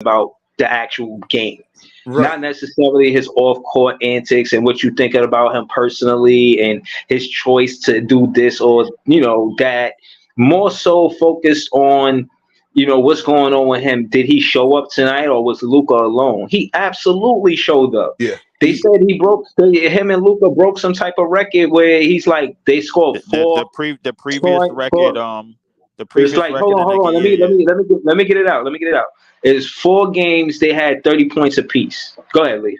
about the actual game, Right. not necessarily his off-court antics and what you thinking about him personally and his choice to do this or that. More so focused on what's going on with him. Did he show up tonight or was Luca alone? He absolutely showed up. Yeah. They said him and Luca broke some type of record where he's like they scored The previous four, record four. the It's previous like record in the hold on. yeah. Let me get it out. Let me get it out. It's 4 games. They had 30 points apiece. Go ahead, Lee.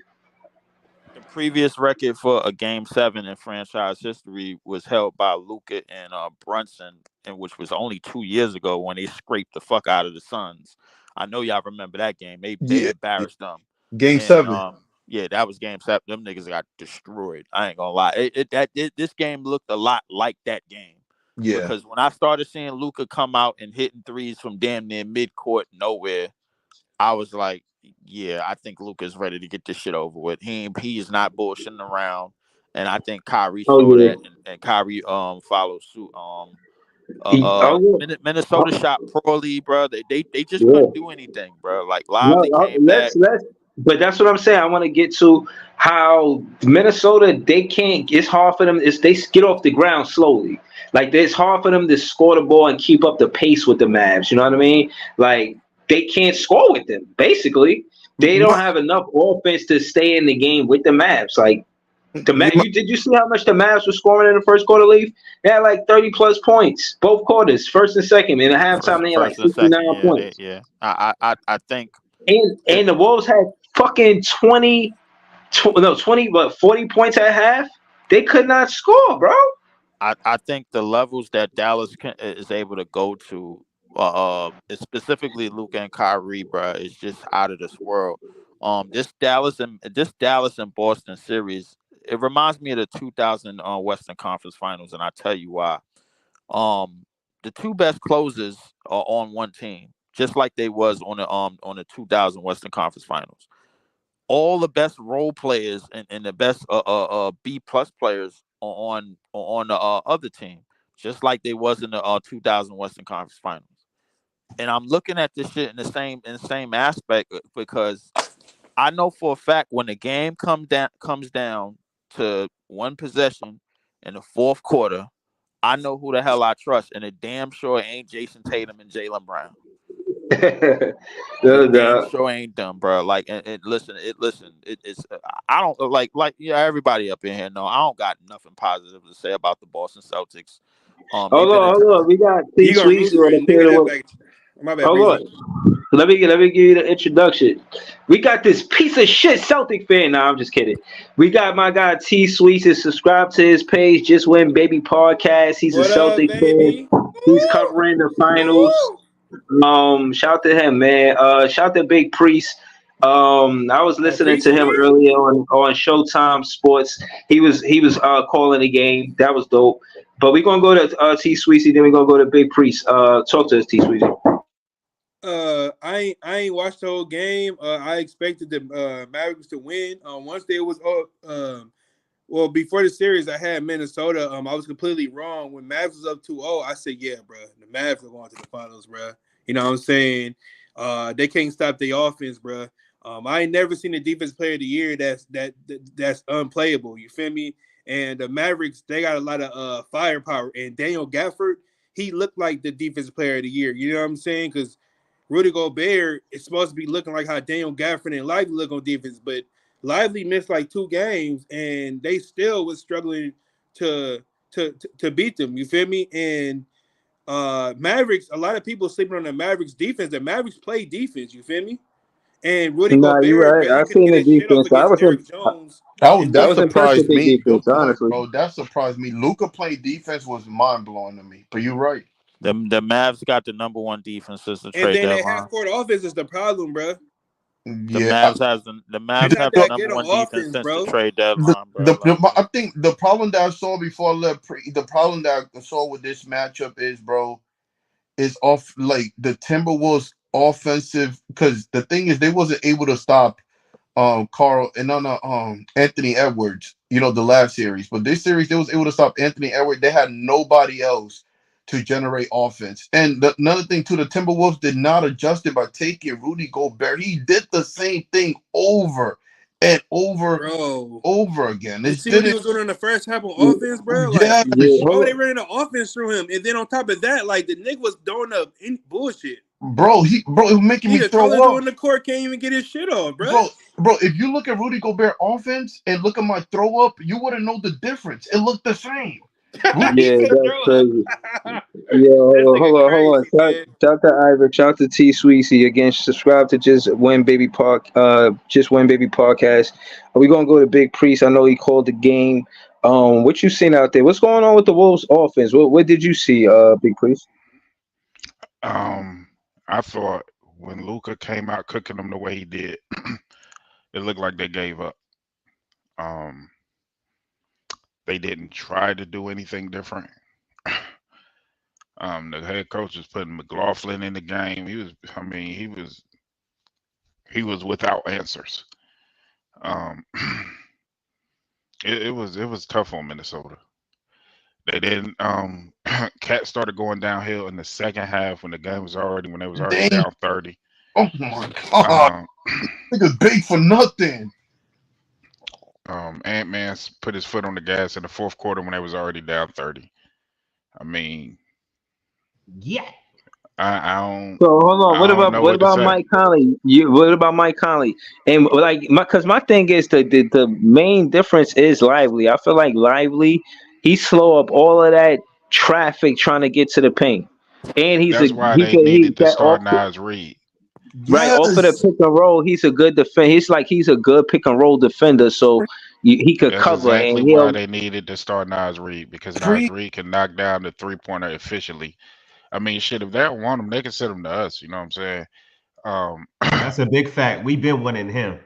The previous record for a game 7 in franchise history was held by Luka and Brunson, and which was only 2 years ago when they scraped the fuck out of the Suns. I know y'all remember that game. They Yeah. embarrassed them. Game And 7. yeah, that was game 7. Them niggas got destroyed. I ain't gonna lie. This game looked a lot like that game. Yeah. Because when I started seeing Luka come out and hitting threes from damn near midcourt nowhere, I was like, yeah, I think Luka's ready to get this shit over with. He is not bullshitting around, and I think Kyrie Oh saw yeah. that, and Kyrie followed suit. Oh Minnesota shot poorly, bro. They just yeah. couldn't do anything, bro. Like No, Lively came back. let's. But that's what I'm saying. I want to get to how Minnesota they can't. It's hard for them. They get off the ground slowly. Like it's hard for them to score the ball and keep up the pace with the Mavs. You know what I mean? Like they can't score with them. Basically, they don't My, have enough offense to stay in the game with the Mavs. Like my, did you see how much the Mavs were scoring in the first quarter, Leaf? They had like 30 plus points, both quarters, first and second. In the halftime, they had like First and second, 69 yeah, points. I think it, And the Wolves had fucking 20, but 40 points at half. They could not score, bro. I think the levels that Dallas is able to go to, specifically Luka and Kyrie, bro, is just out of this world. This Dallas and Boston series, it reminds me of the 2000 Western Conference Finals, and I tell you why. The two best closers are on one team, just like they was on the 2000 Western Conference Finals. All the best role players and the best B plus players are on the other team, just like they was in the 2000 Western Conference Finals. And I'm looking at this shit in the same aspect because I know for a fact when the game comes down to one possession in the fourth quarter, I know who the hell I trust, and it damn sure ain't Jason Tatum and Jalen Brown. It damn The- sure ain't them, bro. Like, it's I don't yeah. Everybody up in here know I don't got nothing positive to say about the Boston Celtics. They've been a hold on. We got T You gonna Sweets root for on it? the Nigga, that period. back. My bad, Hold Breezy. on. Let me give you the introduction. We got this piece of shit Celtic fan. Nah, I'm just kidding. We got my guy T Sweets is subscribed to his page, Just Win Baby Podcast. He's a What up, Celtic fan. baby? He's Woo! covering the finals. Woo! Shout to him, man. Shout to Big Priest. I was listening to Priesty him Weezy? earlier on Showtime Sports. He was calling the game. That was dope. But we're gonna go to T Sweezy, then we're gonna go to Big Priest. Talk to us, T Sweezy. I ain't watched the whole game. I expected the Mavericks to win. Once they was up, well, before the series, I had Minnesota. I was completely wrong when Mavs was up 2-0. I said, yeah, bro, the Mavs are going to the finals, bro. You know what I'm saying? They can't stop the offense, bro. I ain't never seen a defense player of the year that's unplayable. You feel me? And the Mavericks, they got a lot of firepower. And Daniel Gafford, he looked like the defensive player of the year. You know what I'm saying? Because Rudy Gobert is supposed to be looking like how Daniel Gafford and Lively look on defense, but Lively missed like 2 games, and they still was struggling to to beat them. You feel me? And Mavericks, a lot of people sleeping on the Mavericks defense. The Mavericks play defense. You feel me? And Rudy Nah, you're Gobert, bro, right. he I couldn't seen get the his shit off defense. against Derrick Jones and I that was Luca. impressed with surprised their me. defense, Good point, honestly. bro. That surprised me. Luca playing defense was mind blowing to me. But you're right. the Mavs got the number one defense since the And trade then that half deadline. court offense is the problem, bro. The Yeah. Mavs has the They Mavs The, got have the the, that number ghetto one defense offense, since the bro. trade the, deadline, bro. Like, I think the problem that I saw before I left, the problem that I saw with this matchup is, bro, is off like the Timberwolves offensive, because the thing is they wasn't able to stop Carl and Anthony Edwards, the last series. But this series they was able to stop Anthony Edwards. They had nobody else to generate offense. And another thing too, the Timberwolves did not adjust it by taking Rudy Gobert. He did the same thing over and over again. You It see what he didn't. was doing in the first half on offense, bro? Like, Yes, why were they running the offense through him? And then on top of that, like the nigga was doing up in bullshit. bro. It was making me The throw color up. in the court can't even get his shit off, bro. Bro, if you look at Rudy Gobert offense and look at my throw up, you wouldn't know the difference. It looked the same. Yeah, that's crazy. Yeah, hold on. Shout to Ivan, shout to T Sweezy again. Subscribe to Just Win Baby podcast. Are we gonna go to Big Priest? I know he called the game. What you seen out there? What's going on with the Wolves offense? What did you see, Big Priest? I thought when Luka came out cooking them the way he did, it looked like they gave up. They didn't try to do anything different. The head coach was putting McLaughlin in the game. He was without answers. It was tough on Minnesota. They didn't. Cat started going downhill in the second half when they was already down 30. Oh my god, niggas big for nothing. Ant-Man put his foot on the gas in the fourth quarter when they was already down 30. I mean, yeah. I don't. So hold on. What about say. Mike Conley? What about Mike Conley? And like my thing is the main difference is Lively. I feel like Lively, he slow up all of that traffic trying to get to the paint, and That's why they needed to start Nas Reed. Right, off of the pick and roll, he's a good defender. He's a good pick and roll defender, so he could That's cover. exactly And why they needed to start Nas Reed, because Nas Reed can knock down the 3-pointer efficiently. I mean, shit, if they don't want him, they can send him to us. You know what I'm saying? That's a big fact. We've been winning him.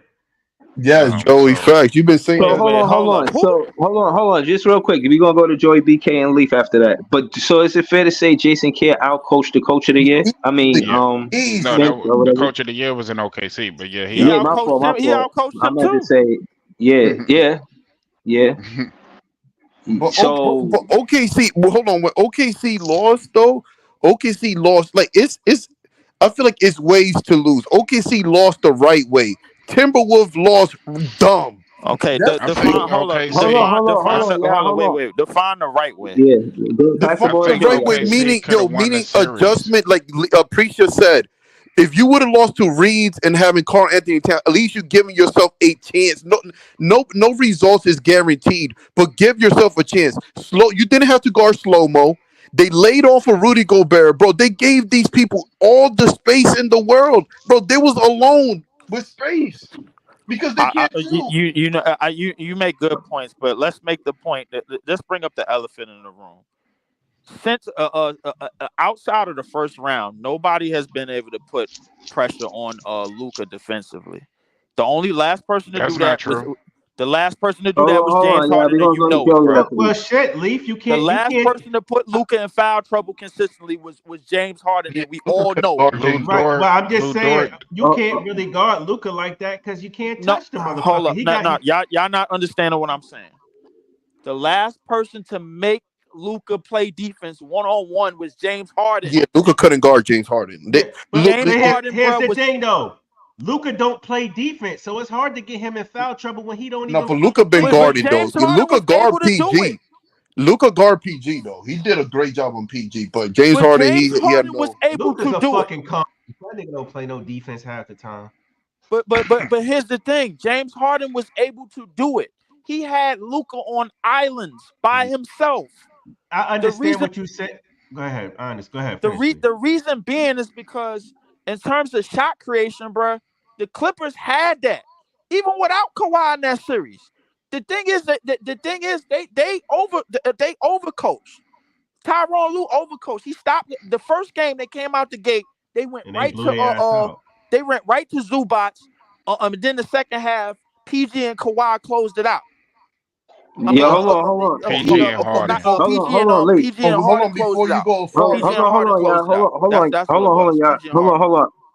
Yeah, Joey, fact. You've been saying so that. Hold on. So hold on. Just real quick. We're gonna go to Joey BK and Leaf after that. But so is it fair to say Jason Kidd outcoached the coach of the year? I mean, the coach of the year was in OKC, but yeah, he outcoached him. He outcoached him too. To say, yeah. But OKC, hold on. When OKC lost, though, OKC lost. Like it's. I feel like it's ways to lose. OKC lost the right way. Timberwolves lost dumb. Okay, define the right way. Yeah, define the right way, meaning adjustment. Like Preacher said, if you would have lost to Reeds and having Karl Anthony Towns, at least you're giving yourself a chance. No results is guaranteed, but give yourself a chance. You didn't have to guard slow-mo. They laid off of Rudy Gobert, bro. They gave these people all the space in the world, bro. They was alone with space because they can't shoot. You make good points, but let's make the point that let's bring up the elephant in the room. Since outside of the first round, nobody has been able to put pressure on Luka defensively. The only last person to do that was the last person to do that was James Harden, and you know it, bro. Well, shit, Leaf, you can't. The last person to put Luka in foul trouble consistently was James Harden, and we all know it. Right, well, I'm just saying you can't really guard Luka like that because you can't touch the motherfucker. Hold up, y'all not understanding what I'm saying. The last person to make Luka play defense one-on-one was James Harden. Yeah, Luka couldn't guard James Harden. Here's the thing, though. Luka don't play defense, so it's hard to get him in foul trouble when he don't even. No, but Luka been guarding though. Luka guard PG. Luka guard PG though. He did a great job on PG, but James Harden, he had no. Was able Luka's to a do fucking it. that nigga don't play no defense half the time. But here's the thing: James Harden was able to do it. He had Luka on islands by himself. I understand what you said. Go ahead, honest. Go ahead. The reason being is because in terms of shot creation, bro, the Clippers had that even without Kawhi in that series. The thing is they overcoached. Tyronn Lue overcoached. He stopped the first game. They came out the gate. They went right to Zubats. And then the second half, PG and Kawhi closed it out. Yeah, hold on. PG and Harden. Hold on, before you go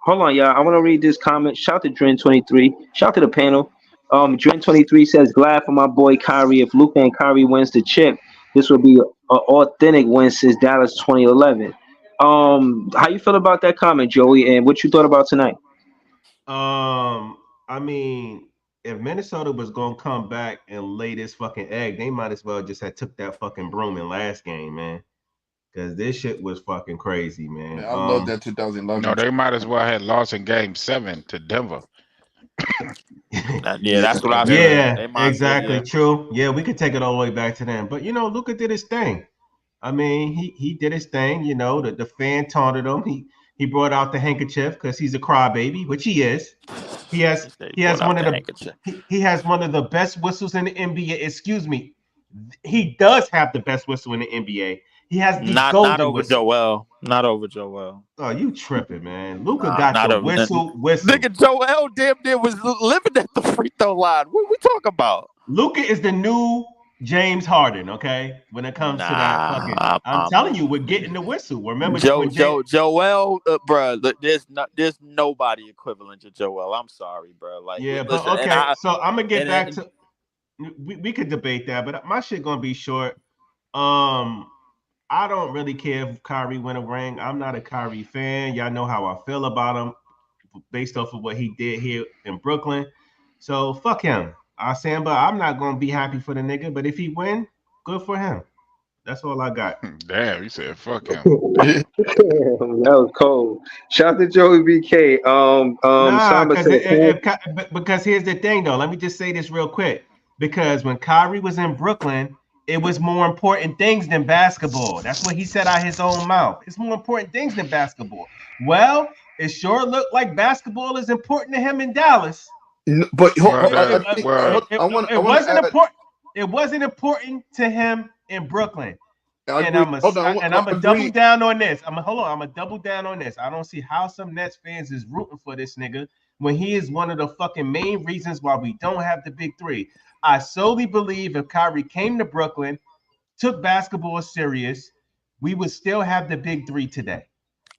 Hold on, y'all. I want to read this comment. Shout to Dren23. Shout to the panel. Dren23 says, glad for my boy Kyrie. If Luka and Kyrie wins the chip, this will be an authentic win since Dallas 2011. How you feel about that comment, Joey, and what you thought about tonight? I mean, if Minnesota was gonna come back and lay this fucking egg, they might as well just have took that fucking broom in last game, man. Because this shit was fucking crazy, man. Man, I love that 2011. No, they might as well have lost in Game 7 to Denver. Yeah, that's what I said. Yeah, They might exactly. yeah. True. Yeah, we could take it all the way back to them. But Luka did his thing. I mean, he did his thing. The fan taunted him. He brought out the handkerchief because he's a crybaby, which he is. He has one of the he has one of the best whistles in the NBA. Excuse me, he does have the best whistle in the NBA. He has the golden over whistle. Joel. Not over Joel. Oh, you tripping, man. Luka got the whistle. Nigga, Joel damn near was living at the free throw line. What we talking about? Luka is the new James Harden, okay? When it comes to that fucking, I'm telling you, we're getting the whistle. Remember, Joel, bro. There's nobody equivalent to Joel. I'm sorry, bro. Like, yeah, listen, but okay. So I'm gonna get back to. We could debate that, but my shit gonna be short. I don't really care if Kyrie win a ring. I'm not a Kyrie fan. Y'all know how I feel about him based off of what he did here in Brooklyn. So fuck him. But I'm not gonna be happy for the nigga. But if he win, good for him. That's all I got. Damn, you said fuck him. That was cold. Shout out to Joey BK. Because here's the thing though. Let me just say this real quick. Because when Kyrie was in Brooklyn, it was more important things than basketball. That's what he said out his own mouth. It's more important things than basketball. Well, it sure looked like basketball is important to him in Dallas. But it wasn't important. It wasn't important to him in Brooklyn. I'm gonna double down on this. I'm gonna double down on this. I don't see how some Nets fans is rooting for this nigga when he is one of the fucking main reasons why we don't have the big three. I solely believe if Kyrie came to Brooklyn, took basketball serious, we would still have the big three today.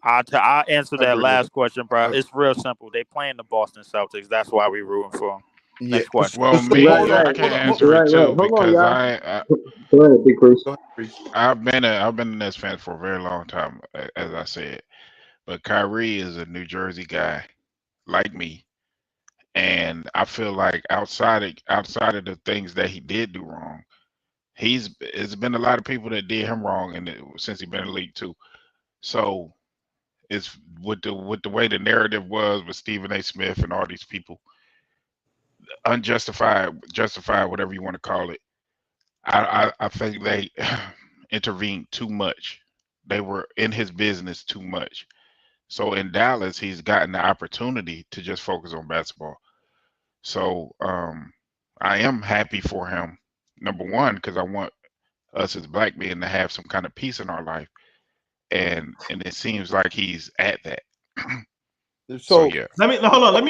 I'll answer that last question, bro. It's real simple. They playing the Boston Celtics. That's why we rooting for them. Next question. Well, me, I can answer it too because I've been a Nets fan for a very long time, as I said. But Kyrie is a New Jersey guy, like me, and I feel like outside of the things that he did do wrong, it's been a lot of people that did him wrong, and since he's been in the league too. So it's with the way the narrative was with Stephen A. Smith and all these people, justified, whatever you want to call it. I think they intervened too much. They were in his business too much. So in Dallas, he's gotten the opportunity to just focus on basketball. So I am happy for him. Number one, because I want us as black men to have some kind of peace in our life, and it seems like he's at that. So yeah. Let me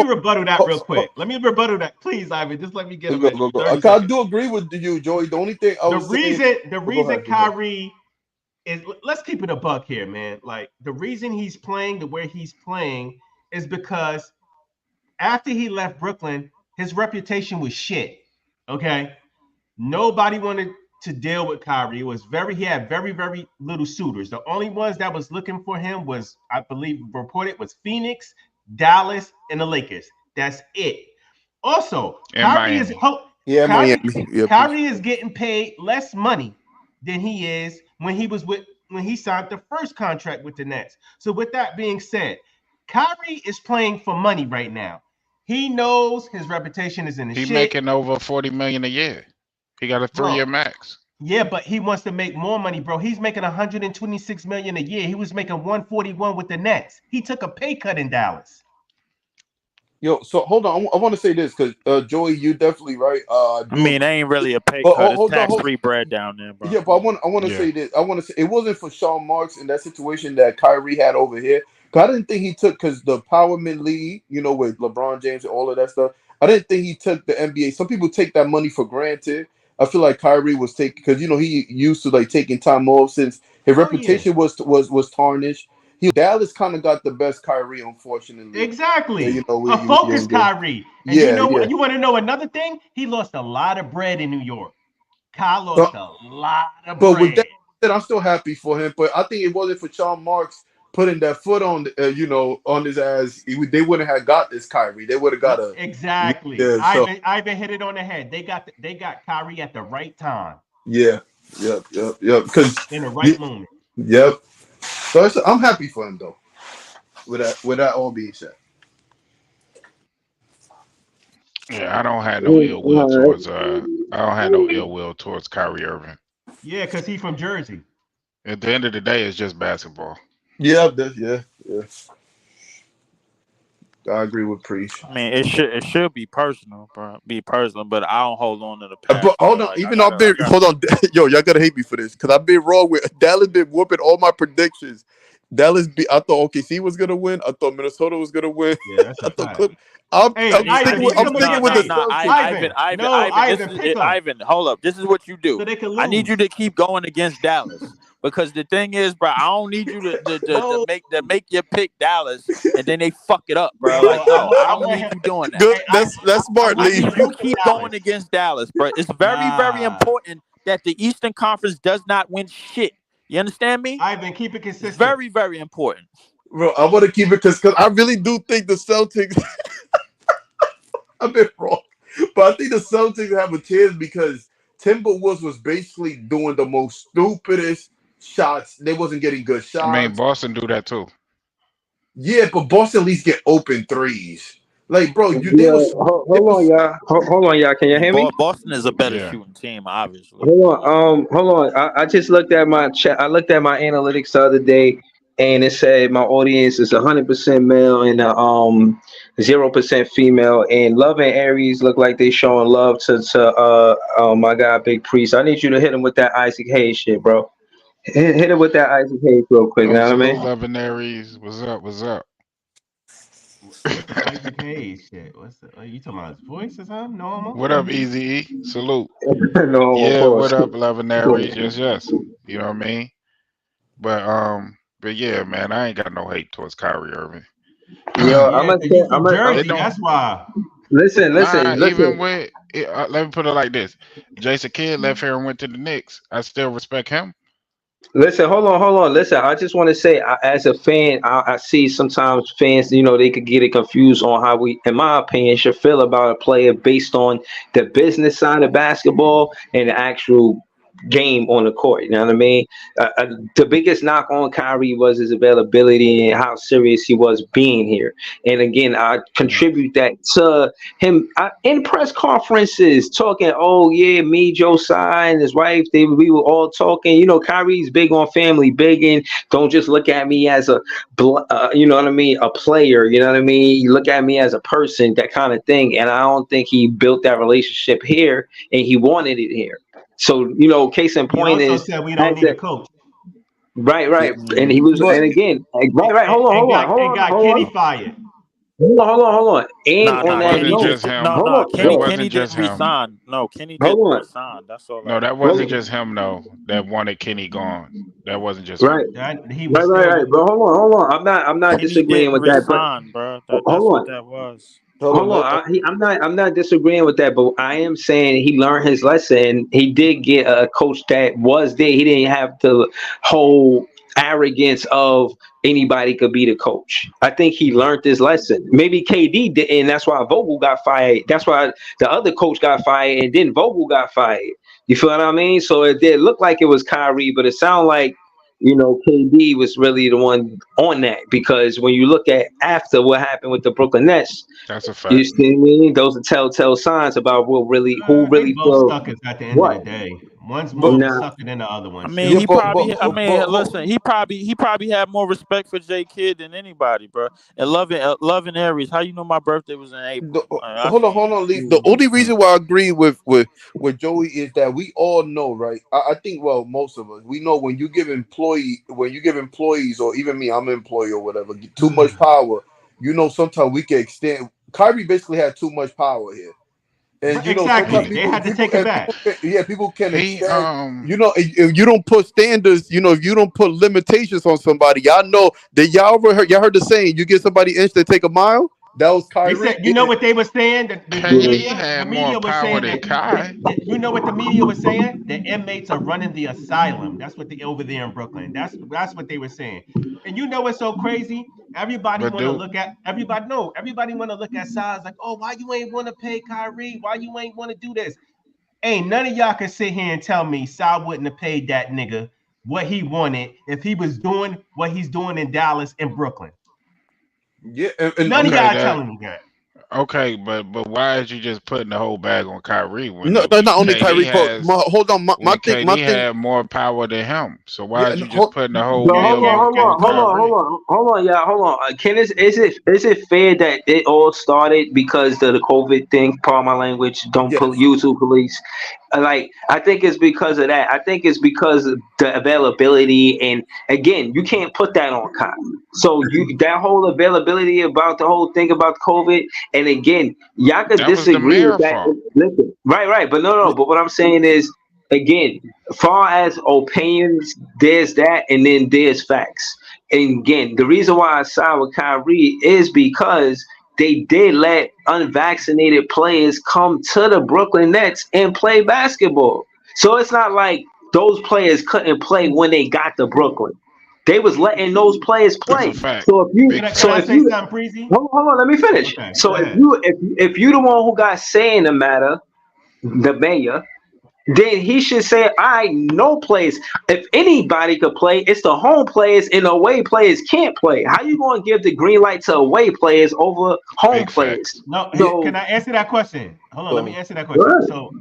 rebuttal that real quick. Let me rebuttal that, please, Ivan. Just let me get a minute. I do agree with you, Joey. The only thing the reason Kyrie is, let's keep it a buck here, man. Like, the reason he's playing the way he's playing is because after he left Brooklyn, his reputation was shit. Okay, nobody wanted to deal with Kyrie. He had very, very little suitors. The only ones that was looking for him was, I believe, reported was Phoenix, Dallas, and the Lakers. That's it. Also, Kyrie is getting paid less money than he is when he signed the first contract with the Nets. So with that being said, Kyrie is playing for money right now. He knows his reputation is in the shit. He's making over $40 million a year. He got a 3-year max. Yeah, but he wants to make more money, bro. He's making $126 million a year. He was making $141 with the Nets. He took a pay cut in Dallas. Yo, so hold on. I want to say this because Joey, you're definitely right. I mean, ain't really a pay cut. It's tax-free bread down there, bro. Yeah, but I want to say this. I want to say it wasn't for Sean Marks in that situation that Kyrie had over here. I didn't think he took, because the Empowerment League, with LeBron James and all of that stuff. I didn't think he took the NBA. Some people take that money for granted. I feel like Kyrie was taking, because he used to taking time off since his reputation was tarnished. Dallas kind of got the best Kyrie, unfortunately. Exactly. A focused Kyrie. And you want to know another thing? He lost a lot of bread in New York. Kyle lost a lot of But with bread. that, I'm still happy for him. But I think it wasn't for Sean Marks putting that foot on, on his ass. They wouldn't have got this Kyrie. They would have got a exactly. Yeah, so Ivan hit it on the head. They got Kyrie at the right time. yeah, yep. Because in the right moment. Yep. So I'm happy for him though. With that all being said. Yeah, I don't have no ill will towards Kyrie Irving. Yeah, because he's from Jersey. At the end of the day, it's just basketball. Yeah. I agree with Preach. I mean, it should be personal, bro. Be personal, but I don't hold on to the past. But hold on, hold on, yo, y'all gotta hate me for this because I've been wrong with Dallas. Been whooping all my predictions. I thought OKC was gonna win. I thought Minnesota was gonna win. Yeah, that's a fact. I'm sticking with the Ivan, hold up. This is what you do. So I need you to keep going against Dallas. Because the thing is, bro, I don't need you to make your pick Dallas and then they fuck it up, bro. Like, no, I don't need you doing that. Good, that's smart, Lee. You keep going against Dallas, bro. It's very important that the Eastern Conference does not win shit. You understand me? Ivan, keep it consistent. It's very, very important. Bro, I want to keep it because I really do think the Celtics. I've been wrong, but I think the Celtics have a chance because Timberwolves was basically doing the most stupidest shots. They wasn't getting good shots. I mean, Boston do that too. Yeah, but Boston at least get open threes. Like, bro, hold on, y'all. Can you hear me? Boston is a better shooting team, obviously. Hold on. I just looked at my chat. I looked at my analytics the other day, and it said my audience is 100% male and 0% female. And Love and Aries look like they showing love to my guy Big Priest. I need you to hit him with that Isaac Hayes shit, bro. Hit him with that Isaac Hayes real quick. You know what I mean? Love and Aries, what's up? Isaac Hayes shit. Are you talking about his voice or something? Normal. What up, Easy E? Salute. No, yeah, what up, Love and Aries? Yes. You know what I mean? But yeah, man, I ain't got no hate towards Kyrie Irving. Yo, Jersey, that's why. Listen. Even with let me put it like this: Jason Kidd left here and went to the Knicks. I still respect him. Listen, hold on. Listen, I just want to say, as a fan, I see sometimes fans, they could get it confused on how we, in my opinion, should feel about a player based on the business side of basketball and the actual game on the court. You know what I mean? The biggest knock on Kyrie was his availability and how serious he was being here. And again, I contribute that to him in press conferences talking, oh yeah, me, Joe Tsai and his wife, we were all talking. Kyrie's big on family, big in don't just look at me as a a player. You know what I mean? You look at me as a person, that kind of thing. And I don't think he built that relationship here, and he wanted it here. So, case in point he also is said we don't need a coach. Right. And he was, and again, right. Hold on. Got Kenny fired. Hold on. And on that note, Kenny didn't resign. No, Kenny didn't resign. That's all. No, that wasn't just him though. That wanted Kenny gone. That wasn't just right. He was right. But hold on. I'm not disagreeing with that. Bro. Hold on. What that was. Hold on, I'm not disagreeing with that, but I am saying he learned his lesson. He did get a coach that was there. He didn't have the whole arrogance of anybody could be the coach. I think he learned his lesson. Maybe KD didn't, and that's why Vogel got fired. That's why the other coach got fired, and then Vogel got fired. You feel what I mean? So it did look like it was Kyrie, but it sounded like KD was really the one on that, because when you look at after what happened with the Brooklyn Nets, that's a fact. You see what I mean? Those are telltale signs about who really both suckers at the end of the day. One's more sucker than the other one. I mean, listen, he probably had more respect for J Kidd than anybody, bro. And loving Aries. How you know my birthday was in April? Hold on, Lee. The only reason why I agree with Joey is that we all know, right? I think, well, most of us, we know when you give employees, or even me, I'm an employee or whatever, too much power. Sometimes we can extend. Kyrie basically had too much power here. And exactly, they had to take it back. People can extend. If you don't put standards, if you don't put limitations on somebody, y'all know that y'all heard the saying: you get somebody inch, they take a mile. That was They Kyrie. said, you know what they were saying? The KD media, had more was power saying than that, Kai. you know what the media was saying? The inmates are running the asylum. That's what they over there in Brooklyn. That's what they were saying. And you know what's so crazy? Everybody But want to dude, look at everybody want to look at sides like, oh, why you ain't want to pay Kyrie? Why you ain't want to do this? Ain't none of y'all can sit here and tell me Sal wouldn't have paid that nigga what he wanted if he was doing what he's doing in Dallas and Brooklyn. Yeah, and None of okay, y'all that telling me that. okay, but why is you just putting the whole bag on Kyrie when no, not only KD Kyrie. has Hold on, my when thing, my KD thing. had more power than him? So why Yeah, is and you just putting the whole So hold bill on, hold on on, hold on, Kyrie? hold on, yeah, hold on. Ken, is it fair that it all started because of the COVID thing? Pardon my language. Don't yes, YouTube police. Like, I think it's because of that. I think it's because of the availability, and again, you can't put that on Kai. So you that whole availability about the whole thing about COVID, and again, y'all could That was the disagree with mayor that. fault. Listen, right, but no. But what I'm saying is, again, far as opinions, there's that, and then there's facts. And again, the reason why I side with Kyrie is because they did let unvaccinated players come to the Brooklyn Nets and play basketball. So it's not like those players couldn't play when they got to Brooklyn. They was letting those players That's a play. fact. So if you, Big Can so I if facts. say you, something, Breezy? hold on, let me finish. Okay, So go if ahead. you the one who got say in the matter, the mayor, then he should say, I no place. If anybody could play, it's the home players and away players can't play. How you going to give the green light to away players over home Big players? facts. No, yeah. can So, I answer that question? Hold on, let me So answer that question. good. So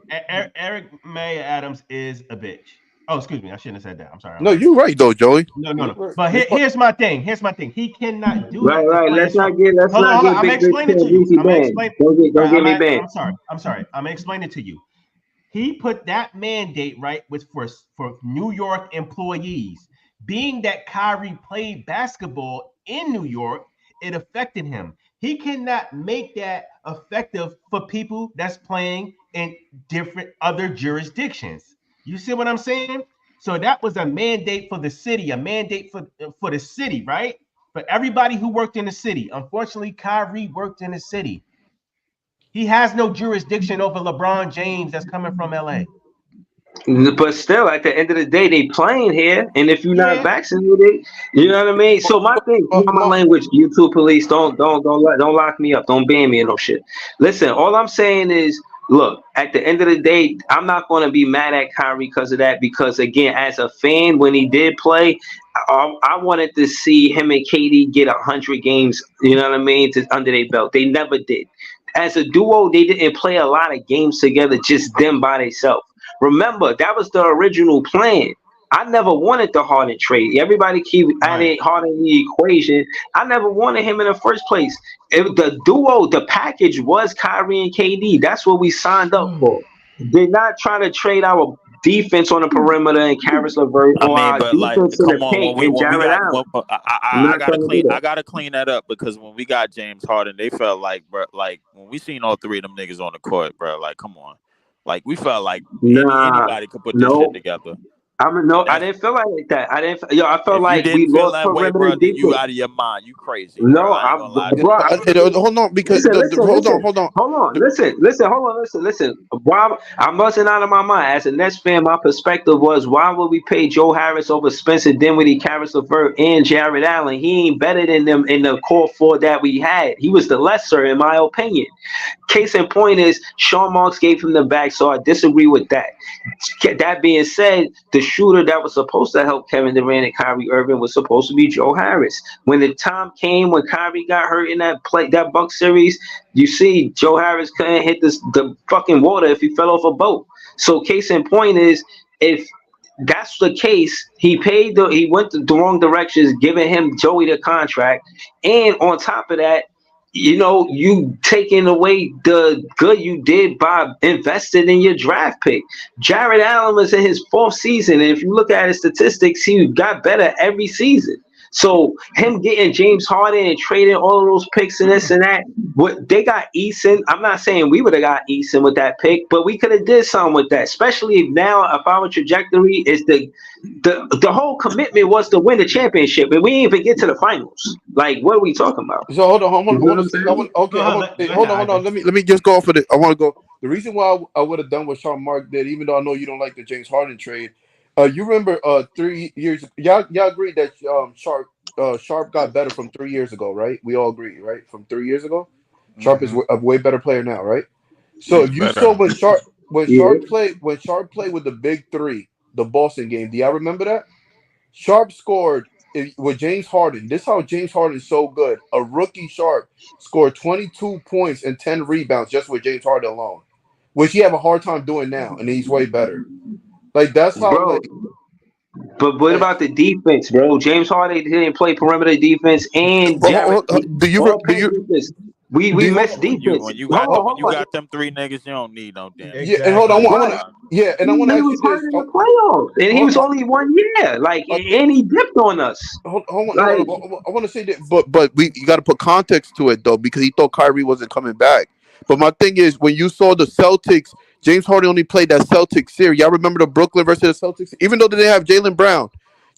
Eric May Adams is a bitch. Oh, excuse me, I shouldn't have said that. I'm sorry. no, you're right though, Joey. No. You're right. But here's my thing. He cannot do Right, that to right. Let's players from. not get Hold on. I'm Big Rich explaining to Ken you. Weezy banned. All Don't right, get me banned. I'm sorry. I'm explaining to you. He put that mandate right with for New York employees. Being that Kyrie played basketball in New York, it affected him. He cannot make that effective for people that's playing in different other jurisdictions. You see what I'm saying? So that was a mandate for the city, a mandate for the city, right? For everybody who worked in the city. Unfortunately, Kyrie worked in the city. He has no jurisdiction over LeBron James that's coming from LA. But still, at the end of the day, they playing here, and if you're not Yeah. vaccinated, you know what I mean. So my thing, my No, language, YouTube police, don't lock me up, don't ban me or no shit. Listen, all I'm saying is, look, at the end of the day, I'm not going to be mad at Kyrie because of that. Because again, as a fan, when he did play, I wanted to see him and KD get 100 games. You know what I mean, under their belt. They never did. As a duo, they didn't play a lot of games together, just them by themselves. Remember, that was the original plan. I never wanted the Harden trade. Everybody keep Right. adding Harden in the equation. I never wanted him in the first place. The duo, the package was Kyrie and KD. That's what we signed up for. They're not trying to trade our defense on the perimeter and Karis LeVert I or mean, our but like, defense in the come on, paint and when we Jared got, Allen. I'm I not gotta trying to do that. I gotta clean that up because when we got James Harden, they felt like, bro, like when we seen all three of them niggas on the court, bro, like, come on, like we felt like Nah, anybody could put this shit no. together. I That's didn't feel like that. I felt if you like we didn't feel lost that way, perimeter bro, then you defense. out of your mind. You crazy, bro. No, I ain't gonna lie to yeah, you. bro. hold on, because Listen. Hold on. Why I'm busting out of my mind as a Nets fan? My perspective was, why would we pay Joe Harris over Spencer Dinwiddie, Karis LeVert, and Jared Allen? He ain't better than them in the core four that we had. He was the lesser, in my opinion. Case in point is Sean Marks gave him the back, so I disagree with that. That being said, the shooter that was supposed to help Kevin Durant and Kyrie Irving was supposed to be Joe Harris. When the time came when Kyrie got hurt in that Bucks series, you see Joe Harris couldn't hit the fucking water if he fell off a boat. So case in point is, if that's the case, he went the wrong directions, giving him Joey the contract, and on top of that, you taking away the good you did by investing in your draft pick. Jared Allen was in his fourth season, and if you look at his statistics, he got better every season. So him getting James Harden and trading all of those picks and this and that, what they got Eason. I'm not saying we would have got Eason with that pick, but we could have did something with that. Especially if now if our trajectory is the whole commitment was to win the championship, and we didn't even get to the finals. Like, what are we talking about? So hold on, You know what I'm saying? Hold on. Let me just go off of it. I want to go. The reason why I would have done what Sean Mark did, even though I know you don't like the James Harden trade, you remember 3 years. Y'all agree that Sharp got better from 3 years ago, right? We all agree, right? From 3 years ago, Sharp is a way better player now, right? So He's if you better. saw when Sharp Yeah. played with the big three, the Boston game, do y'all remember that? Sharp scored with James Harden. This is how James Harden is so good. A rookie Sharp scored 22 points and 10 rebounds just with James Harden alone, which he have a hard time doing now, and he's way better. Like that's how Bro, but what like about the defense, bro? James Harden didn't play perimeter defense, and Jarrett all playing defense. We missed defense. When you got Hold them on, when you hold on. got them three niggas, you don't need no damn. yeah, and hold on, Exactly. I want Right. to and I He want to ask was you hurt this. in the playoffs, and he Hold, was only 1 year. Like, and he dipped on us. hold on, Like, I want to say that, but you got to put context to it though, because he thought Kyrie wasn't coming back. But my thing is, when you saw the Celtics, James Harden only played that Celtics series. Y'all remember the Brooklyn versus the Celtics? Even though they didn't have Jaylen Brown,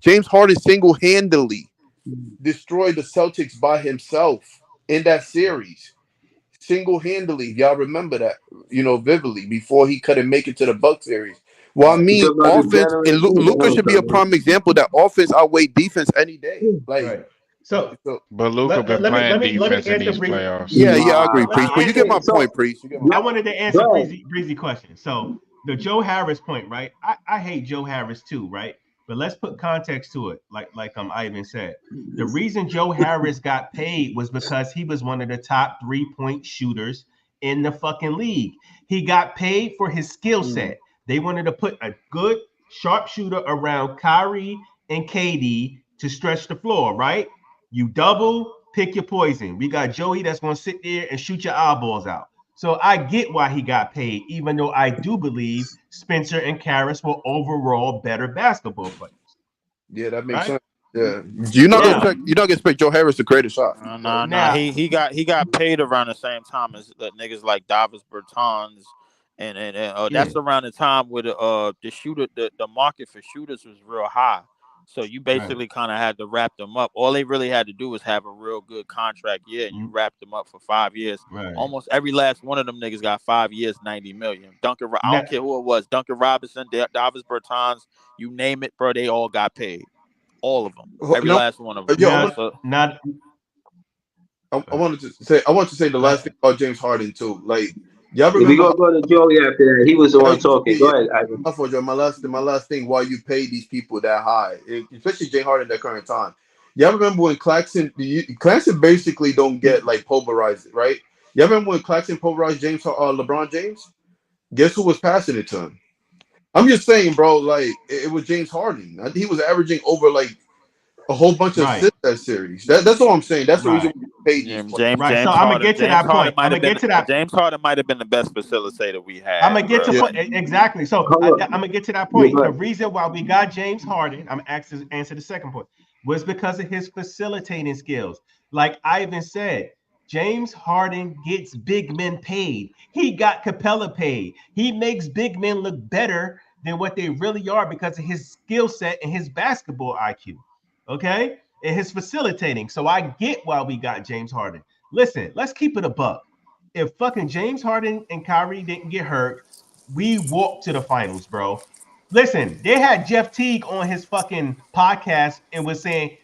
James Harden single-handedly destroyed the Celtics by himself in that series. Single-handedly, y'all remember that, vividly, before he couldn't make it to the Bucks series. Well, I you mean, talking about the offense, and generation? I know Luka what should you're be a talking about. prime example that offense outweigh defense any day. Like, Right. So so, But Luka been let me playing let me defense in answer these Breezy. playoffs. yeah, I agree, Nah, Let me Priest. But you get answer. my so point, Priest. You get my yeah, I point. wanted to answer bro. Breezy question. So the Joe Harris point, right? I hate Joe Harris too, right? But let's put context to it, like Ivan said. The reason Joe Harris got paid was because he was one of the top 3-point shooters in the fucking league. He got paid for his skill set. They wanted to put a good sharpshooter around Kyrie and KD to stretch the floor, right? You double, pick your poison. We got Joey that's going to sit there and shoot your eyeballs out. So I get why he got paid, even though I do believe Spencer and Karras were overall better basketball players. Yeah, that makes Right? sense. Yeah, you're not Now, gonna expect Joe Harris to create a shot. Like, Nah. now, He got paid around the same time as niggas like Davis Bertans, and yeah, that's around the time where the market for shooters was real high. So you right, basically kind of had to wrap them up. All they really had to do was have a real good contract year, and you wrapped them up for 5 years. right. Almost every last one of them niggas got 5 years, 90 million. I Now, don't care who it was, Duncan Robinson, Davis Bertans, you name it, bro. They all got paid. All of them, every no, last one of them. yo, not, not. I want to say the last thing about James Harden too. Like, y'all We remember gonna how go to Joey after that. He was the one talking. Go yeah, ahead, Ivan. my last thing, why you pay these people that high, especially James Harden at the current time. Y'all remember when Claxton basically don't get like pulverized, right? Y'all remember when Claxton pulverized LeBron James? Guess who was passing it to him? I'm just saying, bro. Like, it was James Harden. He was averaging over like a whole bunch of Right, assists that series. That's all I'm saying. That's the reason right, why we paid these James players. James right. So James I'm gonna Harden get to that point. I'm might gonna have been get to that. James Harden might have been the best facilitator we I'm had, gonna get to bro. Yeah, point exactly. So Hold I'm up. gonna get to that Yeah, point. go The ahead. reason why we got James Harden, I'm answer the second point, was because of his facilitating skills. Like Ivan said, James Harden gets big men paid. He got Capella paid. He makes big men look better than what they really are because of his skill set and his basketball IQ. Okay, and his facilitating. So I get why we got James Harden. Listen, let's keep it a buck. If fucking James Harden and Kyrie didn't get hurt, we walked to the finals, bro. Listen, they had Jeff Teague on his fucking podcast and was saying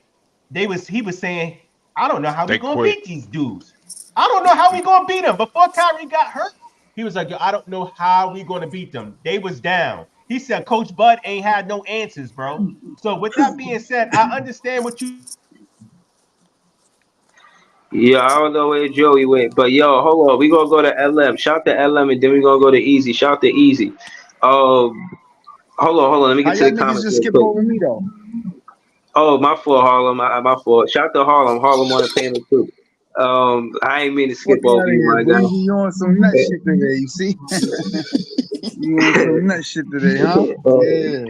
he was saying, I don't know how we They gonna quit. beat these dudes. I don't know how we gonna beat them. Before Kyrie got hurt, he was like, yo, I don't know how we gonna beat them. They was down. He said Coach Bud ain't had no answers, bro. So with that being said, I understand what you. Yeah, I don't know where Joey went, but yo, hold on. We gonna go to LM. Shout to LM, and then we gonna go to Easy. Shout to Easy. Hold on. Let me How get to y'all the niggas comments just real skip quick. over me though? Oh, my fault, Harlem. My fault. Shout to Harlem. Harlem on the panel too. I ain't mean to skip Fuck over out of you, here, my Breezy. You on some nut guy. shit today, you see? You on some nut shit today, huh? Yeah.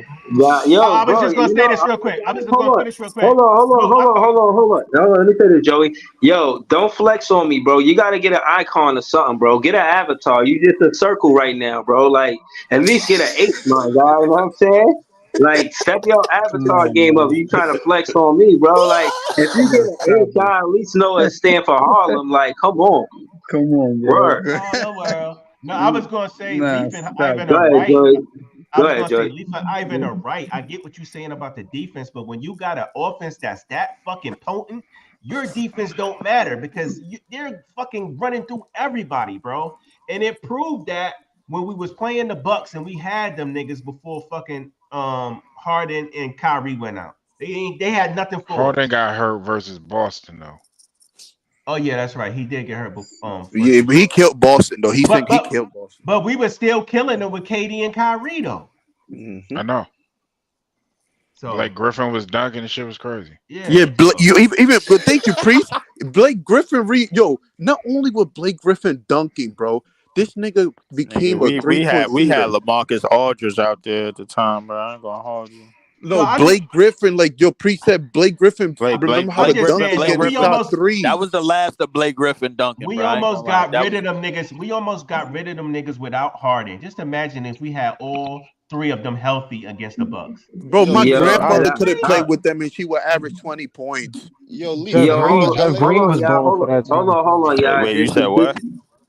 Yo, I was bro, just gonna you say know, this real quick. I was just hold gonna on. finish real quick. Hold on. Bro, No, let me say this, Joey. Yo, don't flex on me, bro. You gotta get an icon or something, bro. Get an avatar. You just a circle right now, bro. Like, at least get an H, my guy. You know what I'm saying? Like, step your Come avatar on, game up. man. You trying to flex on me, bro? Like, if you get That's an H, childish. I at least know it stand for Harlem. Like, come on, Come on, bro. word. all the world. No, I was gonna say Nah, Leaf and stop Ivan Go are it. ahead, right. Joey. I Go was ahead, gonna say Joey. Leaf and Ivan are right. I get what you're saying about the defense, but when you got an offense that's that fucking potent, your defense don't matter because they're fucking running through everybody, bro. And it proved that when we was playing the Bucks and we had them niggas before fucking Harden and Kyrie went out. They had nothing for Harden us. got hurt versus Boston though. Oh yeah, that's right. He did get hurt Yeah, versus but he killed Boston though. He but killed Boston. but we were still killing them with KD and Kyrie though. Mm-hmm. I know. So Blake Griffin was dunking and shit was crazy. Yeah, you even but thank you, Priest. Blake Griffin, not only was Blake Griffin dunking, bro, this nigga became a Nigga, three-point we had shooter. LaMarcus Aldridge out there at the time, bro. I ain't gonna hold you. So No, Blake Griffin, like your Priest said, Blake Griffin. Remember how I'm to just dunk saying, and like getting we shot almost three. That was the last of Blake Griffin dunking, we bro. I ain't almost gonna lie. got That rid was of them niggas. We almost got rid of them niggas without Harden. Just imagine if we had all three of them healthy against the Bucks. Bro, Yo, my Yo, Leaf, grandmother that, could have uh, played with them and she would average 20 points. yo, Leaf, yo, you remember hold LA? on, y'all. wait, you said what?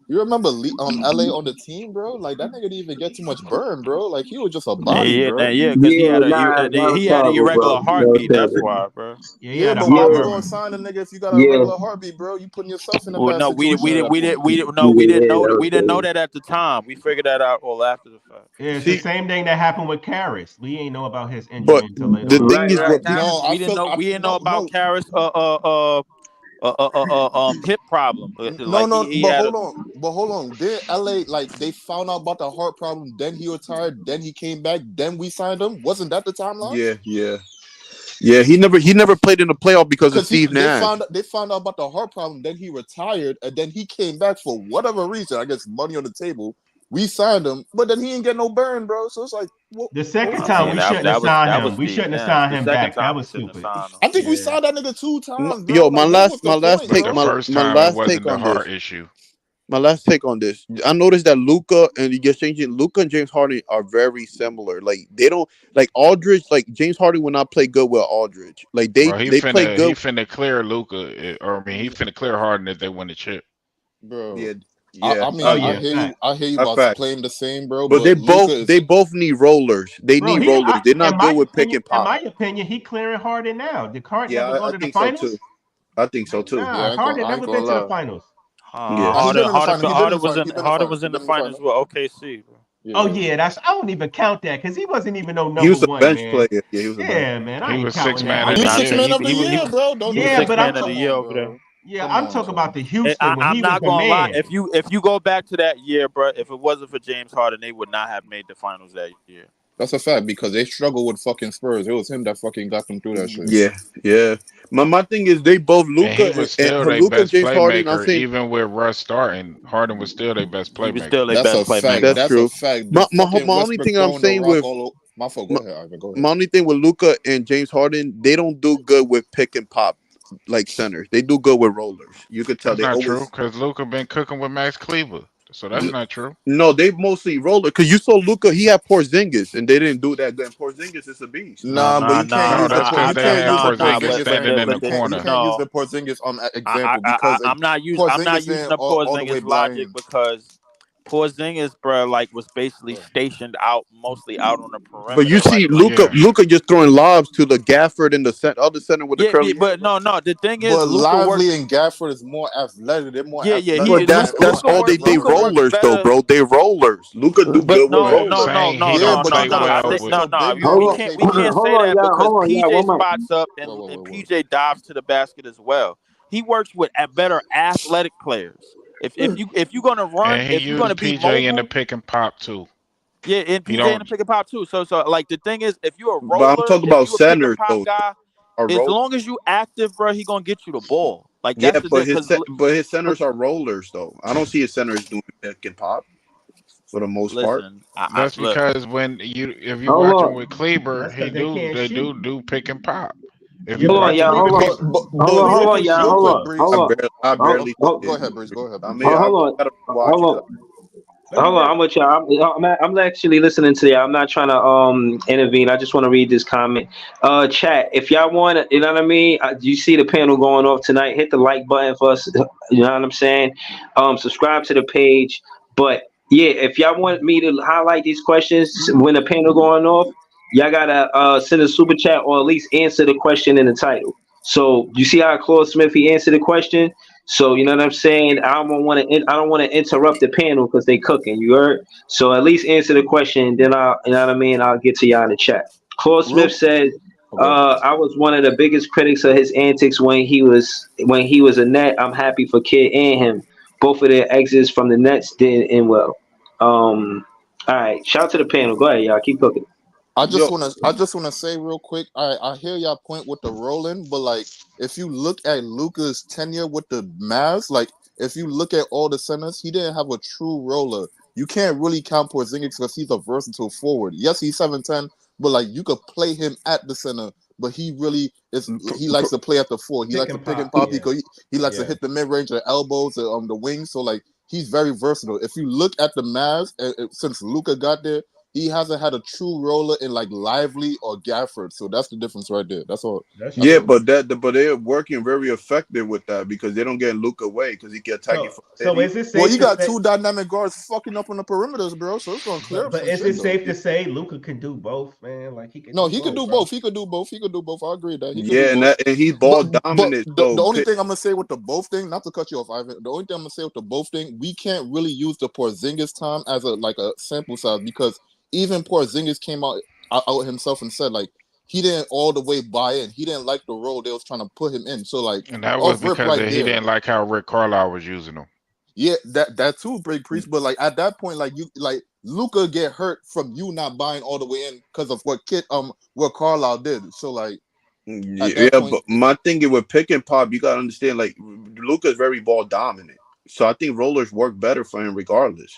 You remember LA on the team, bro? Like that nigga didn't even get too much burn, bro. Like he was just a body, bro. Because he had Nah, that was he had an terrible, bro. irregular That was heartbeat. That's terrible. why, bro. Yeah, Yeah, had a but why heart you Yeah, gonna murmur. sign a nigga if you got a yeah, regular heartbeat, bro? You putting yourself in a Well, bad no, situation at that point. we didn't yeah, know that was we didn't know terrible. that at the time. We figured that out all after the fact. Yeah, it's the See, same thing that happened with Karras. We ain't know about his injury but until later the on. thing Right, is right. what Nah, No, I feel We didn't know no, about no, Karras hip problem. no, Like no. he had a But hold on. Did LA like they found out about the heart problem? Then he retired. Then he came back. Then we signed him. Wasn't that the timeline? yeah, he never played in the playoff because of Because Steve Nash. they found out about the heart problem. Then he retired, and then he came back for whatever reason. I guess money on the table. We signed him, but then he ain't get no burn, bro. So it's like, The second what I we time mean we doing? shouldn't have signed that was him. We Steve shouldn't have Nash. signed The him second back. That time we was shouldn't have stupid. signed him. I think we Yeah. signed that nigga 2 times, bro. Yo, my Like, what was last the point, But take, the bro? first my time it last take wasn't the on this. heart issue. My last take on this. I noticed that Luca and you get changing. Luca and James Harden are very similar. Like they don't like Aldridge. Like James Harden will not play good with Aldridge. Like Bro, they play he good. finna clear Luca, or I mean, he finna clear Harden if they win the chip. Bro. Yeah, yeah. I Oh mean, yeah, fact. I hear you That's about fact. playing the same, bro. But But Luca they is, both need rollers. They Bro, need rollers. They're not good with pick and in pop. my opinion, he clearing Harden now. Did Harden Yeah, never go I to the think so too. finals? I think so too. yeah, Nah, Harden I ain't never been gonna to the lie. finals. Yeah. He been in the final. He been in the Harden final. He been in the Harden final. was He in the been in the finals final. with OKC, bro. Oh Yeah. yeah, I don't even count that because he wasn't even no He number was a one, bench man. player. Yeah, he was a bench. Yeah, man, He I ain't was six counting that. man I'm of He the was talking. six year. man of the year, bro. He was Yeah, six but man I'm of the talking. year Come on, over there. bro. Yeah, Come I'm on, talking son. about the Houston when I'm he was not the gonna lie. man. If you go back to that year, bro, if it wasn't for James Harden, they would not have made the finals that year. That's a fact because they struggle with fucking Spurs. It was him that fucking got them through that shit. Yeah. My thing is they both And he Luca was still their Luca and best James Harden. I'm playmaker, saying even with Russ starting. Harden was still their best He was playmaker. still their That's best a fact. playmaker. that's That's a true. fact. The My fucking only Westbrook thing I'm throwing the saying rock with all over. My fault. Go ahead, Ivan. Go ahead. my only thing with Luca and James Harden, they don't do good with pick and pop like centers. They do good with rollers. You could tell That's they not true always because Luca been cooking with Max Kleber, so that's not true. no, they mostly roller because you saw Luca, he had Porzingis and they didn't do that good. And Porzingis is a beast. Nah, but you can't No, use that's because you they can't had use the Porzingis Porzingis standing in the you corner. can't use the Porzingis example because I'm not Porzingis using ain't the all the way Porzingis logic blind. because Porzingis, bro, like was basically stationed out, mostly out on the But you perimeter. see Yeah, Luca just throwing lobs to the Gafford and the other center with the curly hair, but bro. no. The thing is, But Luca works. Lively and Gafford is more athletic. They're more Yeah. But athletic that's and more Luca all works. they Luca athletic. works rollers though, better. bro. They rollers. Luca do But good with no, but no, rollers. no, saying he no, Yeah, no, don't but no, you play no. gotta I well think think with. it's no, a no. big man. We You Hold can't can't we use on, him. can't hold say on, that y'all. because Hold on, y'all. PJ One mic. spots up and Whoa. PJ dives to the basket as well. He works with better athletic players. If you're gonna run, And he if you're gonna used be PJ in the mobile, pick and pop too. yeah, and He PJ in the don't. pick and pop too. So like the thing is, if you're a But I'm roller, talking if about you a pick and centers pop though. guy, Are as roll. long as you active, bro, he gonna get you the ball. Like Yeah, that's the but thing. Because his centers are rollers though. I don't see his centers doing pick and pop. for the most part. Listen, That's look. because if you Hold watch him on, with Kleber, That's because they can't they shoot. do pick and pop. If Yeah, you but hold on, watch him y'all, with hold on, Kleber, Kleber, but hold Kleber on, can y'all, shoot. Real hold quick, on, hold Breeze. on, I hold, barely look hold, Go at ahead, it. Breeze. Go ahead, I bro. mean, I hold gotta on, watch hold it. on. Let me Hold on, get. I'm with y'all. I'm actually listening to y'all. I'm not trying to intervene. I just want to read this comment. Chat. If y'all want to, you know what I mean. You see the panel going off tonight. Hit the like button for us. You know what I'm saying. Subscribe to the page. But yeah, if y'all want me to highlight these questions when the panel going off, y'all gotta send a super chat or at least answer the question in the title. So you see how Claude Smith he answered the question. So you know what I'm saying. I don't want to. I don't want to interrupt the panel because they cooking. You heard. So at least answer the question. Then I'll. You know what I mean. I'll get to y'all in the chat. Claude Smith Real. said, Okay. "I was one of the biggest critics of his antics when he was a Net. I'm happy for Kid and him. Both of their exits from the Nets did end well. All right. Shout out to the panel. Go ahead, y'all. Keep cooking. Yo, I just wanna say real quick. I hear y'all point with the rolling, but like if you look at Luka's tenure with the Mavs, like if you look at all the centers, he didn't have a true roller. You can't really count Porzingis because he's a versatile forward. Yes, he's 7'10", but like you could play him at the center. But he really is. He likes to play at the four. He Pick likes to and pick and pop. pop. Yeah. He likes to Yeah. hit the mid range, the elbows, the wings. So like he's very versatile. If you look at the Mavs since Luka got there, he hasn't had a true roller in like Lively or Gafford. So that's the difference right there. That's all. That's That's yeah, true. all. but they're working very effective with that because they don't get Luke away because he can attack you from So city. is it Well, safe you to got say? two dynamic guards fucking up on the perimeters, bro. So it's gonna clear up But some is it shit though. safe to say Luca can do both, man? Like he can No, do he could both, do bro. both. He could do both. He could do both. I agree with that he could do Yeah, both. and he's But ball but dominant. the So only thing I'm gonna say with the both thing, not to cut you off, Ivan. The only thing I'm gonna say with the both thing, we can't really use the Porzingis time as a sample size because even Porzingis came out himself and said like he didn't all the way buy in. He didn't like the role they was trying to put him in. So like and that was off rip because right he there. didn't like how Rick Carlisle was using him. Yeah, that too, Big Priest. But like at that point, like you like Luca get hurt from you not buying all the way in because of what Carlisle did. So like at that yeah, point, but my thing is with pick and pop, you gotta understand like Luka's very ball dominant. So I think rollers work better for him regardless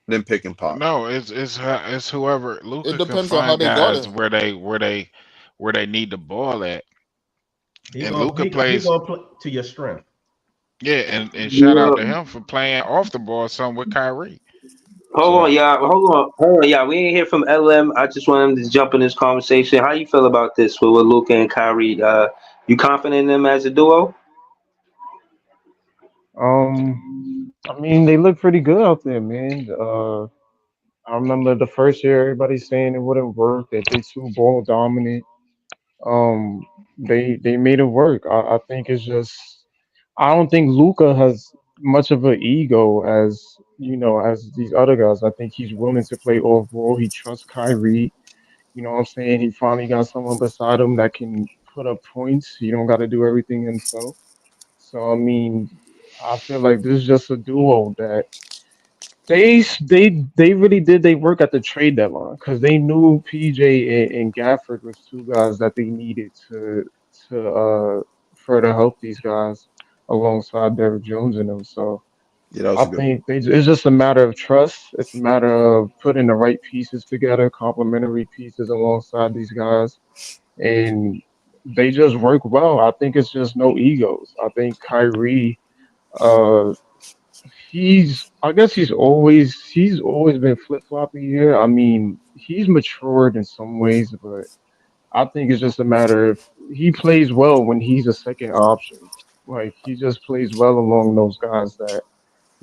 than pick and pop. No, it's whoever it Luca can depends on how find they guard guys him. where they need the ball at, He and gonna Luca he plays. gonna play to your strength. Yeah, and shout Yeah. out to him for playing off the ball some with Kyrie. Hold on, So y'all. Hold on, y'all. We ain't hear from LM. I just want him to jump in this conversation. How you feel about this with Luca and Kyrie? You confident in them as a duo? I mean, they look pretty good out there, man. I remember the first year, everybody saying it wouldn't work, that they too ball dominant. They made it work. I think it's just I don't think Luca has much of an ego as as these other guys. I think he's willing to play off ball. He trusts Kyrie. You know what I'm saying? He finally got someone beside him that can put up points. He don't got to do everything himself. So I mean, I feel like this is just a duo that they really did they work at the trade deadline because they knew PJ and Gafford was two guys that they needed to further help these guys alongside Derrick Jones and them. So Yeah, that was I a good. think it's just a matter of trust. It's a matter of putting the right pieces together, complementary pieces alongside these guys, and they just work well. I think it's just no egos. I think Kyrie. Uh, I guess he's always been flip floppy here. I mean, he's matured in some ways, but I think it's just a matter of he plays well when he's a second option. Like he just plays well along those guys that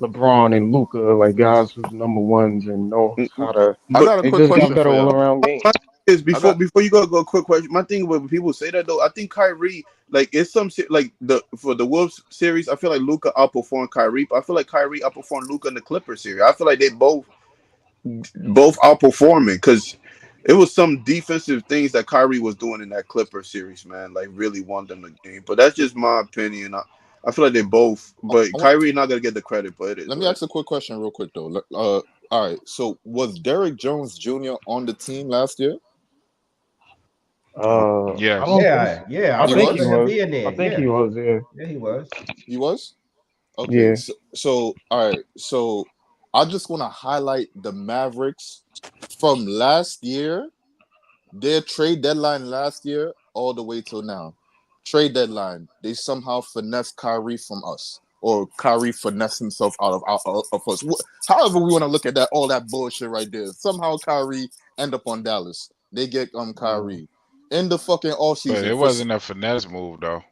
LeBron and Luca, like guys who's number ones and knows how to. I But got a They quick just got question better for all y'all. around game. my thing is I got before you go a quick question. My thing when people say that though, I think Kyrie like it's like the Wolves series. I feel like Luca outperformed Kyrie. But I feel like Kyrie outperformed Luca in the Clippers series. I feel like they both outperforming because it was some defensive things that Kyrie was doing in that Clipper series, man. Like really won them the game. But that's just my opinion. I feel like they both, but I, Kyrie not gonna get the credit. But it is let me what it ask a quick question real quick though. All right. So was Derrick Jones Jr. on the team last year? I yes, don't think Yeah, yeah. I I He think he remember was. him was. being I there. think he Yeah, was. Yeah. yeah, he was. He was. Okay. Yeah. So all right. So I just want to highlight the Mavericks from last year, their trade deadline last year, all the way till now. Trade deadline, they somehow finessed Kyrie from us, or Kyrie finessed himself out of us. However, we want to look at that, all that bullshit right there. Somehow Kyrie end up on Dallas. They get Kyrie in the fucking all But season. it wasn't a finesse move though.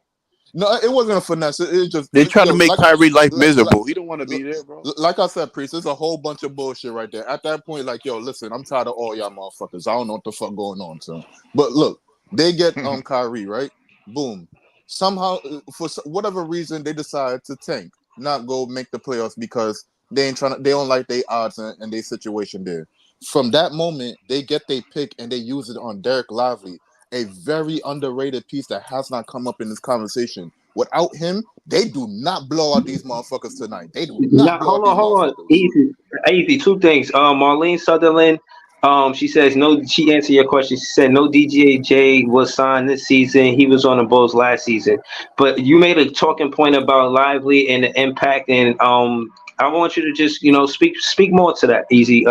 No, it wasn't a finesse. It just They trying to make like Kyrie life miserable. He don't want to be there, bro. like I said, Priest, there's a whole bunch of bullshit right there. At that point, like, yo, listen, I'm tired of all y'all motherfuckers. I don't know what the fuck going on, son. But look, they get Kyrie, right? Boom. Somehow, for whatever reason, they decide to tank, not go make the playoffs because they don't like their odds and their situation there. From that moment, they get their pick and they use it on Derek Lively, a very underrated piece that has not come up in this conversation. Without him, they do not blow out these motherfuckers tonight. They do not blow out these Hold on. motherfuckers. Easy. Two things. Marlene Sutherland, she says no. She answered your question. She said no. DGAJ was signed this season. He was on the Bulls last season. But you made a talking point about Lively and the impact, and I want you to just speak more to that. Easy.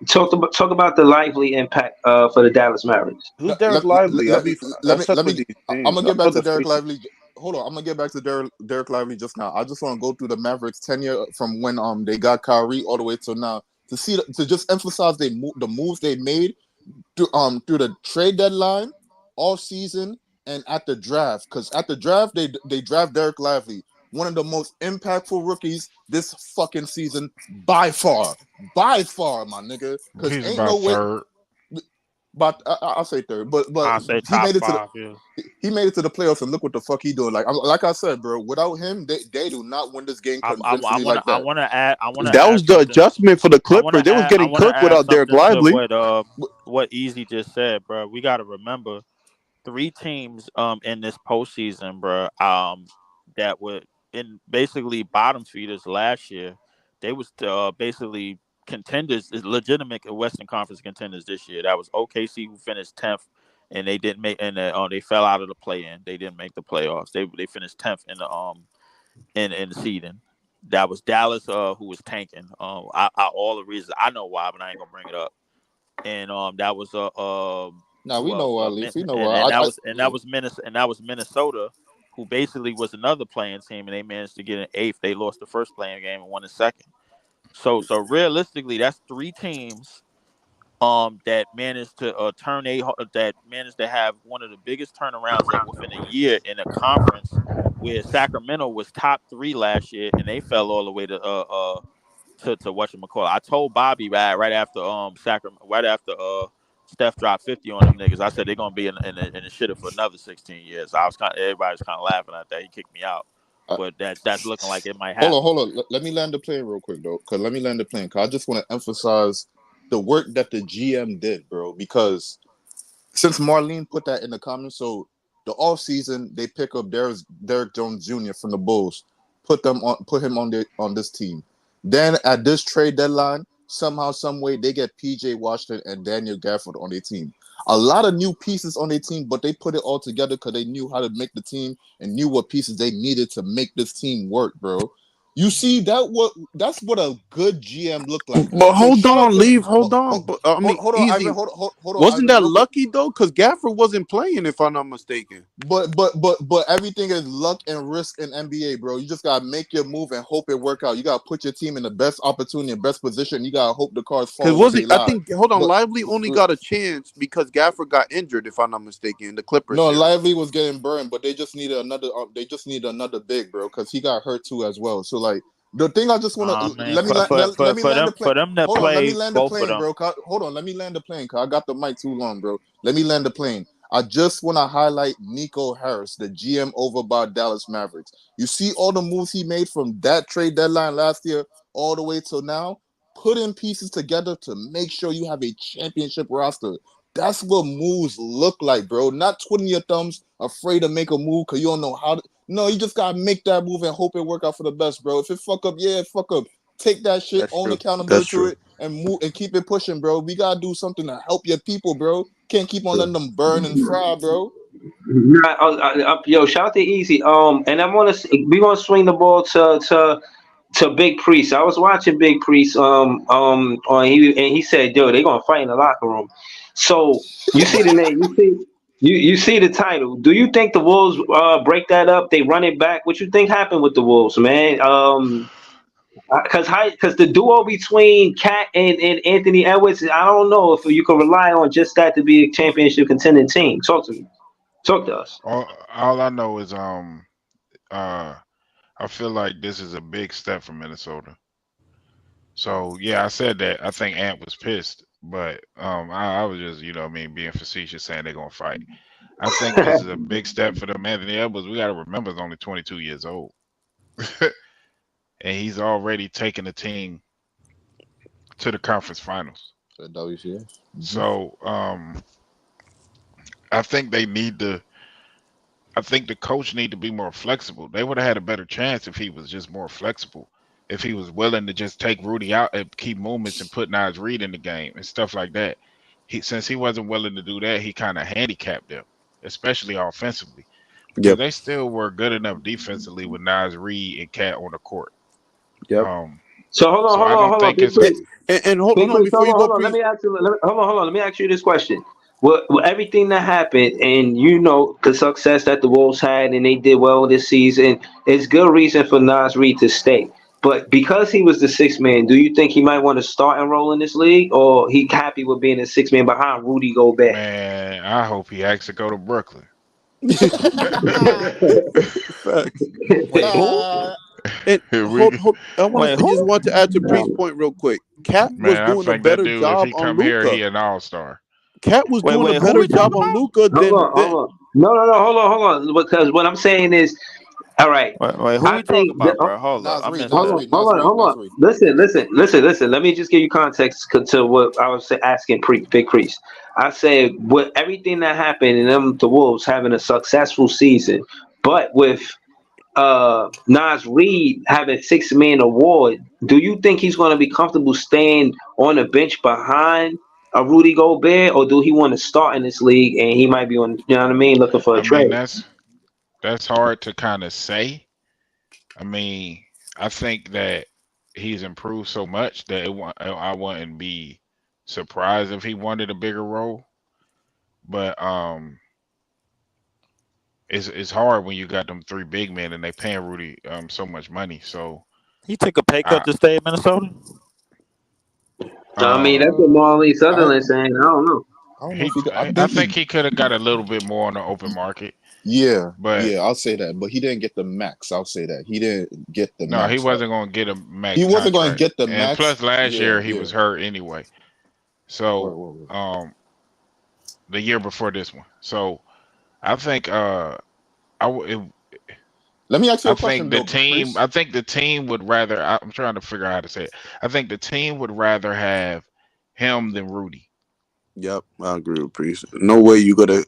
Talk about the Lively impact for the Dallas Mavericks. Who's Derek Lively? Let me. I'm gonna get back to Derek Lively. Lively. Hold on, I'm gonna get back to Derek Lively just now. I just want to go through the Mavericks tenure from when they got Kyrie all the way till now to just emphasize the moves they made through the trade deadline, all season, and at the draft. Because at the draft they draft Derek Lively, one of the most impactful rookies this fucking season by far, my nigga. Because He's ain't about no way. third. But I'll say third. But I'll say he made it to top 5. he made it to the playoffs, and look what the fuck he doing. Like I said, bro, without him, they do not win this game convincingly like that. I want to add. That was the adjustment for the Clippers. They was getting cooked without Derek Lively. What Easy just said, bro. We got to remember 3 teams in this postseason, bro. That were in basically bottom feeders last year. They was basically contenders, legitimate Western Conference contenders this year. That was OKC, who finished 10th, and they didn't make, and they fell out of the play-in. They didn't make the playoffs. They finished 10th in the in the seeding. That was Dallas, who was tanking. All the reasons I know why, but I ain't gonna bring it up. And that was Now we know why, Leaf. We know why. And that was Minnesota, who basically was another playing team, and they managed to get an 8th. They lost the first playing game and won the second. So realistically, that's 3 teams that managed to that managed to have one of the biggest turnarounds within a year in a conference where Sacramento was top 3 last year, and they fell all the way to whatchamacallit. I told Bobby right after Steph dropped 50 on them niggas. I said they're gonna be in the shitter for another 16 years. Everybody's kind of laughing at that. He kicked me out. But that's looking like it might happen. Hold on. Let me land the plane real quick, though. Because I just want to emphasize the work that the GM did, bro. Because since Marlene put that in the comments, so the off season they pick up Derek Jones Jr. from the Bulls, put him on this team. Then at this trade deadline, somehow, some way, they get PJ Washington and Daniel Gafford on their team. A lot of new pieces on their team, but they put it all together because they knew how to make the team and knew what pieces they needed to make this team work, bro. You see that's what a good GM looked like. But hold on, Leave. Hold on. I mean, hold on, Easy. Ivan, hold on. Wasn't Ivan, that lucky though? Because Gafford wasn't playing, if I'm not mistaken. But everything is luck and risk in NBA, bro. You just gotta make your move and hope it work out. You gotta put your team in the best opportunity and best position. You gotta hope the cards fall. I think Lively only got a chance because Gafford got injured, if I'm not mistaken. The Clippers. No, Lively was getting burned, but they just needed another. They just need another big, bro, because he got hurt too as well. So like the thing, I just want to let me land the plane. Hold on, let me land the plane, bro. Hold on, let me land the plane, cause I got the mic too long, bro. Let me land the plane. I just want to highlight Nico Harris, the GM over by Dallas Mavericks. You see all the moves he made from that trade deadline last year all the way till now. Putting pieces together to make sure you have a championship roster. That's what moves look like, bro. Not twiddling your thumbs, afraid to make a move because you don't know how to. No, you just gotta make that move and hope it work out for the best, bro. If it fuck up, fuck up. Take that shit, own accountability to it, and move and keep it pushing, bro. We gotta do something to help your people, bro. Can't keep on letting them burn and fry, bro. Yo, shout out to Easy. And we want to swing the ball to to Big Priest. I was watching Big Priest he said, "Yo, they gonna fight in the locker room." So you see the name, you see the title. Do you think the Wolves break that up? They run it back. What you think happened with the Wolves, man? Because the duo between Cat and Anthony Edwards, I don't know if you can rely on just that to be a championship contending team. Talk to me. Talk to us. All I know is I feel like this is a big step for Minnesota. So yeah, I said that. I think Ant was pissed, but I was just being facetious saying they're gonna fight. I think this is a big step for them. Anthony Edwards, we got to remember, is only 22 years old, and he's already taken the team to the conference finals. So I think they need to. I think the coach need to be more flexible. They would have had a better chance if he was just more flexible. If he was willing to just take Rudy out and keep movements and put Naz Reid in the game and stuff like that. Since he wasn't willing to do that, he kind of handicapped them, especially offensively. Because they still were good enough defensively with Naz Reid and Cat on the court. Yep. So hold on. And hold on before you go. Let me ask you. Hold on. Let me ask you this question. With everything that happened, and the success that the Wolves had, and they did well this season, it's good reason for Naz Reid to stay. But because he was the sixth man, do you think he might want to start and roll in this league, or he happy with being a sixth man behind Rudy Gobert? Man, I hope he actually go to Brooklyn. And I just want to add to Priest's point real quick. Cat was doing a better job on Luka. He an all-star. Cat was doing a better job on Luka than. Hold on. Because what I'm saying is, all right. Who we talking about, bro? Hold on. Listen. Let me just give you context to what I was asking Big Priest. I said with everything that happened and the Wolves having a successful season, but with Naz Reid having six-man award, do you think he's going to be comfortable staying on the bench behind a Rudy Gobert, or do he want to start in this league and he might be on, looking for a trade? That's hard to kind of say. I mean, I think that he's improved so much that I wouldn't be surprised if he wanted a bigger role. But it's hard when you got them three big men and they paying Rudy so much money. So he took a pay cut to stay in Minnesota. I mean, that's what Marley Sutherland saying. I don't know. I think he could have got a little bit more on the open market. Yeah, I'll say that. But he didn't get the max. I'll say that. He didn't get the max. No, he wasn't going to get a max. He wasn't going to get the max. And plus, last year he was hurt anyway. So, the year before this one. So, I think let me ask you a question. I think the team would rather. I'm trying to figure out how to say it. I think the team would rather have him than Rudy. Yep, I agree with Priest. No way you gotta.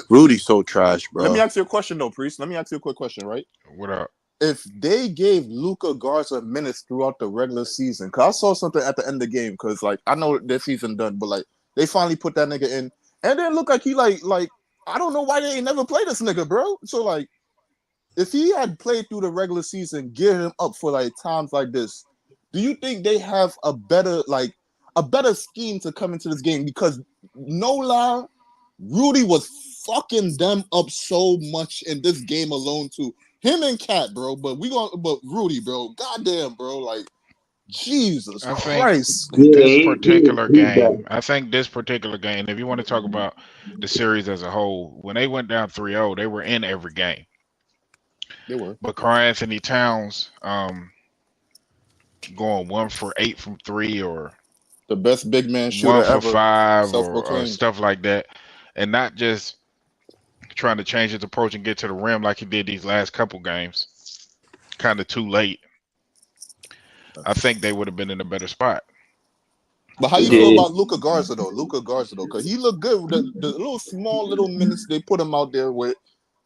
Rudy's so trash, bro. Let me ask you a question, though, Priest. Let me ask you a quick question, right? What up? If they gave Luka Garza minutes throughout the regular season, because I saw something at the end of the game, because I know their season done, but they finally put that nigga in, and then look like he like I don't know why they ain't never played this nigga, bro. So if he had played through the regular season, gear him up for times like this, do you think they have a better scheme to come into this game? Because no lie, Rudy was fucking them up so much in this game alone too. Him and Cat, bro. But Rudy, bro. Goddamn, bro. Jesus Christ. This particular game, if you want to talk about the series as a whole, when they went down 3-0, they were in every game. They were. But Karl-Anthony Towns going 1 for 8 from 3, or the best big man shooter 1 for ever, 5, or stuff like that, and not just trying to change his approach and get to the rim like he did these last couple games, kind of too late. I think they would have been in a better spot. But how you feel about Luka Garza though? Because he looked good. The little small minutes they put him out there with,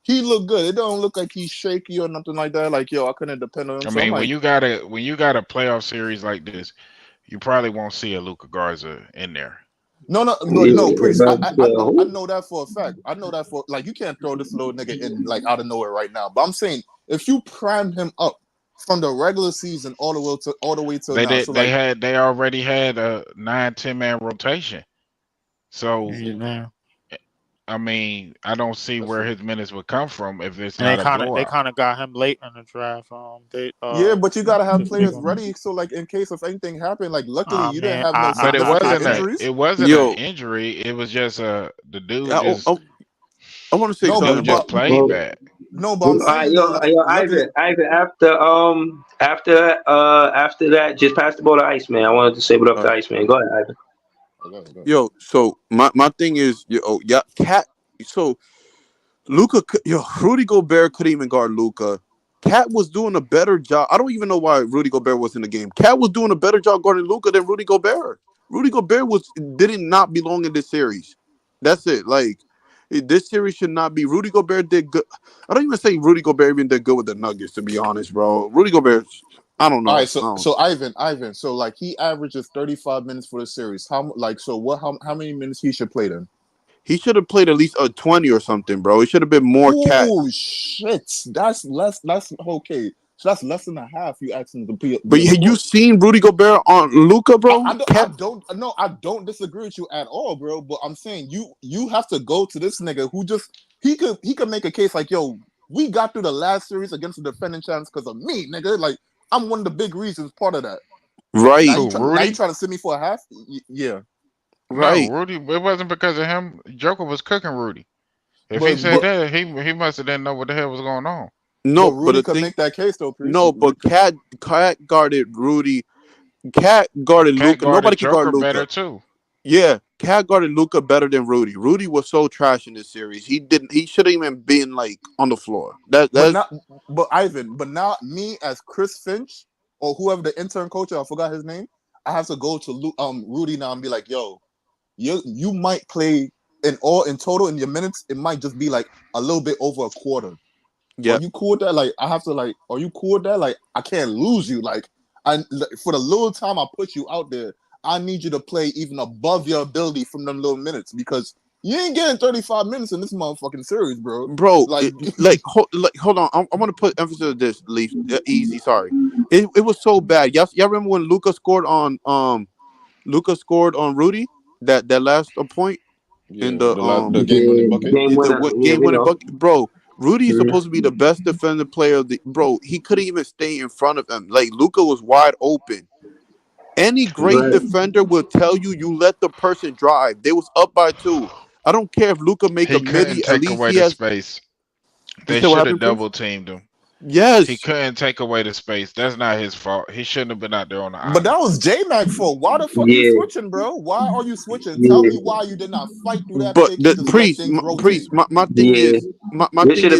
he looked good. It don't look like he's shaky or nothing like that. I couldn't depend on him. I mean, when you got a playoff series like this, you probably won't see a Luka Garza in there. No, Priest. I know that for a fact. I know that you can't throw this little nigga in out of nowhere right now. But I'm saying if you prime him up from the regular season all the way till now. So They already had a 9-10 man rotation. So I mean, I don't see where his minutes would come from if it's not a blowout. They kind of got him late in the draft. Yeah, but you gotta have players ready. So like in case of anything happened, like luckily you didn't have no significant injuries. It wasn't an injury. It was just the dude just. I want to say something. Just played bad. No, but I'm saying Ivan. After that, just pass the ball to Iceman. I wanted to say what up to Iceman. Go ahead, Ivan. Yo, so my thing is, Cat. So Luka, Rudy Gobert couldn't even guard Luka. Cat was doing a better job. I don't even know why Rudy Gobert was in the game. Cat was doing a better job guarding Luka than Rudy Gobert. Rudy Gobert did not belong in this series. That's it. Like this series should not be. Rudy Gobert did good. I don't even say Rudy Gobert even did good with the Nuggets, to be honest, bro. Rudy Gobert, I don't know. All right, so Ivan, so like he averages 35 minutes for the series. How many minutes he should play then? He should have played at least 20 or something, bro. It should have been more. Oh shit, that's less. That's okay. So that's less than a half. You asking to be. But you seen Rudy Gobert on Luka, bro? I don't disagree with you at all, bro. But I'm saying you have to go to this nigga who just he could make a case like, yo, we got through the last series against the defending champs because of me, nigga. Like I'm one of the big reasons, part of that. Right. Now you trying to send me for a half? Yeah. Right. No, Rudy. It wasn't because of him. Joker was cooking Rudy. If he said that, he must have didn't know what the hell was going on. No, but Rudy could make that case though. No, but Cat guarded Rudy. Cat guarded Luka. Nobody could guard Luka better too. Yeah, Cat guarded Luka better than Rudy. Rudy was so trash in this series. He should have even been like on the floor. But now me as Chris Finch or whoever the intern coach, I forgot his name. I have to go to Rudy now and be like, yo, you might play in total in your minutes. It might just be like a little bit over a quarter. Yeah, are you cool with that? Like, I have to like, are you cool with that? Like, I can't lose you. Like, for the little time I put you out there, I need you to play even above your ability from them little minutes because you ain't getting 35 minutes in this motherfucking series, bro. Bro, hold on. I want to put emphasis on this, Leaf. Easy, sorry. It was so bad. Y'all remember when Luka scored on Rudy that last point in the game-winning bucket. Game-winning bucket, bro. Rudy is supposed to be the best defensive player of the bro. He couldn't even stay in front of him. Like Luka was wide open. Any great defender will tell you let the person drive. They was up by 2. I don't care if Luka make a midi. At least he has space. They should have double teamed him. Yes, he couldn't take away the space. That's not his fault. He shouldn't have been out there on the island. But that was J-Mac fault. Why the fuck you switching, bro? Why are you switching? Tell me why you did not fight through that. But the priest, my thing is, my thing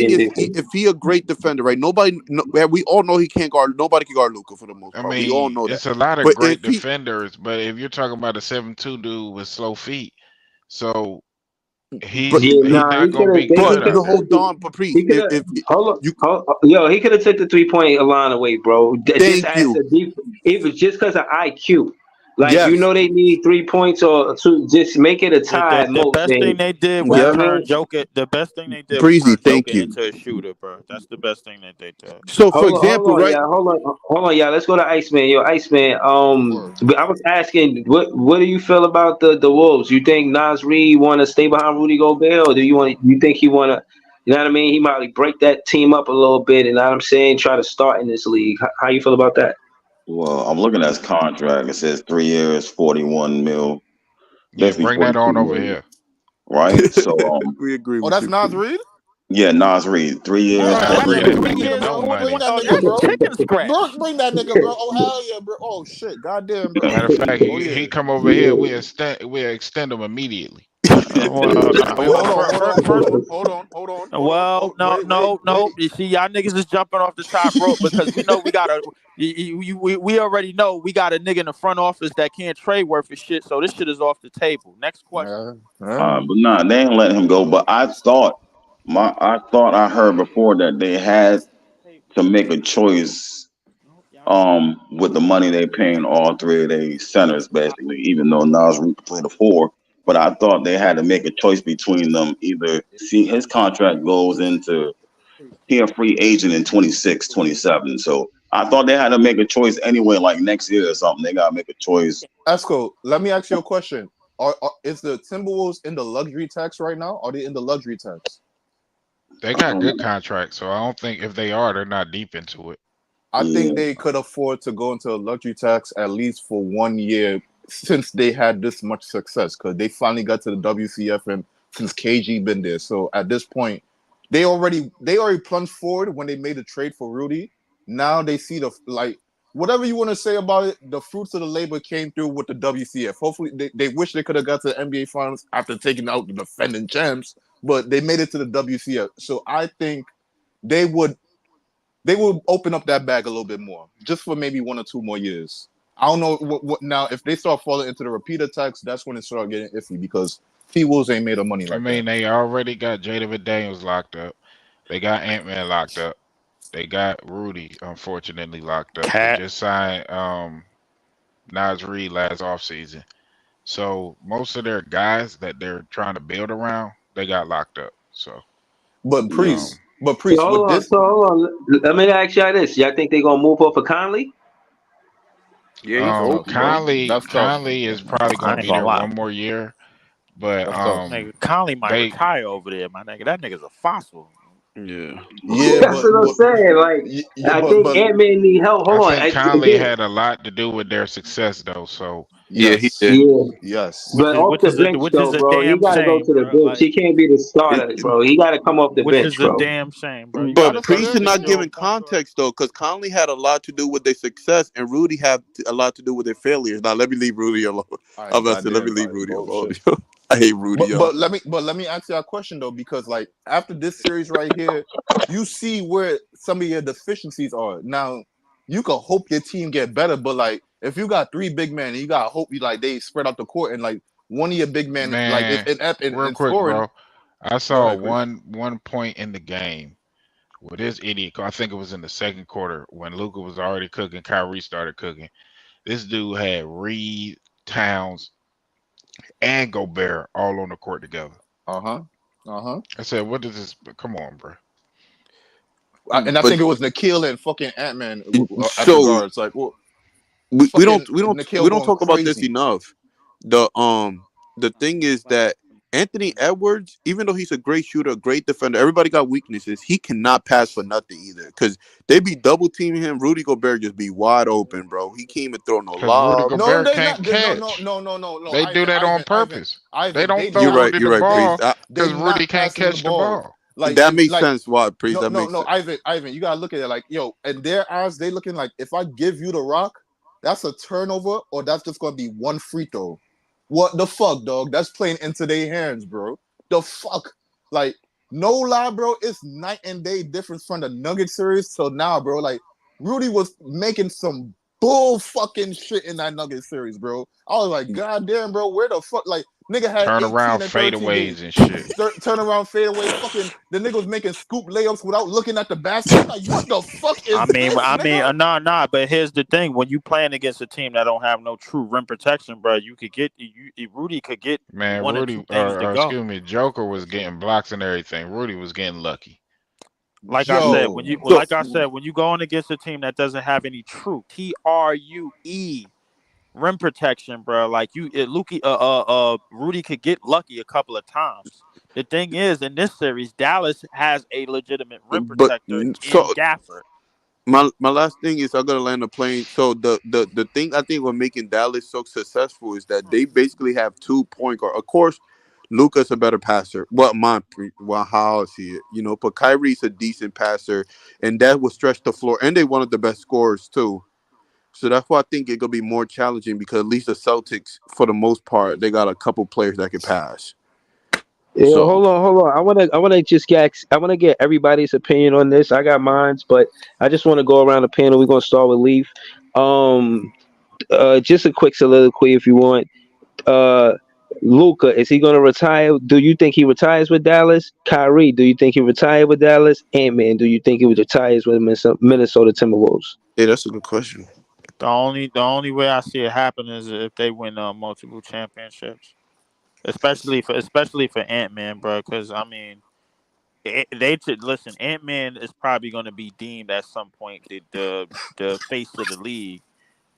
is, if he a great defender, right? We all know he can't guard. Nobody can guard Luka for the most part. I mean, we all know it's that. a lot of great defenders, but if you're talking about a 7'2" dude with slow feet, so. He's not gonna be good. Hold on, but priest. He could have took the 3-point line away, bro. It was just because of IQ. Like they need 3 points or to just make it a tie. The best thing they did was turn Joker. The best thing they did was turn Joker into a shooter, bro. That's the best thing that they did. So, for example, right? Hold on, y'all. Let's go to Iceman. Yo, Iceman. I was asking, what do you feel about the Wolves? You think Naz Reid want to stay behind Rudy Gobert, or do you think he want to? You know what I mean? He might break that team up a little bit, and know what I'm saying, try to start in this league. How you feel about that? Well, I'm looking at his contract. It says 3 years, 41 mil. Yeah, bring that on over here. Right? So we agree. Oh, that's Naz Reid? Yeah, Naz Reid. 3 years. Bring that nigga, bro. Oh, hell yeah, bro. Oh, shit. Goddamn, bro. Matter of fact, he come over here. We extend him immediately. Hold on. Well, no. You see, y'all niggas is jumping off the top rope because we know we already know we got a nigga in the front office that can't trade worth of shit. So this shit is off the table. Next question. But nah, they ain't letting him go. But I thought I heard before that they had to make a choice with the money they paying all 3 of their centers, basically, even though Naz Reid played the 4. But I thought they had to make a choice between them. Either his contract goes into he a free agent in 26, 27. So I thought they had to make a choice anyway, like next year or something. They gotta make a choice. Esco, let me ask you a question. Is the Timberwolves in the luxury tax right now? Are they in the luxury tax? They got good contracts, so I don't think if they are, they're not deep into it. I think they could afford to go into a luxury tax at least for 1 year since they had this much success because they finally got to the WCF and since KG been there. So at this point, they already plunged forward when they made the trade for Rudy. Now they see whatever you want to say about it, the fruits of the labor came through with the WCF. Hopefully, they wish they could have got to the NBA Finals after taking out the defending champs, but they made it to the WCF. So I think they would open up that bag a little bit more, just for maybe 1 or 2 more years. I don't know what now. If they start falling into the repeater tax, that's when it start getting iffy because T-Wolves ain't made of money like that. They already got Jada Daniels locked up. They got Ant-Man locked up. They got Rudy, unfortunately, locked up. They just signed Nas Reed last offseason. So most of their guys that they're trying to build around, they got locked up. So, Priest, so hold on. Let me ask y'all this: y'all think they're gonna move off of Conley? Yeah, he's old. Conley is probably gonna be there 1 more year, but Conley might retire over there. My nigga, that nigga's a fossil. Yeah, that's what I'm saying. Like, I think Ant-Man need help. Hold on. I think Conley had a lot to do with their success, though. So he did. Yes, but off the bench though, bro, he gotta go to the bench. He can't be the starter, bro. He gotta come off the bench, bro. Which is a damn shame, bro. But Priest is not giving context though, because Conley had a lot to do with their success, and Rudy had a lot to do with their failures. Now let me leave Rudy alone. I'm about to say, let me leave Rudy alone. I hate Rudy. But let me ask you a question though, because like after this series right here, you see where some of your deficiencies are. Now you can hope your team get better, but like if you got 3 big men, you gotta hope they spread out the court and like one of your big men like real quick, scoring. Bro, I saw one point in the game with this idiot. I think it was in the second quarter when Luka was already cooking. Kyrie started cooking. This dude had Reed, Towns, and Gobert all on the court together. I said, "What is this? Come on, bro." And I think it was Nikhil and fucking Ant-Man at the guards. Like, well, we don't talk about this enough. The thing is that Anthony Edwards, even though he's a great shooter, a great defender, everybody got weaknesses. He cannot pass for nothing either, because they be double teaming him. Rudy Gobert just be wide open, bro. He can't even throw no lob. No, they can't catch. No. They do that on purpose. They don't throw You're Rudy the ball Priest. because Rudy can't catch the ball. Like that makes sense. Why, Priest? That makes sense. Ivan, you gotta look at it like, yo, in their eyes, they looking like if I give you the rock, that's a turnover, or that's just gonna be 1 free throw. What the fuck, dog? That's playing into their hands, bro. The fuck, like, no lie, bro. It's night and day difference from the Nugget series till now, bro. Like, Rudy was making some bull fucking shit in that Nugget series, bro. I was like, God damn, bro, where the fuck, like. Nigga had turn around fadeaways and shit. Turn around fadeaways. Fucking the nigga was making scoop layups without looking at the basket. Like, what the fuck is this? Nah. But here's the thing: when you playing against a team that don't have no true rim protection, bro, you could get Rudy could get one or two things to go. Excuse me, Joker was getting blocks and everything. Rudy was getting lucky. I said, when you go on against a team that doesn't have any true TRUE rim protection, bro. Like Rudy could get lucky a couple of times. The thing is, in this series, Dallas has a legitimate rim protector in Gafford. My last thing is I gotta land the plane. So the thing I think what making Dallas so successful is that they basically have 2 point guard. Of course, Luka's a better passer. How I see it, but Kyrie's a decent passer, and that will stretch the floor. And they one of the best scorers too. So that's why I think it's gonna be more challenging, because at least the Celtics, for the most part, they got a couple players that can pass. Yeah, so, hold on. I wanna get everybody's opinion on this. I got mine, but I just want to go around the panel. We're gonna start with Leaf. Just a quick soliloquy if you want. Luka, is he gonna retire? Do you think he retires with Dallas? Kyrie, do you think he retired with Dallas? Ant-Man, do you think he retires with Minnesota Timberwolves? Yeah, that's a good question. The only way I see it happen is if they win multiple championships, especially for Ant-Man, bro. Because I mean, Listen. Ant-Man is probably going to be deemed at some point the face of the league.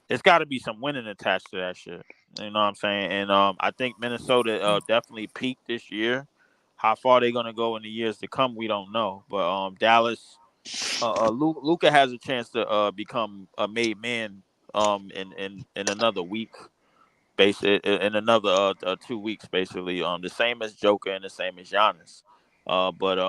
It's got to be some winning attached to that shit. You know what I'm saying? And I think Minnesota definitely peaked this year. How far they're gonna go in the years to come, we don't know. But Dallas, Luca has a chance to become a made man in another week, in another 2 weeks, basically. The same as Joker and the same as Giannis. But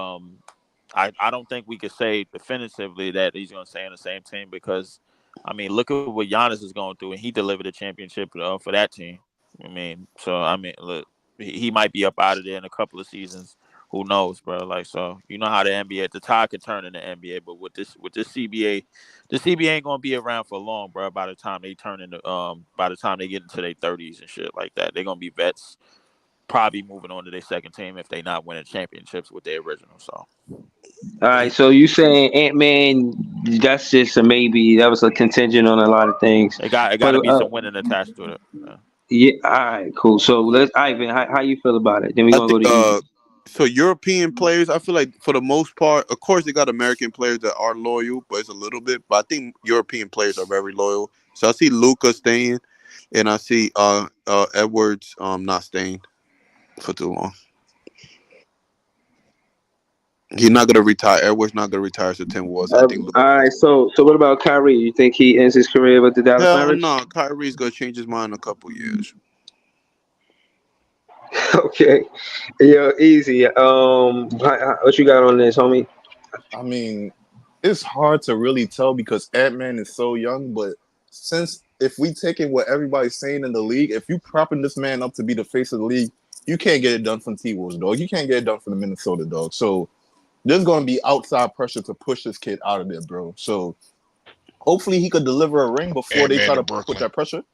I don't think we could say definitively that he's going to stay on the same team because, I mean, look at what Giannis is going through, and he delivered a championship for that team. Look, he might be up out of there in a couple of seasons. Who knows, bro? Like, so you know how the NBA, the tide could turn in the NBA, but with this CBA, the CBA ain't gonna be around for long, bro. By the time they by the time they get into their 30s and shit like that, they're gonna be vets, probably moving on to their second team if they not winning championships with their original. So. All right, so you saying Ant-Man? That's just a maybe. That was a contingent on a lot of things. It got to be some winning attached to it. Yeah. All right. Cool. So let's Ivan. How you feel about it? Then we I gonna go think to Easy. so European players, I feel like for the most part, of course they got American players that are loyal, but it's a little bit. But I think European players are very loyal. So I see Luca staying, and I see Edwards not staying for too long. He's not gonna retire. Edwards not gonna retire to Timberwolves. I think. All right. So what about Kyrie? You think he ends his career with the Dallas Hell Mavericks? no, Kyrie's gonna change his mind in a couple years. Okay. Yo, Easy. What you got on this, homie? I mean, it's hard to really tell because Ant-Man is so young, but since if we take in what everybody's saying in the league, if you propping this man up to be the face of the league, you can't get it done from T-Wolves, dog. You can't get it done from the Minnesota, dog. So there's going to be outside pressure to push this kid out of there, bro. So hopefully he could deliver a ring before they try to put that pressure.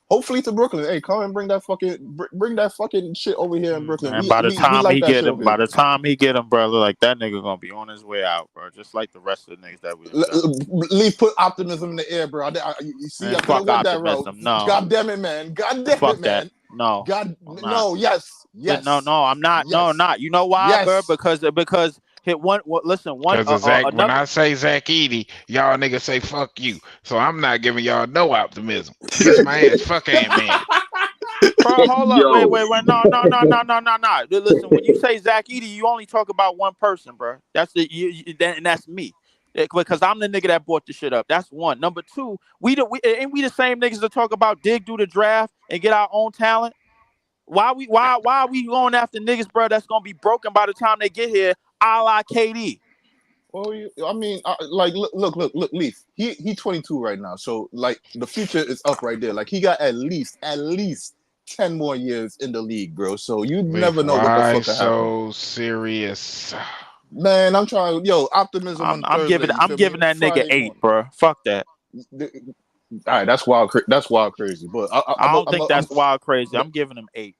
Hopefully to Brooklyn. Hey, come and bring that fucking shit over here in Brooklyn. And by the time like he that get shit him, over by here. the time he get him, brother, like that nigga gonna be on his way out, bro. Just like the rest of the niggas that we. Leave put optimism in the air, bro. You see, I could have went that route. No. God damn it, man. God damn it, man. That. No. No. Yes. No. I'm not. Yes. No, I'm not. You know why, bro? Because hit one. Listen, one. Because when I say Zach Edey, y'all niggas say fuck you. So I'm not giving y'all no optimism. Kiss my ass, fuck Ant-Man. Bro, hold up, wait, no. Listen, when you say Zach Edey, you only talk about one person, bro. That's and that's me, because I'm the nigga that brought the shit up. That's one. Number two, ain't we the same niggas that talk about dig through the draft and get our own talent? Why are we going after niggas, bro? That's gonna be broken by the time they get here, a la KD. Well, I mean, like, look, Leaf. He 22 right now, so like the future is up right there. Like he got at least 10 more years in the league, bro. So you never know what the fuck could happen. So serious, man. I'm trying. Yo, optimism. I'm giving that nigga 8, bro. Fuck that. All right, that's wild. That's wild crazy. But I don't think that's wild crazy. I'm giving him 8.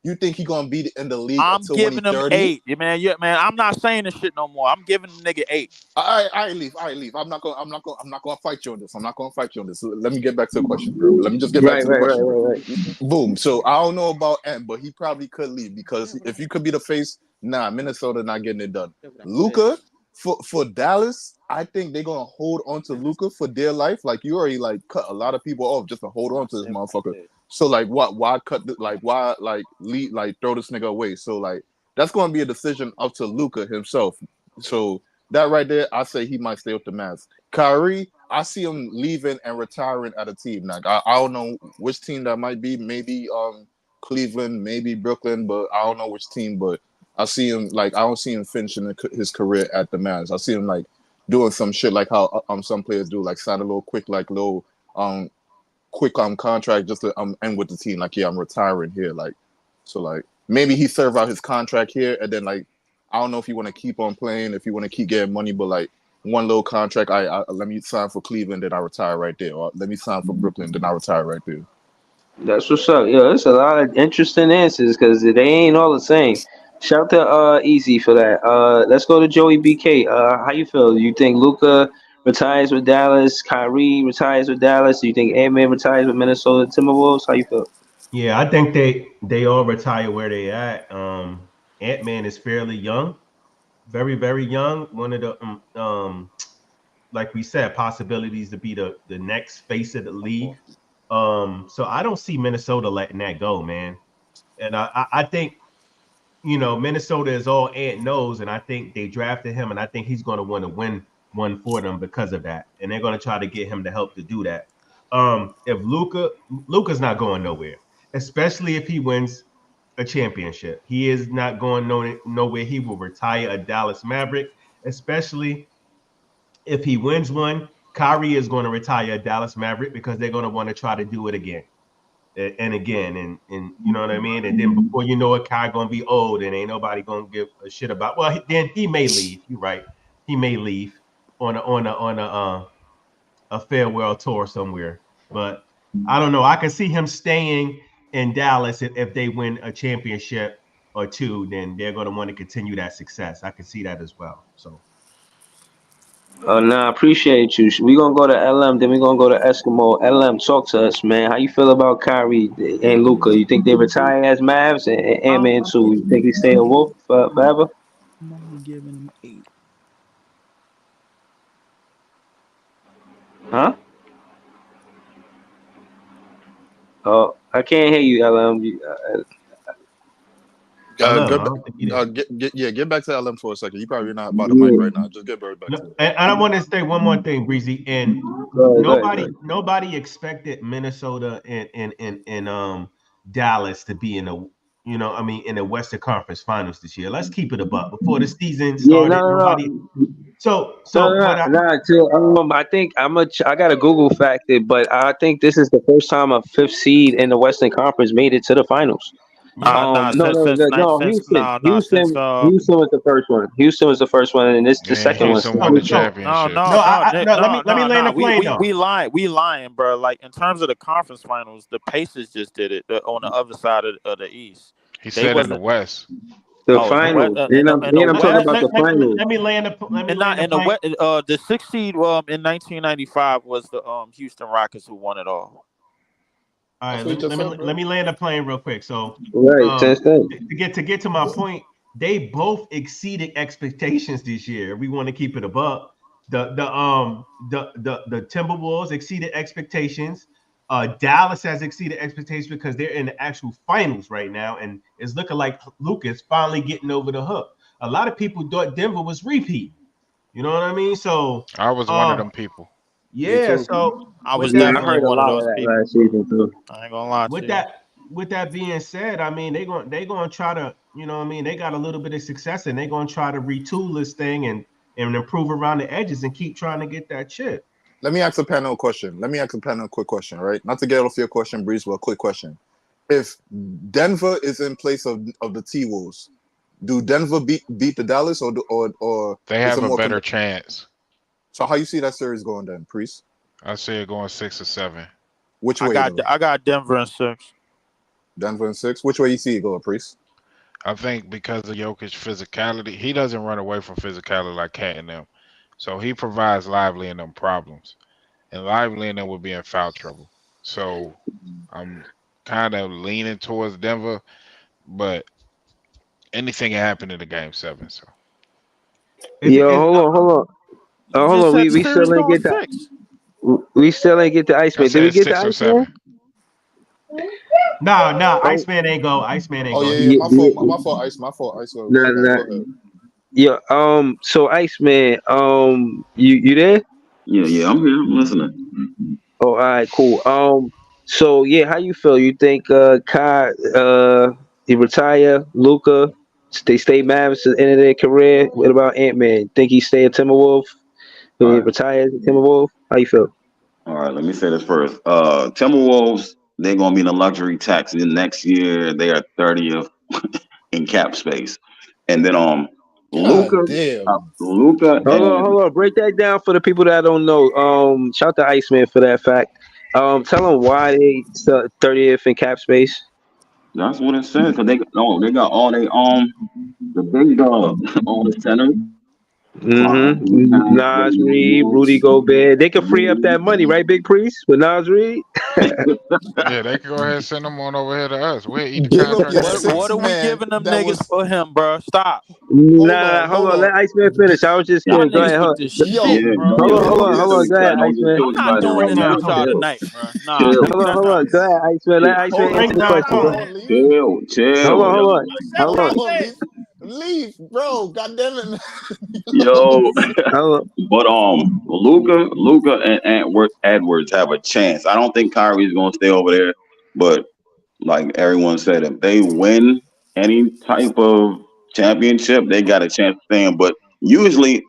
You think he gonna be in the league? I'm giving him 8, man. Yeah, man. I'm not saying this shit no more. I'm giving the nigga 8. I leave. I'm not gonna fight you on this. I'm not gonna fight you on this. So let me get back to the question, bro. Let me just get back to the question. Right. Boom. So I don't know about Ant, but he probably could leave because if you could be the face, Minnesota not getting it done. Luka for Dallas, I think they're gonna hold on to Luka for dear life. Like you already cut a lot of people off just to hold on to this motherfucker. So why cut why lead throw this nigga away? So that's gonna be a decision up to Luka himself. So that right there, I say he might stay with the Mavs. Kyrie, I see him leaving and retiring at a team. Like I don't know which team that might be. Maybe Cleveland, maybe Brooklyn, but I don't know which team. But I see him I don't see him finishing his career at the Mavs. I see him doing some shit like how some players do, sign a little quick contract just to end with the team. I'm retiring here. Maybe he serve out his contract here and then I don't know if you want to keep on playing, if you want to keep getting money, but one little contract, I let me sign for Cleveland, then I retire right there. Or let me sign for Brooklyn, then I retire right there. That's what's up. Yo, there's a lot of interesting answers because they ain't all the same. Shout to Easy for that. Let's go to Joey BK. How you feel? You think Luka retires with Dallas? Kyrie retires with Dallas? Do you think Ant-Man retires with Minnesota Timberwolves? How you feel? Yeah, I think they all retire where they at. Ant-Man is fairly young. very, very young. One of the like we said, possibilities to be the next face of the league. So I don't see Minnesota letting that go, man. And I think Minnesota is all Ant knows, and I think they drafted him, and I think he's going to want to win one for them because of that, and they're going to try to get him to help to do that. If Luka's not going nowhere, especially if he wins a championship, he is not going nowhere. He will retire a Dallas Maverick, especially if he wins one. Kyrie is going to retire a Dallas Maverick because they're going to want to try to do it again and again, and you know what I mean. And then before you know it, Kai gonna be old, and ain't nobody gonna give a shit about. Well, then he may leave. You're right. He may leave on a farewell tour somewhere. But I don't know. I can see him staying in Dallas if they win a championship or two. Then they're gonna want to continue that success. I can see that as well. So. Nah, appreciate you. We gonna go to LM, then we gonna go to Eskimo. LM, talk to us, man. How you feel about Kyrie and Luca? You think they retire as Mavs and Ant-Man too? You think he stay a Wolf forever? I'm only giving him 8. Huh? Oh, I can't hear you, LM. Get back to LM for a second. You probably not by the mic right now. Just get back to it. And I want to say one more thing, Breezy. And nobody expected Minnesota and Dallas to be in in the Western Conference Finals this year. Let's keep it a buck. Before the season started, nobody. I think I got to Google fact it, but I think this is the first time a fifth seed in the Western Conference made it to the finals. Houston was the first one. Houston was the first one, and this the second one. Houston won the championship. Let me land the plane. We lying, bro. Like in terms of the conference finals, the Pacers just did it on the other side of the East. He said in the West. The finals. I'm talking about the finals. Let me land the 6th seed in 1995 was the Houston Rockets who won it all. All right, let me land the plane real quick. So, to get to my point, they both exceeded expectations this year. We want to keep it above. The Timberwolves exceeded expectations. Dallas has exceeded expectations because they're in the actual finals right now, and it's looking like Luka's finally getting over the hook. A lot of people thought Denver was repeat. You know what I mean? So I was one of them people. Yeah, so I was definitely one of those people. Last season too. I ain't gonna lie to you. With that being said, I mean they gonna try to, they got a little bit of success and they're gonna try to retool this thing and improve around the edges and keep trying to get that chip. Let me ask a panel a question. A quick question, right? Not to get off your question, Breeze, but a quick question. If Denver is in place of the T-Wolves, do Denver beat the Dallas or they have a better chance? So how you see that series going then, Priest? I see it going 6 or 7. Which way? I got Denver in 6. Denver in 6. Which way you see it going, Priest? I think because of Jokic's physicality, he doesn't run away from physicality like Cat and them. So he provides Lively and them problems. And Lively and them would be in foul trouble. So I'm kind of leaning towards Denver, but anything can happen in the game 7. So hold on. Hold on. We still ain't get the we still ain't get the Iceman. Did we get the Iceman? No, Iceman ain't go. Iceman ain't go. Yeah. My fault, Ice. My fault, Ice. Go ahead. Yeah. So Iceman, you there? Yeah. I'm here. I'm listening. Oh, all right, cool. So yeah, how you feel? You think Kai he retire? Luka, they stay Mavs to the end of their career? What about Ant-Man? Think he stay a Timberwolf? He retire as a Timberwolf? How you feel? All right, let me say this first. Timberwolves, they're gonna be in a luxury tax. And then next year they are 30th in cap space. And then Luka. Hold on. Break that down for the people that don't know. Shout to Iceman for that fact. Tell them why they 30th in cap space. That's what it says. Cause they got all they the big dog on the center. Mm-hmm. Nas Reed, Rudy Gobert. They could free up that money, right, Big Priest, with Nas Reed? Yeah, they can go ahead and send them on over here to us. We'll eat the Give up contract your and everything. What six are we man giving them that niggas was. for him, bro? Stop. Nah, hold on. Let Iceman finish. I was just Y'all kidding. Go niggas ahead. with this Yo, shit, bro. Hold on, give up your. Go ahead, Iceman. I'm not doing Bring this Nas with y'all home. tonight, bro. Nah, leave Hold that on. Go nonsense. ahead, Iceman. Let Iceman Hold answer on, the Nas question. hold home. on, leave. Hold on. Hold on, leave, bro. God damn it, man. Yo, Hold on. but Luca and Edwards have a chance. I don't think Kyrie's gonna stay over there, but like everyone said, if they win any type of championship, they got a chance of staying. But usually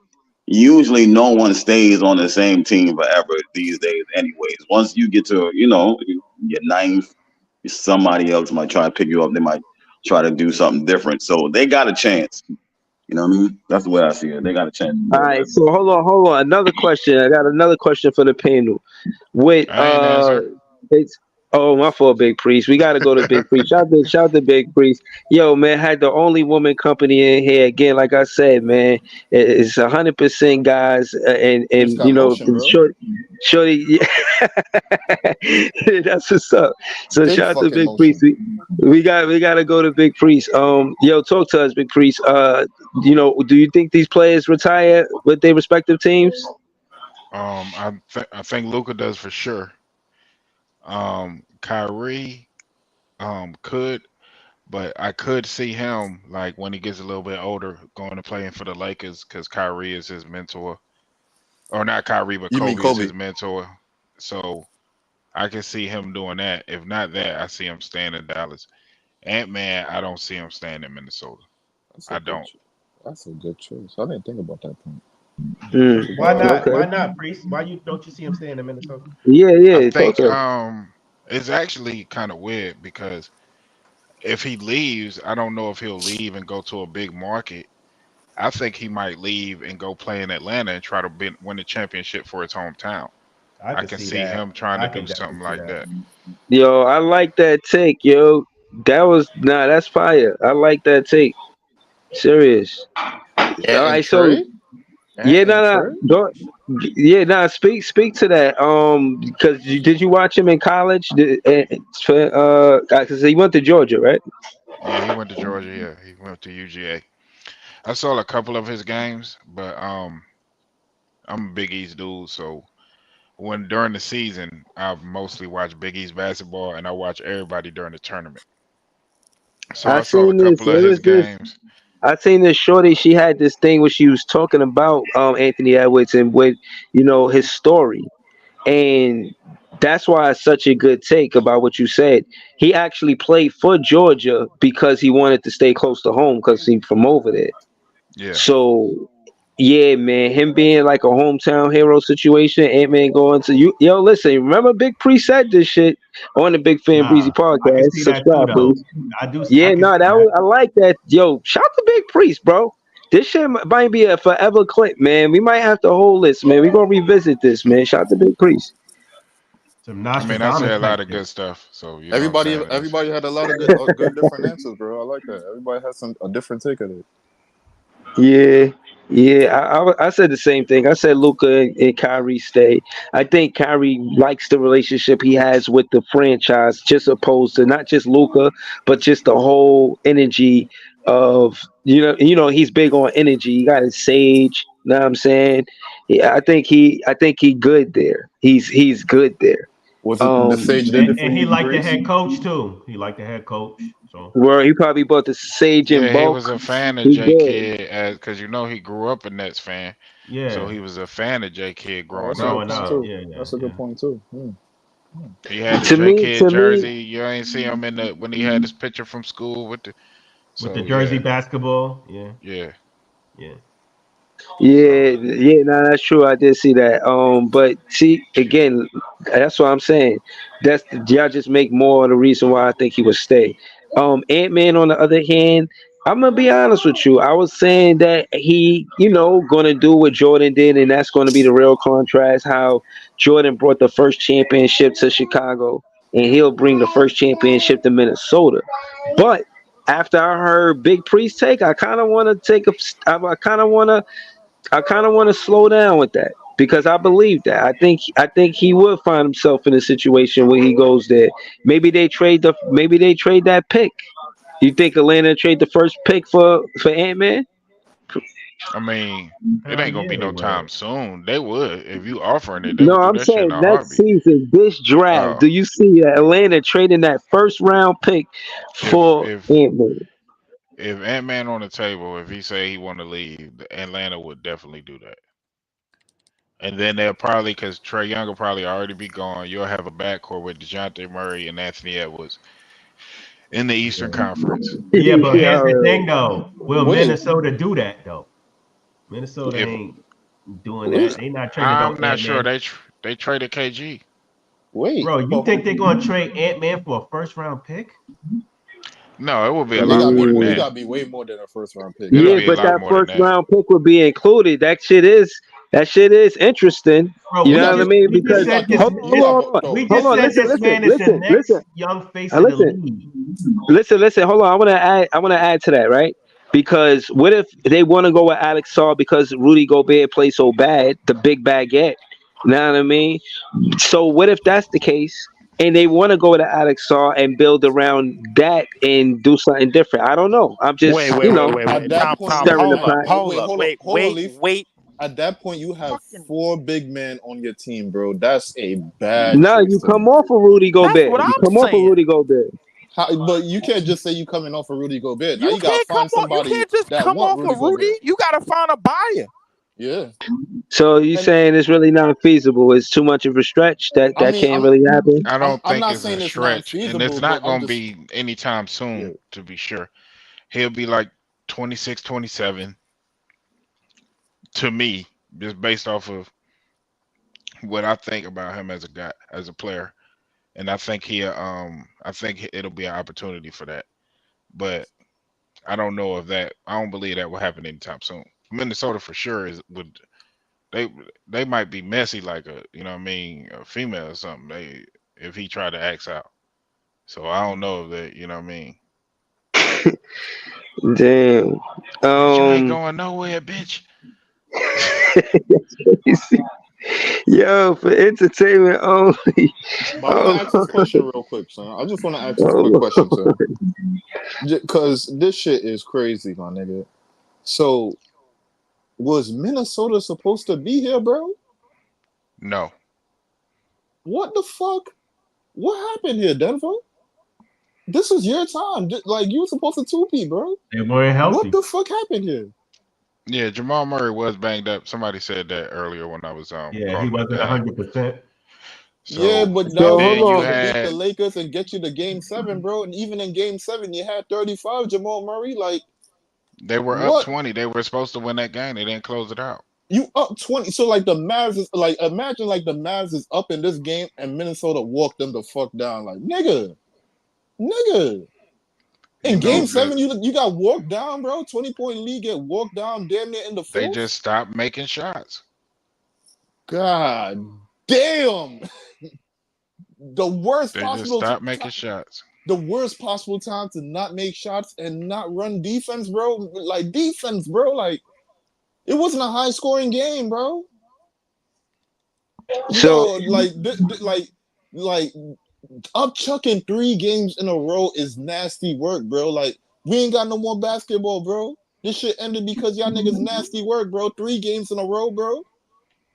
no one stays on the same team forever these days. Anyways, once you get to your ninth, somebody else might try to pick you up. They might try to do something different. So they got a chance. You know what I mean? That's the way I see it. They got a chance to All be over right, there. so hold on. Another question. I got another question for the panel. With I ain't answer. it's oh my fault, Big Priest. We gotta go to Big Priest. Shout to Big Priest. Yo, man, had the only woman company in here again. Like I said, man, it's 100% guys, You just and got motion, the bro. shorty. That's what's up. So Big shout out to fucking Big Priest. motion. We gotta go to Big Priest. Yo, talk to us, Big Priest. Do you think these players retire with their respective teams? I think Luca does for sure. Kyrie could, but I could see him like when he gets a little bit older going to playing for the Lakers because Kyrie is his mentor, or not Kyrie, but You mean Kobe is Kobe? his mentor. So I can see him doing that. If not that, I see him staying in Dallas. Ant Man, I don't see him staying in Minnesota. That's a I good. don't. That's a good choice. I didn't think about that point. Mm, That's a good Why point. not? okay. Why not, Priest? Why you don't you see him staying in Minnesota? I Yeah. Talk think to us. it's actually kind of weird because if he leaves, I don't know if he'll leave and go to a big market. I think he might leave and go play in Atlanta and try to win the championship for his hometown. I I could can see see that. him trying to I do could definitely something see like that. that. Yo, I like that take, yo. That's fire. I like that take. Serious. All Ant and right, so Trey. Ant yeah, and Trey. go, yeah, speak to that. Because did you watch him in college? Because he went to Georgia, right? Yeah, he went to Georgia. Yeah, he went to UGA. I saw a couple of his games, but I'm a Big East dude, so when during the season, I've mostly watched Big East basketball, and I watch everybody during the tournament. So I I saw a seen this. couple of It his was this. games. I seen this shorty. She had this thing where she was talking about Anthony Edwards and with his story, and that's why it's such a good take about what you said. He actually played for Georgia because he wanted to stay close to home because he's from over there. Yeah, So yeah, man, him being like a hometown hero situation, Ant Man going to you. Yo, listen, remember Big Pre said this shit on the Big Fan Breezy Nah, I can podcast. see that too, Subscribe, though. please. I Yeah, can no, see that. I like that. Yo, shout to Big Priest, bro. This shit might be a forever clip, man. We might have to hold this, man. We gonna revisit this, man. Shout to Big Priest. Some I mean, I say Nostradamus a type lot of shit. good stuff. So you know what I'm Everybody, saying? everybody had a lot of good different answers, bro. I like that. Everybody has a different take of it. Yeah, yeah. I said the same thing. I said Luca and Kyrie stay. I think Kyrie likes the relationship he has with the franchise, just opposed to not just Luca, but just the whole energy of he's big on energy. You got his sage. Know what I'm saying? Yeah, I think he good there. He's good there. Was it the Um, Sage did it for And he you, liked the Breeze? head coach too. He liked the head coach. So where he probably bought the sage in Yeah, he bulk. was a fan of He J good. Kidd because he grew up a Nets fan, so yeah, he was a fan of J Kidd Oh, growing that's a up. good growing point up. So too. Yeah, That's a good yeah. point too. he had the To J me, Kidd to me, jersey. You ain't see him in the when he had his picture from school with the. With the So Jersey yeah, basketball. Yeah, yeah. yeah. So yeah, no, that's true. I did see that. But see, again, that's what I'm saying. That's y'all just make more of the reason why I think he would stay. Ant Man, on the other hand, I'm gonna be honest with you. I was saying that he, gonna do what Jordan did, and that's gonna be the real contrast. How Jordan brought the first championship to Chicago, and he'll bring the first championship to Minnesota. But after I heard Big Priest take, I kind of want to take a. I kind of want to I kind of want to slow down with that because I believe that. I think he would find himself in a situation where he goes there. Maybe they trade that pick. You think Atlanta trade the first pick for Ant-Man? I mean, it Hell ain't gonna yeah, be they no time would. soon. They would if you offering it. They No, would do I'm that shit in saying a next heartbeat. season, this draft. Oh, Do you see Atlanta trading that first round pick if for if Ant-Man? if Ant Man on the table, if he say he want to leave, Atlanta would definitely do that. And then they'll probably, because Trey Young will probably already be gone. You'll have a backcourt with Dejounte Murray and Anthony Edwards in the Eastern Yeah. Conference. Yeah, but here's the Yo, thing though. Will Wait, Minnesota do that though? Minnesota If ain't doing wait, that. They not trading no I'm not Ant sure Man. they traded KG. wait. Bro, you But think who? they're gonna trade Ant Man for a first round pick? No, it will be a But it lot gotta more be than it mm, that. gotta be way more than a first round pick. It It'll yeah, gotta be a be but lot like that more than first that. round pick would be included. That shit is interesting. Bro, You you we know got what I just to mean? we just Because you said got this. to hold you This got on, but hold on, no, we hold just on. said Listen, this listen, man is the listen, next listen, young face of the listen. league. Listen. Hold on. I want to add to that, right? Because what if they want to go with Alex Saw because Rudy Gobert plays so bad, the big baguette. You know what I mean? So what if that's the case, and they want to go with Alex Saw and build around that and do something different? I don't know. I'm Wait, just, wait, wait, wait, at wait. that Time, point time. you stirring the Hold up, pot. hold wait, up. hold on, Wait, hold on, wait, Leaf. wait. At that point you have Fucking. 4 big men on your team, bro. That's a bad No, choice you to come me. off of Rudy That's Gobert. what You I'm come off of saying. Rudy Gobert. But you can't just say you coming off of Rudy Gobert. Now You you gotta can't come find off. You somebody can't just that come want off Rudy of Rudy. Gobert. You gotta find a buyer. Yeah. So you And saying it's really not feasible? It's too much of a stretch that I that mean, can't really happen. I don't I'm think not it's a saying it's not stretch, and it's feasible, but not I'm gonna just be anytime yeah. soon. To be sure, he'll be like 26, 27 to me, just based off of what I think about him as a guy, as a player, and I think it'll be an opportunity for that. But I don't know if that. I don't believe that will happen anytime soon. Minnesota for sure is would they they might be messy like a you know what I mean a female or something. They if he tried to act out. So I don't know if that you know what I mean. Damn. Bitch, you ain't Um. going nowhere, bitch. Yo, for entertainment only. But I want to Oh, ask this question real quick, son. I just want to ask this quick oh question, son. Because this shit is crazy, my nigga. So, was Minnesota supposed to be here, bro? No, What the fuck? What happened here, Denver? This is your time. Like, you were supposed to 2P, bro. They weren't What healthy. the fuck happened here? yeah, Jamal Murray was banged up. Somebody said that earlier when I was Yeah, he calling the wasn't game. 100%. Yeah, So but so that and was hold then you supposed on. to beat the had Lakers and get you to game 7, bro. And even in game 7, you had 35 Jamal Murray. Like, they were up what? 20. They were supposed to win that game. They didn't close it out. You up 20. So like the Mavs is like imagine like the Mavs is up in this game and Minnesota walked them the fuck down. Like nigga. You In know game that 7, you got walked down, bro. 20-point lead get walked down damn near in the they fourth. just stopped making shots. God damn. The worst They just possible stopped making shots. the worst possible time to not make shots and not run defense, bro. Like defense, bro. Like it wasn't a high scoring game, bro. So Yo, like up chucking 3 games in a row is nasty work, bro. Like we ain't got no more basketball, bro. This shit ended because y'all niggas nasty work, bro. 3 games in a row, bro.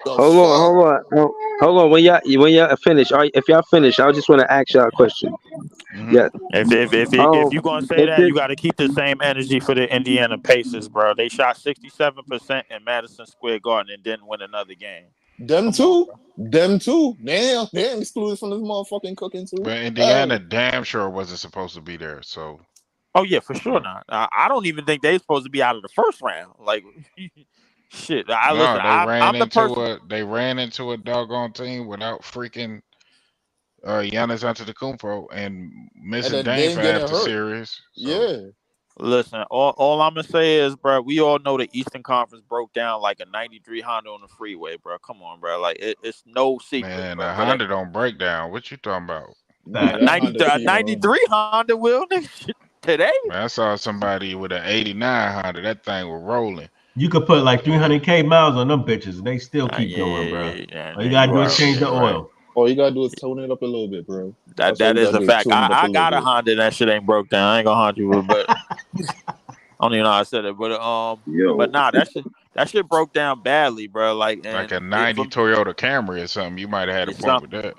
The hold on, fuck? hold on, hold on. When y'all finish, if y'all finish, I just want to ask y'all a question. Hmm. Yeah. If you gonna say If that, this, you got to keep the same energy for the Indiana Pacers, bro. They shot 67% in Madison Square Garden and didn't win another game. Them Come on, too. bro. Them too. Damn, they're excluded from this motherfucking cooking too. But Indiana Hell. damn sure wasn't supposed to be there. So Oh yeah, for you sure know. not. I don't even think they're supposed to be out of the first round. Like, shit. I No, listen. I'm the person. they ran into a doggone team without freaking Giannis Antetokounmpo and And missing then Dame Dame for getting half the hurt. series. So Yeah. Listen, all I'm gonna say is, bro, we all know the Eastern Conference broke down like a '93 Honda on the freeway, bro. Come on, bro. Like it's no secret, man, bro. a But Honda don't break down. What you talking about? Yeah, Facts. that Honda keep on. '93 Honda will today. Man, I saw somebody with an '89 Honda. That thing was rolling. You could put like 300K miles on them bitches, and they still keep Yeah, going, yeah, bro. yeah, All you yeah, gotta you do is are, change yeah, the you're right. oil. All you gotta do is tone it up a little bit, bro. That That's all you is gotta a do is fact. tune it up a I little got a bit. Honda. That shit ain't broke down. I ain't gonna haunt you with, but I don't even know how I said it. But Yo, nah, that shit broke down badly, bro. Like, Like a and it '90 from Toyota Camry or something. You might have had a it's point some with that.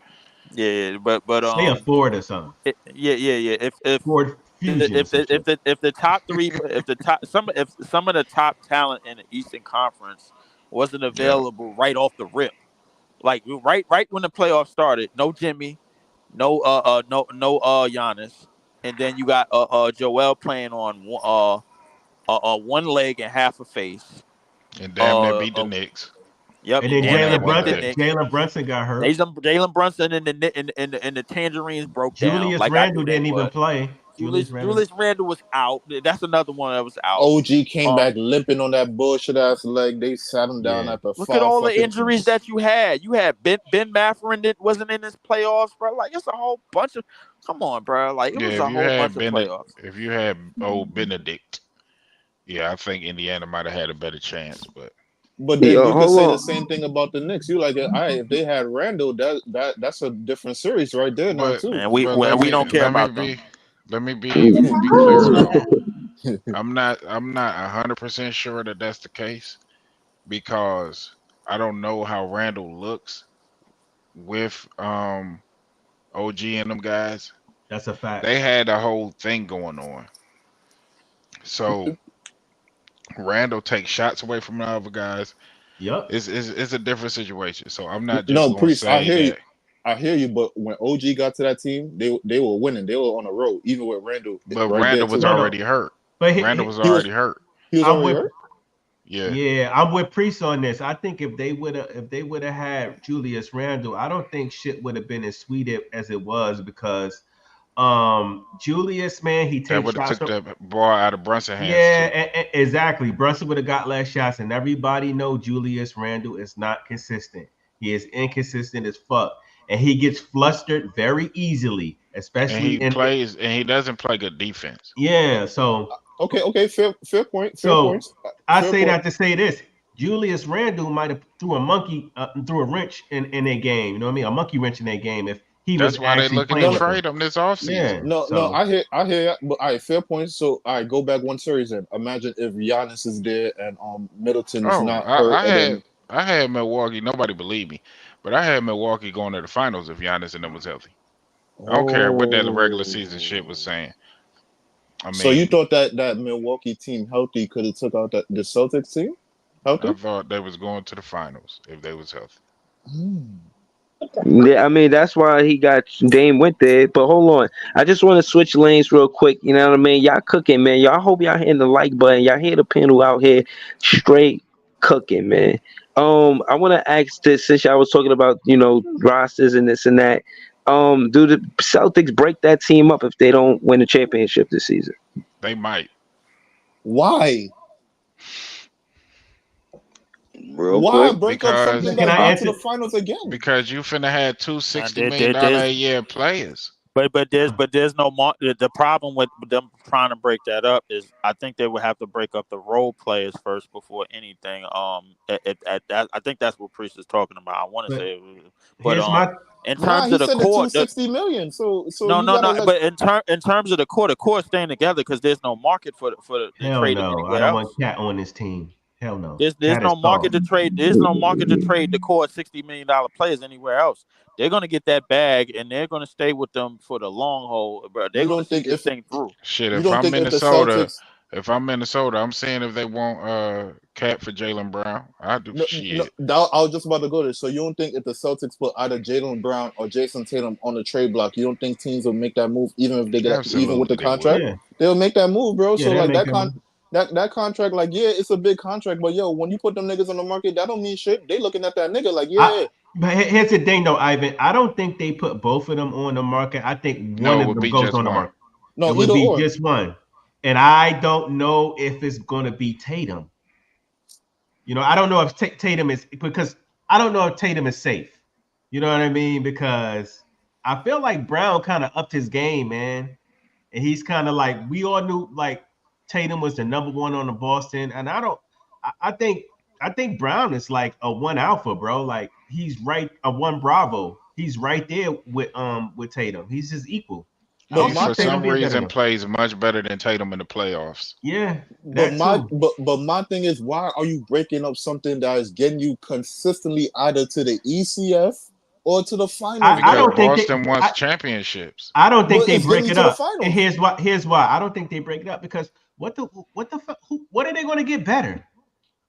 yeah, but Say a Ford or something. yeah. Ford Fusion or some shit. If the top three if some of the top talent in the Eastern Conference wasn't Yeah, available right off the rip, like right when the playoffs started, no Jimmy, no Giannis, and then you got Joel playing on one leg and half a face. and damn near Uh, beat the uh Knicks yep, And and then on damn near that Jalen one beat the Brunson, leg. Knicks. Jalen Brunson got hurt. Jalen Brunson and the Tangerines broke down Julius like I Randle knew they didn't even would. play. Julius Randle. Julius Randle was out. That's another one that was out. OG came Um, back limping on that bullshit ass leg. They sat him down Yeah. after Look at 5 all the fucking. injuries that you had. You had Ben Matherin that wasn't in this playoffs, bro. Like it's a whole bunch of. Come on, bro. Like it Yeah, was a whole bunch of playoffs. If you had old Benedict, yeah, I think Indiana might have had a better chance. But But then Yo, you could hold say the on. same thing about the Knicks. You like, all right, if they had Randall, that's a different series right there now but too. And but we don't care about them. let me be clear though. I'm not 100% sure that that's the case because I don't know how Randall looks with OG and them guys. That's a fact. They had a whole thing going on. So Randall takes shots away from the other guys. Yep. It's a different situation. So I'm not just No, gonna Priest, I say hear you. that. I hear you, but when OG got to that team, they were winning. They were on the road, even with Randall But right there Randall was too. No, no. already hurt. But Randall was He was already hurt. he was I'm already with hurt. Yeah. yeah, I'm with Priest on this. I think if they would have had Julius Randle, I don't think shit would have been as sweet as it was because Julius, man, he That takes would have shots took from. the ball out of Brunson hands Yeah, too. exactly. Brunson would have got less shots, and everybody know Julius Randle is not consistent. He is inconsistent as fuck, and he gets flustered very easily, And especially he in plays and he doesn't play good defense. yeah. So Okay, fair point, so I fair say point. that to say this: Julius Randle might have threw a wrench in their game. You know what I mean? A monkey wrench in their game if he was That's why they actually looking to playing No, with them. trade him this offseason. Yeah. no, So I hear ya, but all right, fair point. So I go back one series then. Imagine if Giannis is there and Middleton is Oh, not hurt, and then I had Milwaukee. Nobody believed me, but I had Milwaukee going to the finals if Giannis and them was healthy. I don't care what that regular season shit was oh. saying. I So you mean, thought that Milwaukee team healthy could have took out the Celtics team I healthy? thought they was going to the finals if they was healthy. Hmm. Yeah, I mean that's why he got Dame went there. But hold on, I just want to switch lanes real quick. You know what I mean? Y'all cooking, man. Y'all hope y'all hitting the like button. Y'all hear the panel out here straight cooking, man. I want to ask this since y'all was talking about rosters and this and that. Do the Celtics break that team up if they don't win the championship this season? They might Why? real Why quick. break up something because can that's I going to answer? the finals again? you finna have two And $60 million a year players. there's no the problem with them trying to break that up is I think they would have to break up the role players first before anything. At that I think that's what Priest is talking about. I want to But say, but here's my in Nah, terms he of the said the court, 260 million. So no, you no, gotta no. let. But in terms of the core staying together because there's no market to hell trade them no. I anywhere don't want else. Cat on this team. Hell no. There's Cat is no market tall. to trade. There's no market to trade the core $60 million players anywhere else. They're gonna get that bag and they're gonna stay with them for the long haul, bro. They're You gonna don't see think this if thing through. Shit, you don't think if the Celtics. If I'm Minnesota, I'm seeing if they want Cat for Jalen Brown. I do No, shit. I was just about to go there. So you don't think if the Celtics put either Jalen Brown or Jason Tatum on the trade block, you don't think teams will make that move even if they get even with Absolutely the they would. contract? Yeah. They'll make that move, bro. Yeah, So that like make them. that contract, like yeah, it's a big contract, but yo, when you put them niggas on the market, that don't mean shit. They looking at that nigga like I yeah. but here's the thing though, Ivan. I don't think they put both of them on the market. I think one No, it of would them be goes just on the one. market. It No, would either be or. just one. And I don't know if it's gonna be Tatum. I don't know if Tatum is because I don't know if Tatum is safe. You know what I mean? Because I feel like Brown kind of upped his game, man. And he's kind of like we all knew like Tatum was the number one on the Boston, and I think Brown is like a 1 alpha, bro. Like he's right a 1 Bravo. He's right there with Tatum. He's his equal. I don't He, see for Tatum some being better than reason, him. plays much better than Tatum in the playoffs. Yeah, But that too. my thing is, why are you breaking up something that is getting you consistently either to the ECF or to the finals, I Because bro? don't think they. Boston wants championships. I don't think But they it's getting break you it to the up. And finals. here's why. I don't think they break it up because what the fuck? What are they going to get better?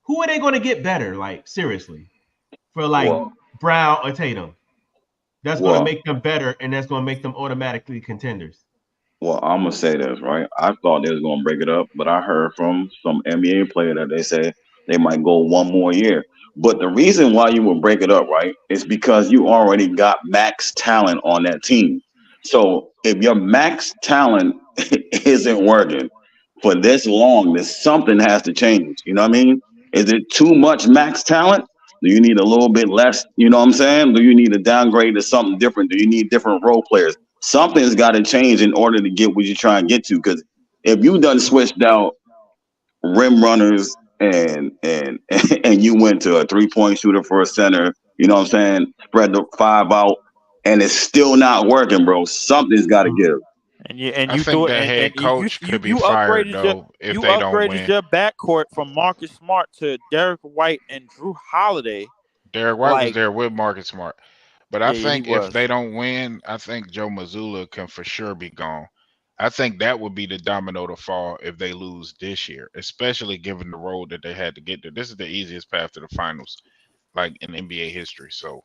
Who are they going to get better? Like seriously, for like Well, Brown or Tatum, that's going to well, make them better, and that's going to make them automatically contenders. well. I'm gonna say this right. I thought they was gonna break it up, but I heard from some NBA player that they say they might go one more year. But the reason why you would break it up, right, is because you already got max talent on that team. So if your max talent isn't working for this long, then something has to change. You know what I mean? Is it too much max talent? Do you need a little bit less? You know what I'm saying? Do you need to downgrade to something different? Do you need different role players? Something's got to change in order to get what you're trying to get to. Because if you done switched out rim runners and and you went to a 3-point shooter for a center, you know what I'm saying? Spread the five out, and it's still not working, bro. Something's got to give. I You think do it, that head and you coach could be fired though if they don't win. your backcourt from Marcus Smart to Derek White and Drew Holiday. Derek White was Like, there with Marcus Smart. But I yeah, he think if was. they don't win, I think Joe Mazzulla can for sure be gone. I think that would be the domino to fall if they lose this year, especially given the road that they had to get there. This is the easiest path to the finals, like in NBA history. So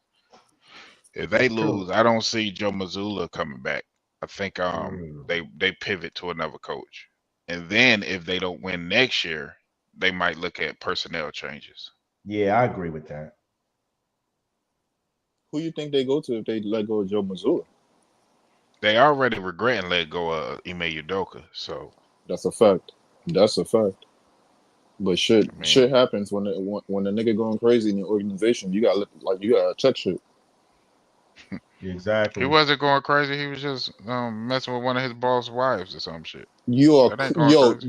if they True. lose, I don't see Joe Mazzulla coming back. I think Mm. they pivot to another coach. And then if they don't win next year, they might look at personnel changes. Yeah, I agree with that. Who you think they go to if they let go of Joe Mazzulla? They already regretting let go of Ime Udoka. So That's a fact. That's a fact. But shit, I shit mean, happens when the nigga going crazy in your organization. You gotta you gotta check shit. he Exactly. wasn't going crazy. He was just messing with one of his boss' wives or some shit. You are That ain't going crazy.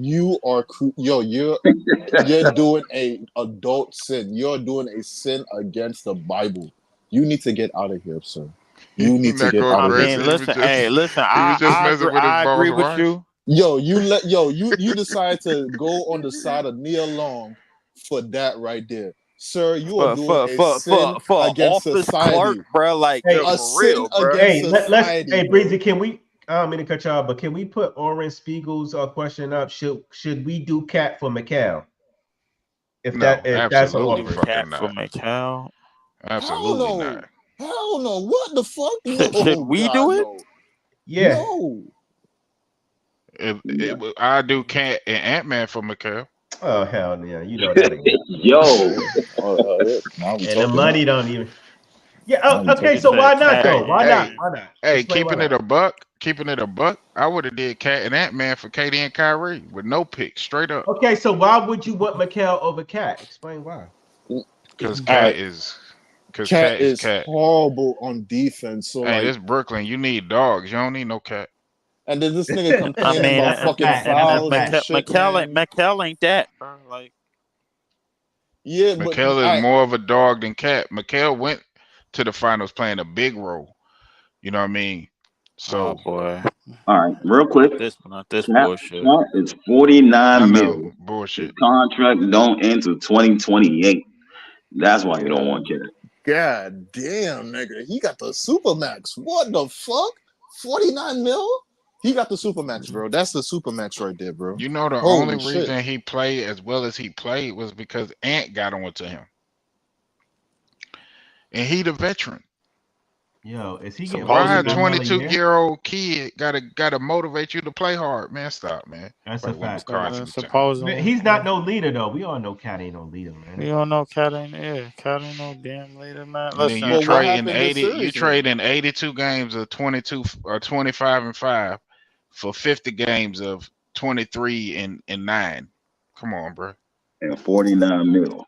you're doing a adult sin. You're doing a sin against the Bible. You need to get out of here, sir. You He need to not get going out I of here. mean, crazy. listen, hey, listen. He was just I messing agree. with his I boss' agree with wife. you. You decide to go on the side of Nia Long for that right there. Sir, you are doing a sin For against office clerk, society. bro. Like, Hey, yo, A for sin real, bro. against hey, let's society, hey bro. Breezy, can we I don't mean to cut y'all, but can we put Oren Spiegel's question up? Should we do Cat for McCall? If No, that's an absolutely offer. Cat fucking for not. McCall. Hell Absolutely no. not. Hell no. What the fuck? Should No, we God, do it? no. Yeah. No. I do Cat and Ant-Man for Mikhail. Oh hell yeah, you know that again. Yo, Yeah. Now we And the talking. money don't even. Yeah. Now we Okay. You talking. So said why not Cat though? and Why not? Ant-Man. Why not? Hey, Explain why not. keeping it a buck, I would have did Cat and Ant-Man for Katie and Kyrie with no pick, straight up. Okay. So why would you want McCall over Cat? Explain why. Because All Cat right. is because Cat Cat is is Cat. horrible on defense. So Hey, like, this Brooklyn, you need dogs. You don't need no Cat. and then this nigga I complaining mean, about That's a fucking fact. That's a fouls and fact. shit, man. McCall ain't that, bro. Like, Yeah, but Mikhail is I more of a dog than Cat. Mikhail went to the finals playing a big role. You know what I mean? oh So boy, all right, real quick. not this Cap, bullshit. Cap is I 49 know mil. His bullshit. contract don't end till 2028. That's why you don't God, want Cap. God damn, nigga. He got the supermax. What the fuck? 49 mil? He got the supermax, bro. That's the supermax right there, bro. You know the only Holy shit. reason he played as well as he played was because Ant got on to him. And he the veteran. Yo, is he getting Why a Supposedly. 49 mil a year? 22-year-old kid gotta motivate you to play hard? Man, stop, man. That's a Like one fact. constantly telling you. Man, Supposedly. he's not no leader though. We all know Cat ain't no leader, man. We don't know Cat ain't no damn leader, man. And then Listen, you But what trade in happened this 80, you series trade then? in 82 games of 22 or 25-5 for 50 games of 23 and 9. Come on, bro. And 49 mil.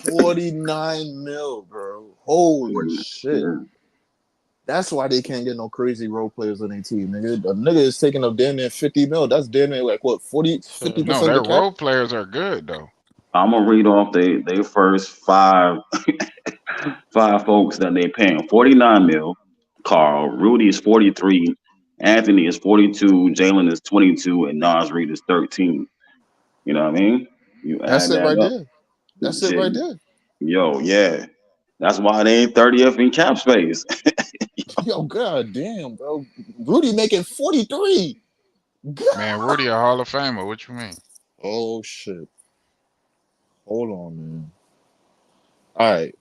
49 mil, bro. Holy 40, shit. yeah. That's why they can't get no crazy role players on their team, nigga. A nigga is taking up damn near 50 mil. That's damn near like what, 50% No, of their the cap? role players are good though. I'm gonna read off they first five folks that they paying. 49 mil. Carl. Rudy is 43. Anthony is 42. Jalen is 22, and Nas Reed is 13. You know what I mean? You That's add it that right up. there. That's it right there. Yo, yeah. That's why they ain't 30th in cap space. Yo, god damn, bro. Rudy making 43. God. Man, Rudy a Hall of Famer. What you mean? Oh shit. Hold on, man. All right.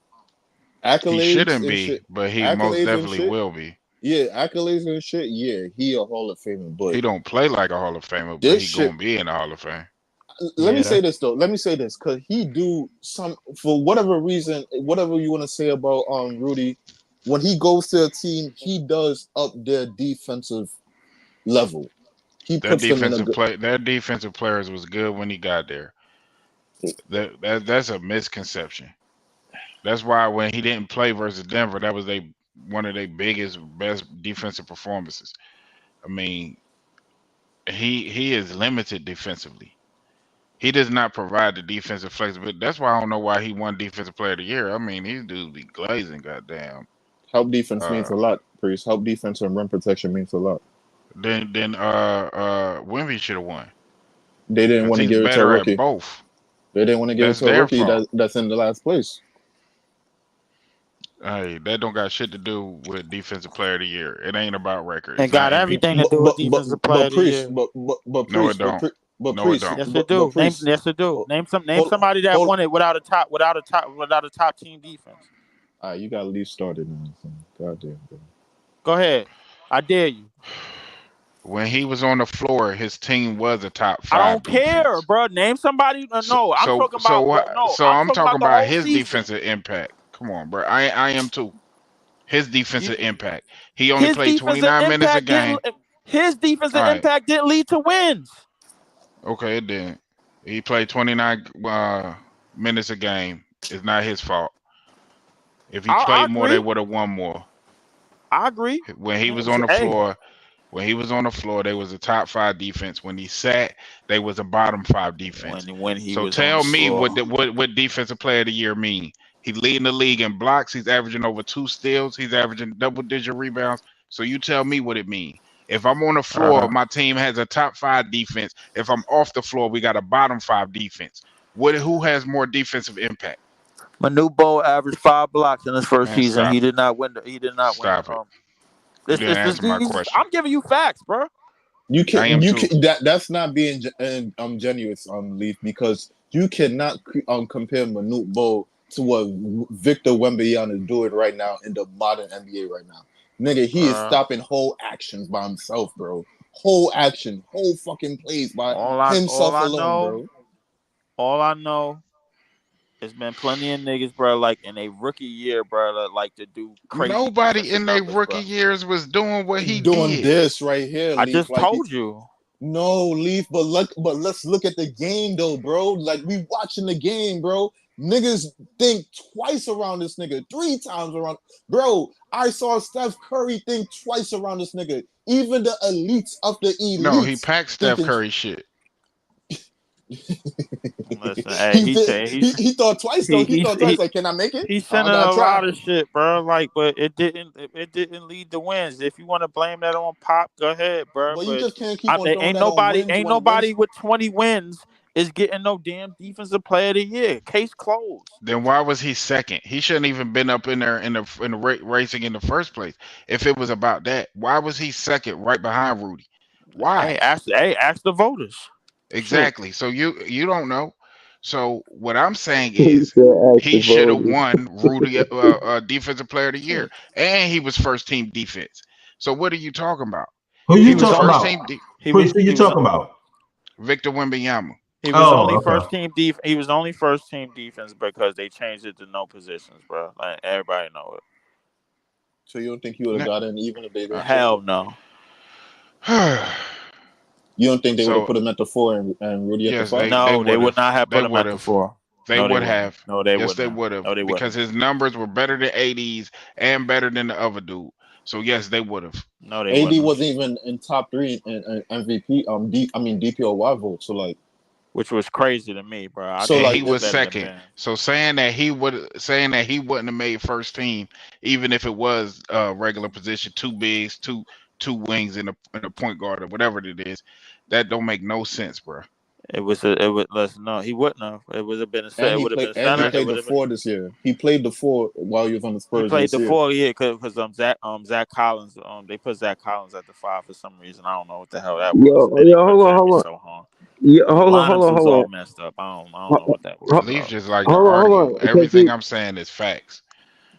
He Accolades shouldn't and be, shit. but he most Accolades and definitely shit. will be. Yeah, accolades and shit. Yeah, he a Hall of Famer. But He don't play like a Hall of Famer, but this he shit. gonna be in the Hall of Fame. Let me Yeah, say this though. Let me say this because he do some for whatever reason, whatever you want to say about Rudy. When he goes to a team, he does up their defensive level. He puts them in a good. Their defensive players was good when he got there. That's a misconception. That's why when he didn't play versus Denver, that was one of their best defensive performances. I mean, he is limited defensively. He does not provide the defensive flexibility. That's why I don't know why he won Defensive Player of the Year. I mean, these dudes be glazing, goddamn. Help defense means a lot, Priest. Help defense and rim protection means a lot. Then Wemby should have won. They didn't want to He's give it to a better at rookie. both. They didn't want to give it That's to a their rookie fault. that's in the last place. Hey, that don't got shit to do with Defensive Player of the Year. It ain't about record. It It's not got everything to MVP. do with Defensive Player of the Priest, Year. No, it don't. No, it Priest, don't. Yes, it do. Priest. Yes, it do. Name somebody that won it without a top team defense. All right, you got to leave started now. Goddamn, bro. Go ahead. I dare you. When he was on the floor, his team was a top 5 I don't defense. care, bro. Name somebody. No, I'm talking about. I'm talking about his season. defensive impact. Come on, bro. I am too. His defensive impact. He only played 29 minutes a game. His defensive impact didn't lead to wins. Okay, it didn't. He played 29 minutes a game. It's not his fault. If he played more, they would have won more. I agree. When he was on the floor, they was a top 5 defense. When he sat, they was a bottom 5 defense. When he so was tell on the me floor. what defensive player of the year mean? He's leading the league in blocks. He's averaging over 2 steals. He's averaging double-digit rebounds. So you tell me what it means. If I'm on the floor, my team has a top 5 defense. If I'm off the floor, we got a bottom 5 defense. Who has more defensive impact? Manu Bol averaged 5 blocks in his first season. He did not win. He did not win. You didn't answer my question. I'm giving you facts, bro. You can. That's not being genuine, Leaf, because you cannot compare Manute Bol to what Victor Wembanyama is doing right now in the modern NBA right now. Nigga, he is stopping whole actions by himself, bro. Whole fucking plays by himself alone, bro. All I know, there's been plenty of niggas, bro, like in a rookie year, bro, that like to do crazy. Nobody in their rookie years was doing what he doing did. This right here. I Leaf, just told you. No, Leaf, but let's look at the game though, bro. Like we watching the game, bro. Niggas think twice around this nigga, 3 times around. Bro, I saw Steph Curry think twice around this nigga. Even the elites of the elites. No, he packed Steph Curry shit. Listen, hey, he thought twice though. He thought twice. Like, can I make it? He sent a lot of shit, bro. Like, but it didn't lead to wins. If you want to blame that on Pop, go ahead, bro. Well, but you just can't keep on throwing ain't that nobody, on ain't nobody with 20 wins is getting no damn defensive player of the year. Case closed. Then why was he second? He shouldn't even been up in there in the racing in the first place. If it was about that, why was he second, right behind Rudy? Why? Hey, ask the voters. Exactly. Shit. So you don't know. So what I'm saying is he should have won Rudy defensive player of the year, and he was first team defense. So what are you talking about? Who you talking about? Who you talking about? Victor Wembanyama. He was only first team defense. He was only first team defense because they changed it to no positions, bro. Like everybody know it. So you don't think he would have got in even if they didn't? Hell no. You don't think they would have put him at the 4 and Rudy at the 5? No, they would not have put him at the 4. They would have. No, they would. Yes, they would have. Because his numbers were better than AD's and better than the other dude. So yes, they would have. No, they AD wasn't even in top 3 in MVP. DPOY vote. So like, which was crazy to me, bro. I So thought And he he like, was was better than second. Ben. So saying that he wouldn't have made first team, even if it was regular position, two bigs, two wings, and a point guard or whatever it is, that don't make no sense, bro. Listen, no, he wouldn't have. It would have been and it he would have played been and he center. It played would the have been. four this year. He played the four while he was on the He Spurs played this the year. 4 year because Zach Collins they put Zach Collins at the 5 for some reason. I don't know what the hell that was, and then they put Jeremy Sohan. Yeah, The hold lineups on, was hold all on. messed up. I don't know Ho- what that was ho- Leaf about. just like to Hold argue. on, because Everything I'm saying is facts.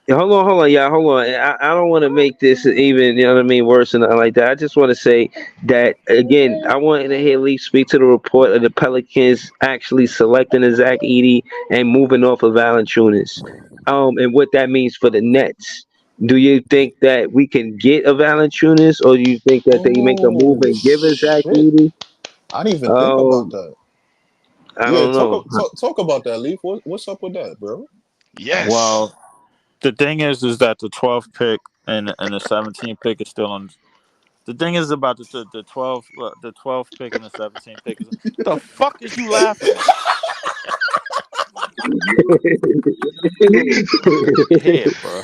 yeah, hold on, yeah, hold on. I don't want to make this even, you know what I mean, worse or nothing like that. I just want to say that again. I want to hear Lee speak to the report of the Pelicans actually selecting a Zach Edey and moving off of Valanciunas, and what that means for the Nets. Do you think that we can get a Valanciunas, or do you think that they make a move Oh and give a Zach shit! Edey? I didn't even think about Um, that. I Yeah, don't know. talk about that, Leaf. What's up with that, bro? Yes. Well, the thing is that the 12th pick and the 17th pick is still on. The thing is about the 12th pick and the 17th pick is the fuck is you laughing at? Here, bro.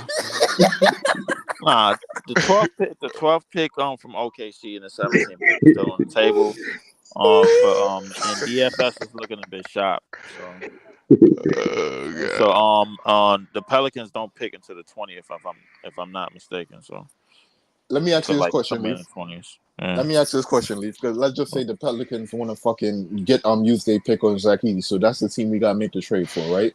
Nah, the 12th pick from OKC and the 17th pick is still on the table. And DFS is looking a bit sharp. So Oh so god. the Pelicans don't pick until the 20th if I'm not mistaken. So Let me ask to you this like question, come in the Leaf. 20s. Let Yeah. me ask you this question, Leaf. Because let's just say the Pelicans want to fucking get use their pick on Zach Edey. So that's the team we gotta make the trade for, right?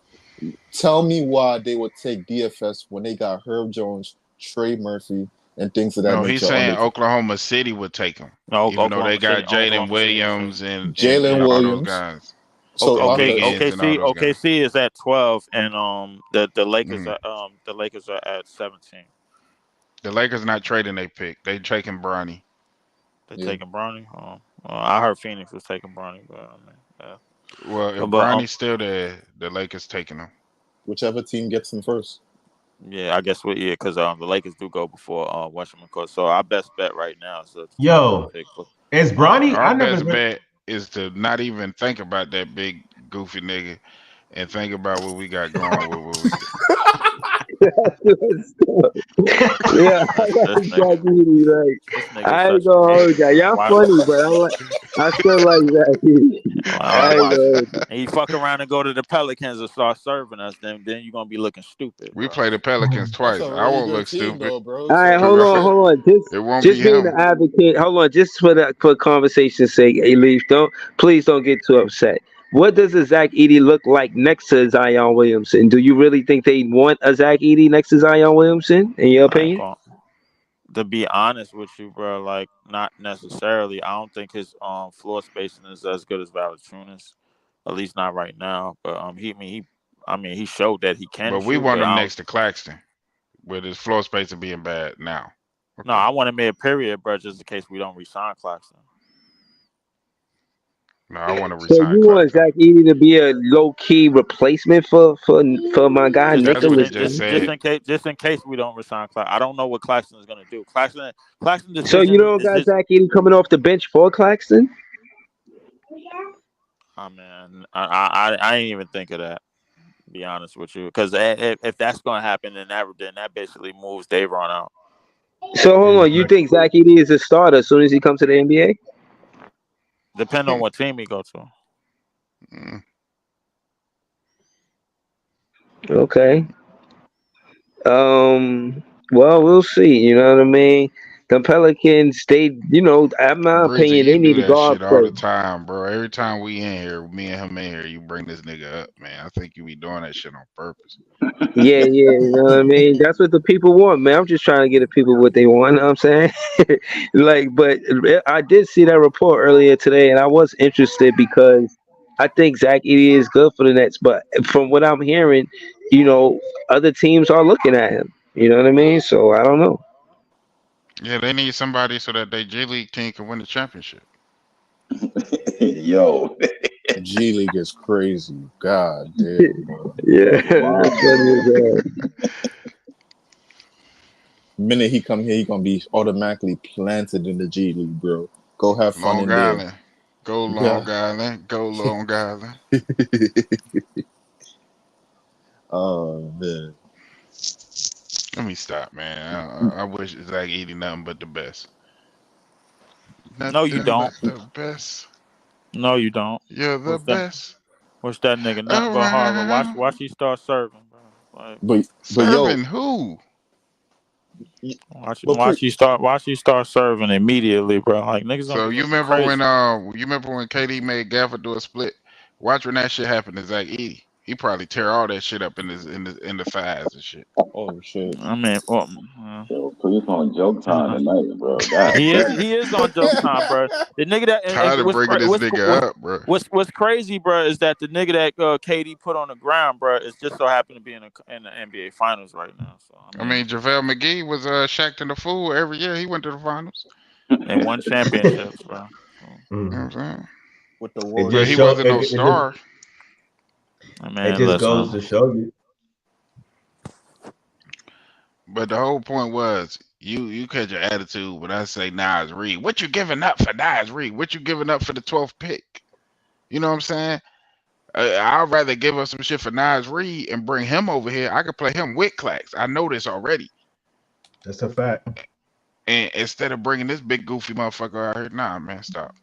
Tell me why they would take DFS when they got Herb Jones, Trey Murphy, and things of that No, he's nature on saying their Oklahoma City would take him, No, even though they got Jalen Oklahoma City would take. Williams and Jalen all those Williams. guys, So Wiggins and all those guys. OKC is at 12, and the Lakers Mhm. are at 17. The Lakers not trading their pick. They taking Bronny. They yeah, taking Bronny. I heard Phoenix was taking Bronny, but I mean, yeah. Well, if But Bronny's still there, the Lakers taking him. whichever team gets him first. yeah, I guess because the Lakers do go before Washington. So our best bet right now is the 20th Yo, pick. is Bronny? Our I never. best bet is to not even think about that big goofy nigga and think about what we got going with what we got. Yeah, I This got this nigga, Zach Edey, right. this nigga I ain't such a gonna hold hater, y'all. man. Y'all Why? funny, but I still like Zach Edey. I ain't Why? gonna hold you. And you fuck around and go to the Pelicans and start serving us, then you're gonna be looking stupid, We bro. play the Pelicans That's twice. a I really won't good look team, stupid though, bro. All right, So hold because on, hold on. it won't Just be being him. the advocate. Hold on, just for conversation's sake, hey, Leaf, please don't get too upset. What does a Zach Edey look like next to Zion Williamson? Do you really think they want a Zach Edey next to Zion Williamson? In your I ain't opinion? going to be honest with you, bro. Like, not necessarily. I don't think his floor spacing is as good as Valanciunas, at least not right now. But he showed that he can But we shoot. want But him I don't. next to Claxton with his floor spacing being bad now. No, Okay. I want him mid period, bro, just in case we don't resign Claxton. No, I want to So resign you want Claxton. Zach Edey to be a low key replacement for my guy That's what he Nicholas? just In said. case we don't resign Claxton. I don't know what Claxton is gonna do. Claxton So you decision don't is got just. Zach Edey coming off the bench for Claxton? I mean, I ain't even think of that. To be honest with you, because if that's gonna happen, then that basically moves Davron out. So hold on, you Hmm. think Zach Edey is a starter as soon as he comes to the NBA? Depending on what team he go to. Okay. Well, we'll see. You know what I mean? The Pelicans, in my Breezy, opinion, you they do need a that guard shit all play. the time, bro. Every time we in here, me and him in here, you bring this nigga up, man. I think you be doing that shit on purpose. Yeah, you know what I mean? That's what the people want, man. I'm just trying to get the people what they want, you know what I'm saying? But I did see that report earlier today, and I was interested because I think Zach Edey is good for the Nets. But from what I'm hearing, you know, other teams are looking at him. You know what I mean? So I don't know. Yeah, they need somebody so that they G League team can win the championship. Yo, G League is crazy. God damn, bro. Yeah, that's that's wild. funny as hell. Minute he come here, he gonna be automatically planted in the G League, bro. Go have fun Long in there. Island. Go Long Island. Go Long Island. Oh man. Let me stop, man. I wish Zach eating nothing but the best. No, you Nothing don't. but the best. No, you don't. You're the What's that? best What's that nigga? Nothing but Harvard. Watch he start serving, bro. Like, but serving yo, who? Watch he start serving immediately, bro. Like niggas don't So be you looking remember crazy. when KD made Gafford do a split? Watch when that shit happened to Zach Edey. He probably tear all that shit up in the thighs and shit. oh shit. I mean, well, So Chris on joke time tonight, bro. God he damn. is on joke time, bro. The nigga that Tired of bringing this nigga up, bro. what's crazy, bro, is that the nigga that KD put on the ground, bro, is just so happened to be in the NBA Finals right now. So I mean, JaVale McGee was Shaq to the fool every year. He went to the finals. and won championships, bro. So, you know what I'm saying? With the It Warriors. But just he show, wasn't no star. man, it just listen. goes to show you. But the whole point was you catch your attitude when I say Nas Reed. What you giving up for Nas Reed? What you giving up for the 12th pick? You know what I'm saying? I'd rather give up some shit for Nas Reed and bring him over here. I could play him with Clax. I know this already. That's a fact. And instead of bringing this big goofy motherfucker out here, nah, man, stop.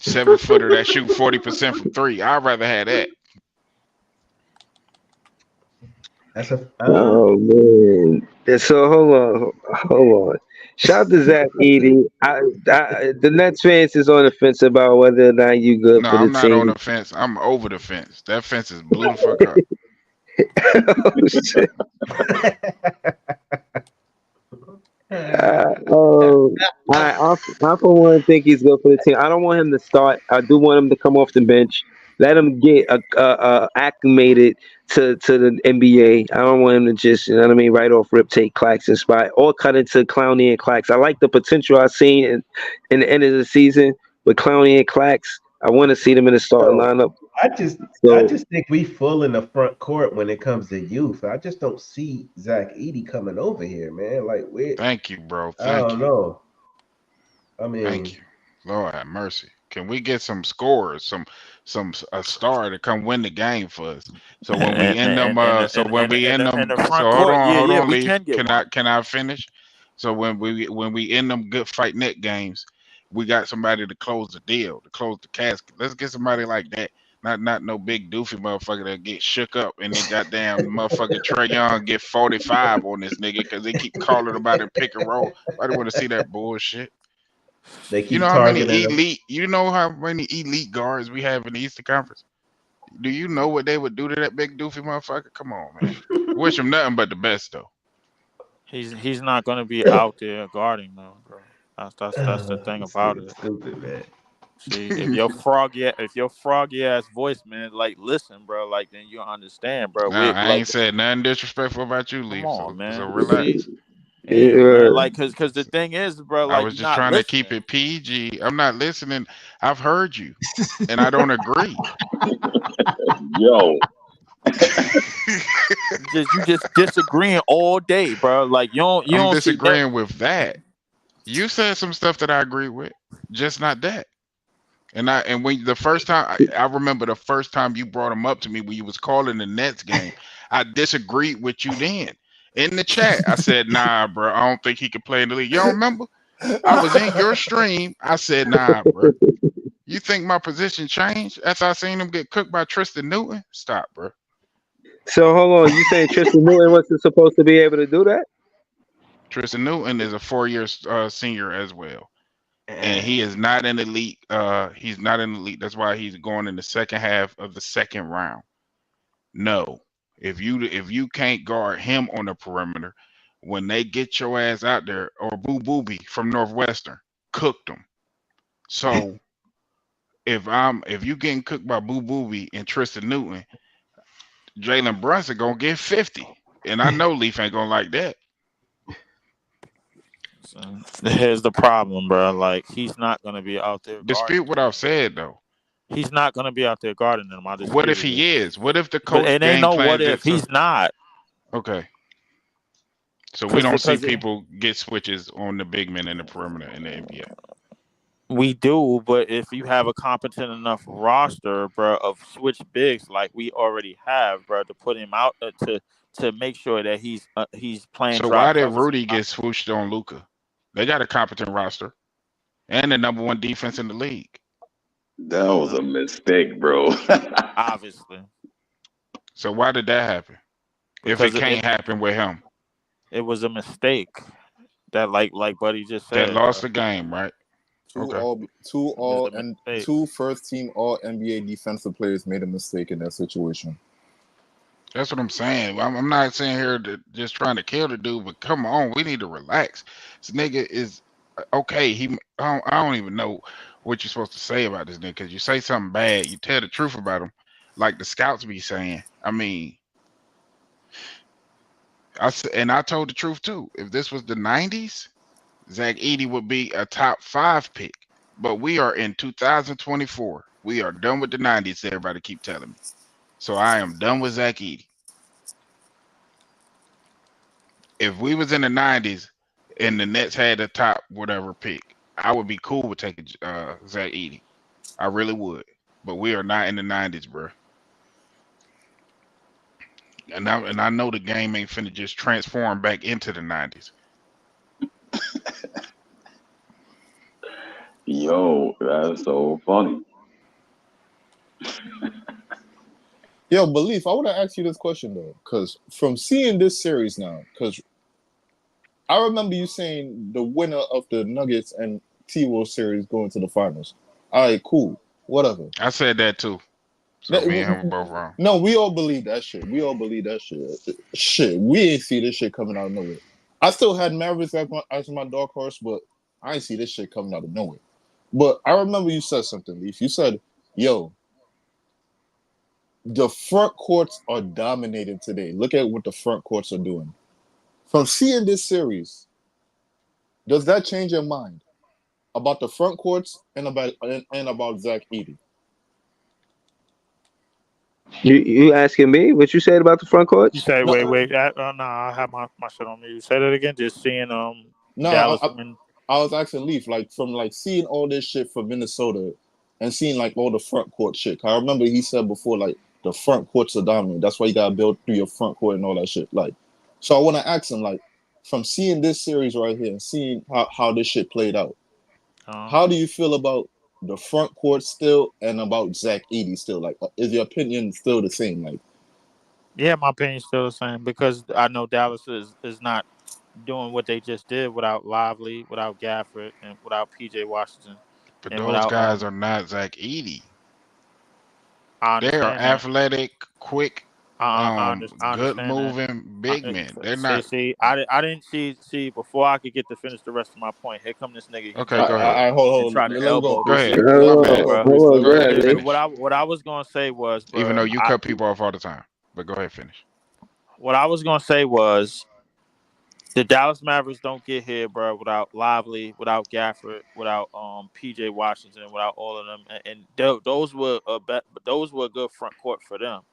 7-footer that shoot 40% from three. I'd rather have that. That's a Oh man! So hold on. Shout out to Zach Edey. The Nets fans is on the fence about whether or not you good No, for the I'm not on team. the fence. I'm over the fence. That fence is blew the fuck up. Oh shit! I for one think he's good for the team. I don't want him to start. I do want him to come off the bench. Let him get acclimated to the NBA. I don't want him to just, you know what I mean, right off rip take Claxton spot or cut into Clowney and Clax. I like the potential I've seen in the end of the season with Clowney and Clax. I want to see them in the starting lineup. I just think we full in the front court when it comes to youth. I just don't see Zach Edey coming over here, man. Like Thank you, bro. I Thank don't you. know. I mean, Thank you. Lord have mercy. Can we get some scorers, a star to come win the game for us? So when we end them, in so the front hold court, on, we Leaf. can get one. Can I finish? So when we end them good fight net games, we got somebody to close the deal, to close the casket. Let's get somebody like that. Not no big doofy motherfucker that get shook up and then goddamn motherfucker Trey Young get 45 on this nigga because they keep calling about it pick and roll. I don't want to see that bullshit. they keep You know how many elite guards we have in the Eastern Conference? Do you know what they would do to that big doofy motherfucker? Come on, man. Wish him nothing but the best though. He's not gonna be out there guarding though, bro. That's the thing about it. Stupid, man. See, if your froggy ass voice, man, like listen, bro, like then you understand, bro. Nah, We I like, ain't said nothing disrespectful about you, come Leaf. on, So man. relax. See, yeah, man, like cause the thing is, bro, I like was you're just not trying to keep listening. it PG. I'm not listening. I've heard you, and I don't agree. Yo. You just disagreeing all day, bro. Like you I'm don't see that. disagreeing with that. You said some stuff that I agree with, just not that. And when the first time I remember the first time you brought him up to me when you was calling the Nets game, I disagreed with you then. In the chat, I said, nah, bro, I don't think he could play in the league. You don't remember? I was in your stream. I said, nah, bro. You think my position changed after I seen him get cooked by Tristan Newton? Stop, bro. So hold on, you saying Tristan Newton wasn't supposed to be able to do that? Tristan Newton is a 4-year senior as well. And he is not an elite. He's not an elite. That's why he's going in the second half of the second round. No, if you can't guard him on the perimeter, when they get your ass out there, or Boo Booby from Northwestern cooked them. So if you getting cooked by Boo Booby and Tristan Newton, Jalen Brunson gonna get 50, and I know Leaf ain't gonna like that. So, here's the problem, bro. Like he's not gonna be out there. Dispute what I've said though. He's not gonna be out there guarding them. What if he is? What if the But coach it ain't game no plans what if. it? He's not. Okay. So we don't see people get switches on the big men in the perimeter in the NBA. We do, but if you have a competent enough roster, bro, of switch bigs like we already have, bro, to put him out to make sure that he's playing So drop why did coverage. Rudy get swooshed on Luka? They got a competent roster and the number one defense in the league. That was a mistake, bro. Obviously. So why did that happen? Because if it can't happen with him, it was a mistake. That like Buddy just said. That lost the game, right? Two first team all NBA defensive players made a mistake in that situation. That's what I'm saying. I'm not saying here to just trying to kill the dude, but come on, we need to relax. This nigga is okay. I don't even know what you're supposed to say about this nigga, because you say something bad, you tell the truth about him, like the scouts be saying. I mean, I told the truth too. If this was the 90s, Zach Edey would be a top 5 pick. But we are in 2024. We are done with the 90s. Everybody keep telling me. So I am done with Zach Edey. If we was in the 90s and the Nets had a top whatever pick, I would be cool with taking Zach Edey. I really would. But we are not in the 90s, bro. And I know the game ain't finna just transform back into the 90s. Yo, that's so funny. Yo, Belief, I want to ask you this question though, because from seeing this series now, because I remember you saying the winner of the Nuggets and T-Wolves series going to the finals. All right, cool, whatever. I said that too. So me and him were both wrong. No, we all believe that shit. Shit, we ain't see this shit coming out of nowhere. I still had Mavericks as my dark horse, but I ain't see this shit coming out of nowhere. But I remember you said something, Leaf. You said, yo, the front courts are dominating today. Look at what the front courts are doing. From seeing this series, does that change your mind about the front courts and about Zach Edey? You asking me what you said about the front courts? You say wait. I have my shit on me. You say that again. Just seeing Dallas win. I was asking Leaf, like from like seeing all this shit from Minnesota and seeing like all the front court shit. I remember he said before, like, the front courts are dominant. That's why you gotta build through your front court and all that shit. Like, so I want to ask him, like, from seeing this series right here and seeing how this shit played out, how do you feel about the front court still and about Zach Edey still? Like, is your opinion still the same? Like, yeah, my opinion's still the same because I know Dallas is not doing what they just did without Lively, without Gafford, and without PJ Washington. But and those without, guys are not Zach Edey. They are athletic, quick, I good moving big men. They're not. See, I didn't see before I could get to finish the rest of my point. Here come this nigga. Okay, go ahead. Hold try to elbow. Go ahead. What I was gonna say was, bro, even though you cut people off all the time, but go ahead, finish. What I was gonna say was, the Dallas Mavericks don't get here, bro, without Lively, without Gafford, without PJ Washington, without all of them, and those were a good front court for them.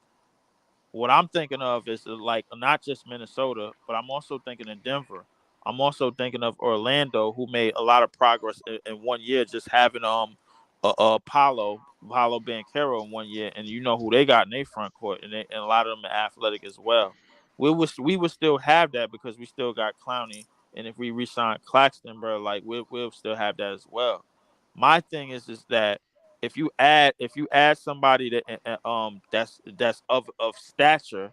What I'm thinking of is like not just Minnesota, but I'm also thinking of Denver. I'm also thinking of Orlando, who made a lot of progress in 1 year, just having Paulo Banchero in 1 year, and you know who they got in their front court, and a lot of them are athletic as well. We would still have that because we still got Clowney, and if we re-sign Claxton, bro, like we'll still have that as well. My thing is that if you add somebody that's of stature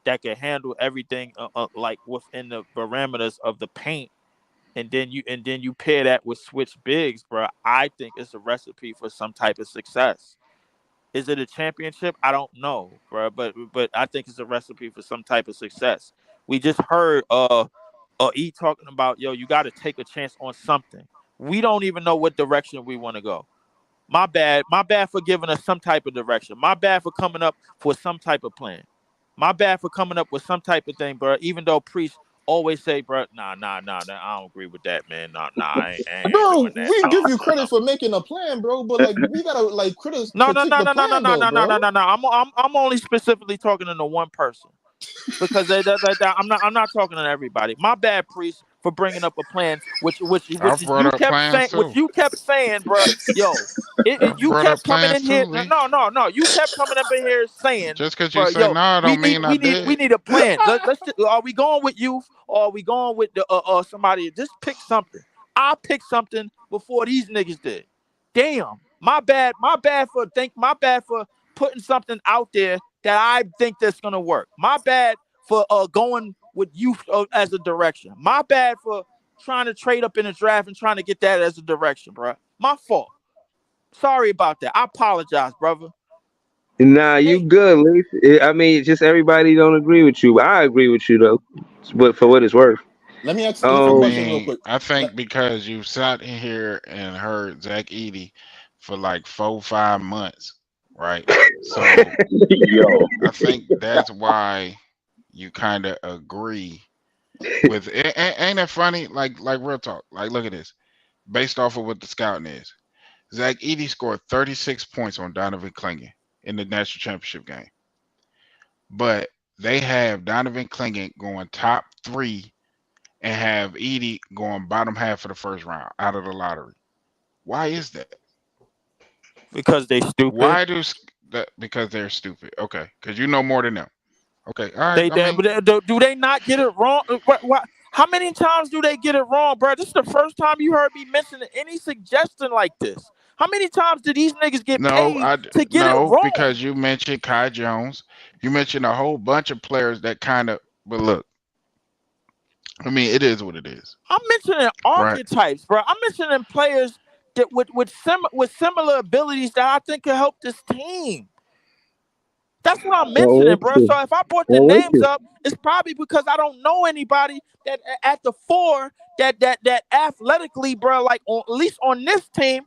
that can handle everything like within the parameters of the paint, and then you pair that with switch bigs, bro, I think it's a recipe for some type of success. Is it a championship? I don't know, bro, but I think it's a recipe for some type of success. We just heard E talking about, yo, you got to take a chance on something. We don't even know what direction we want to go. My bad for giving us some type of direction. My bad for coming up for some type of plan. My bad for coming up with some type of thing, bro. Even though Priest always say, bro, nah, I don't agree with that, man. Nah, I ain't bro, doing that. We give you credit for making a plan, bro, but like we gotta like critique No. I'm only specifically talking to one person because I'm not talking to everybody. My bad, Priest, for bringing up a plan, which I brought you up kept plans saying, too. bro. Yo, I you brought up kept coming plans in too, here. Lee. No. You kept coming up in here saying, Just because you bro, say yo, no, I don't mean I we did. need a plan. Are we going with youth or are we going with the somebody? Just pick something. I picked something before these niggas did. Damn, my bad for putting something out there that I think that's gonna work. My bad for going with youth as a direction. My bad for trying to trade up in the draft and trying to get that as a direction, bro. My fault. Sorry about that. I apologize, brother. Nah, you Hey, good, Leaf. I mean, just everybody don't agree with you. I agree with you though, but for what it's worth. Let me ask Leaf I a Um, question real mean, quick. I think because you sat in here and heard Zach Edey for like 4-5 months, right? So Yo, I think that's why you kind of agree with it. Ain't it funny? Like real talk. Like look at this. Based off of what the scouting is, Zach Edey scored 36 points on Donovan Clingan in the national championship game, but they have Donovan Clingan going top 3 and have Edey going bottom half of the first round out of the lottery. Why is that? because they stupid. Why that? Because they're stupid. Okay, because you know more than them. Okay, all right. They, I they mean, but do they not get it wrong? What? How many times do they get it wrong, bro? This is the first time you heard me mention any suggestion like this. How many times do these niggas get no, paid to get it no, wrong? because you mentioned Kai Jones. You mentioned a whole bunch of players that kind of. But look, I mean, it is what it is, I'm mentioning right? archetypes, bro. I'm mentioning players that with similar abilities that I think can help this team. That's what I'm I'm mentioning, with bro. you. So if I brought the I'm with names you. up, it's probably because I don't know anybody that at the four that athletically, bro, like at least on this team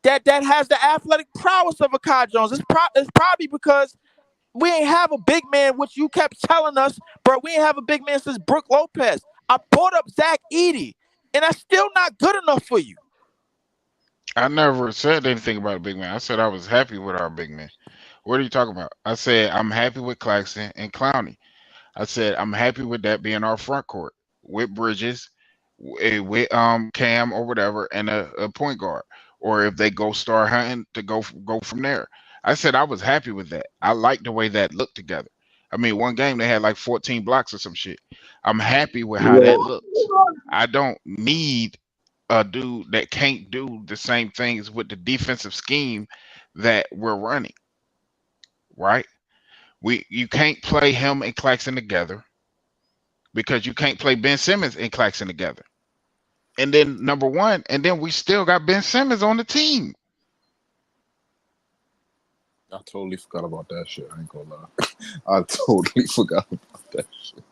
that has the athletic prowess of a Kai Jones. It's probably because we ain't have a big man, which you kept telling us, bro. We ain't have a big man since Brooke Lopez. I brought up Zach Edey, and that's still not good enough for you. I never said anything about a big man. I said I was happy with our big man. What are you talking about? I said I'm happy with Claxton and Clowney. I said I'm happy with that being our front court with Bridges, with Cam or whatever, and a point guard. Or if they go start hunting to go from there. I said I was happy with that. I liked the way that looked together. I mean, one game they had like 14 blocks or some shit. I'm happy with how that Yeah. looks. I don't need a dude that can't do the same things with the defensive scheme that we're running, right? You can't play him and Claxton together because you can't play Ben Simmons and Claxton together. And then number one, and then we still got Ben Simmons on the team. I totally forgot about that shit. I ain't gonna lie. I totally forgot about that shit.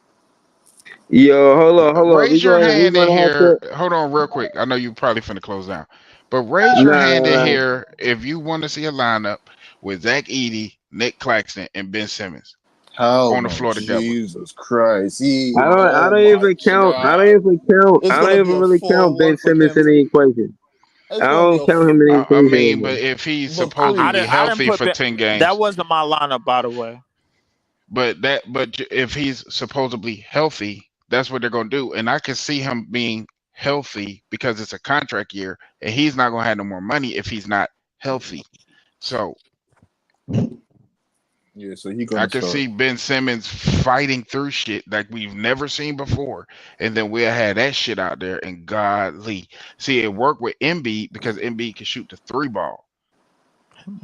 Yo, hold on. Raise your We hand in gonna have here. to. Hold on, real quick. I know you probably finna close down, but raise your Nah, hand nah, in nah. here if you want to see a lineup with Zach Edey, Nick Claxton, and Ben Simmons Hell on the no, floor together. Jesus Christ! I Oh don't my even count. God! It's I don't gonna be even a really count Ben 4-1 for Simmons in them. the equation. It's I gonna be don't a. count him in the I equation mean, but anymore. if he's But supposedly please, I didn't healthy put for 10 that games, wasn't my lineup, by the way. but if he's supposedly healthy, that's what they're gonna do. And I can see him being healthy because it's a contract year, and he's not gonna have no more money if he's not healthy. So yeah. So he I gonna can start. see Ben Simmons fighting through shit like we've never seen before, and then we'll have that shit out there. And godly, see it worked with Embiid because Embiid can shoot the three ball.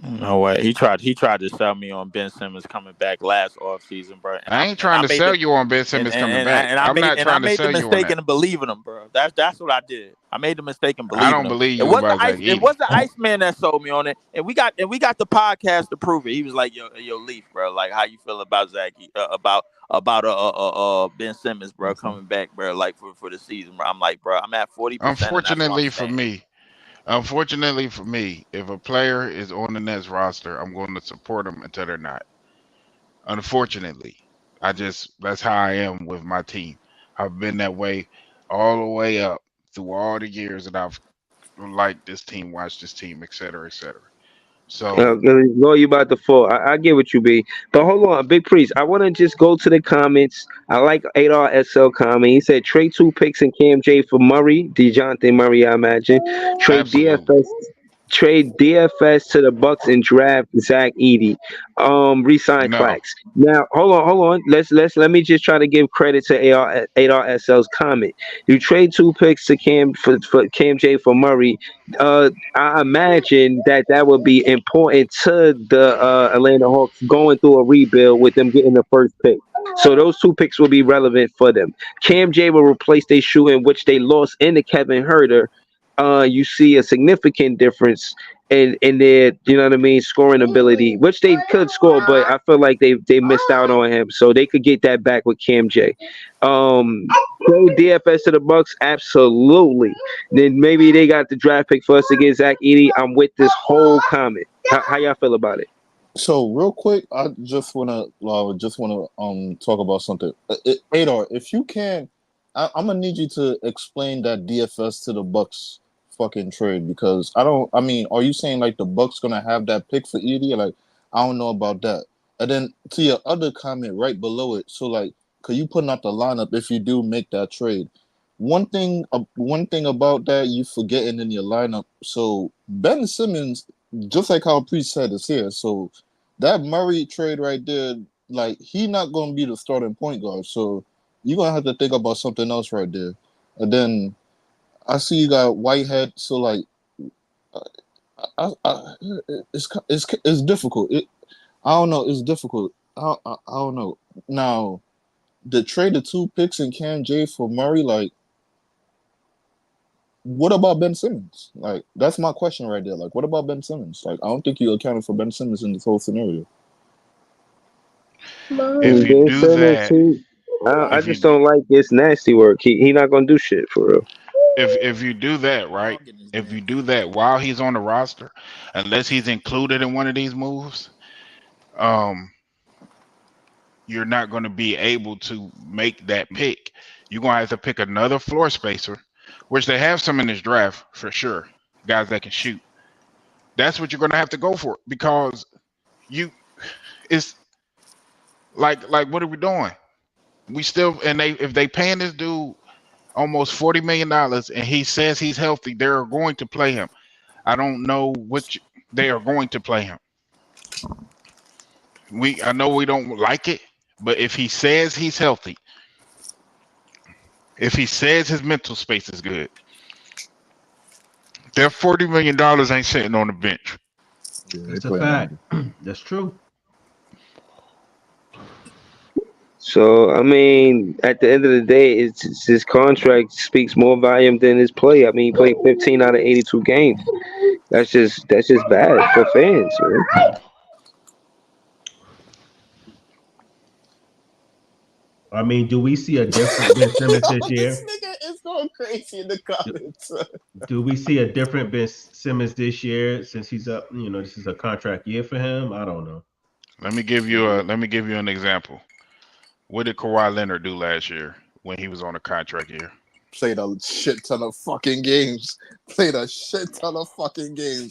No way. He tried to sell me on Ben Simmons coming back last offseason, bro. I ain't trying to sell you on Ben Simmons coming back. I'm not I trying to made the sell you on mistake that. in believing him, bro. That's what I did. I made the mistake in I believing don't him. believe It you was the about Zach ice. It Edey. was the Iceman that sold me on it, and we got the podcast to prove it. He was like, yo, Leaf, bro. Like, how you feel about Zach? About Ben Simmons, bro, coming back, bro. Like for the season, bro. I'm like, bro, I'm at 40%, and that's what I'm Unfortunately for saying. me, unfortunately for me, if a player is on the Nets roster, I'm going to support them until they're not. Unfortunately, that's how I am with my team. I've been that way all the way up through all the years that I've liked this team, watched this team, et cetera, et cetera. So Go, you about to fall. I get what you be. But hold on, Big Priest. I want to just go to the comments. I like 8RSL comment. He said trade 2 picks and Cam J for Murray, DeJounte Murray, I imagine. Trade absolutely. DFS. Trade DFS to the Bucks and draft Zach Edey. Resign No. Clax. Now, hold on. Let me just try to give credit to 8RSL's comment. You trade 2 picks to Cam for Cam J for Murray. I imagine that would be important to the Atlanta Hawks going through a rebuild with them getting the first pick. So those 2 picks will be relevant for them. Cam J will replace their shooting, which they lost in the Kevin Herter. You see a significant difference in their, you know what I mean, scoring ability, which they could score, but I feel like they missed out on him, so they could get that back with Cam J. Trade DFS to the Bucks, absolutely. Then maybe they got the draft pick for us to get Zach Edey. I'm with this whole comment. How y'all feel about it? So real quick, I just wanna talk about something. Adar, if you can, I'm gonna need you to explain that DFS to the Bucks fucking trade, because I don't. I mean, are you saying like the Bucks gonna have that pick for Edie? Like, I don't know about that. And then to your other comment right below it, so like, could you put out the lineup if you do make that trade? One thing about that you forgetting in your lineup. So Ben Simmons, just like how Priest said, is here. So that Murray trade right there, like he not gonna be the starting point guard. So you're gonna have to think about something else right there. And then I see you got Whitehead. So like, it's difficult. I don't know. It's difficult. I don't know. Now the trade the 2 picks in Cam J for Murray, like. What about Ben Simmons? Like, that's my question right there. Like, what about Ben Simmons? Like, I don't think you accounted for Ben Simmons in this whole scenario. If you Ben do Simmons, that, I if just you don't like this nasty work. He not gonna do shit for real. if you do that, right? If you do that while he's on the roster, unless he's included in one of these moves, um, you're not going to be able to make that pick. You're going to have to pick another floor spacer, which they have some in this draft for sure. Guys that can shoot. That's what you're going to have to go for, because it's like what are we doing? We still, and if they paying this dude almost $40 million and he says he's healthy, they're going to play him. I don't know which they are going to play him. I know we don't like it, but if he says he's healthy, if he says his mental space is good, that $40 million ain't sitting on the bench. Yeah, That's a fact. That's true. So I mean, at the end of the day, it's his contract speaks more volume than his play. I mean, he played 15 out of 82 games. That's just bad for fans, man. I mean, do we see a different Ben Simmons this This year? nigga is going crazy in the comments. Do we see a different Ben Simmons this year since he's up? You know, this is a contract year for him. I don't know. Let me give you an example. What did Kawhi Leonard do last year when he was on a contract year? Played a shit ton of fucking games.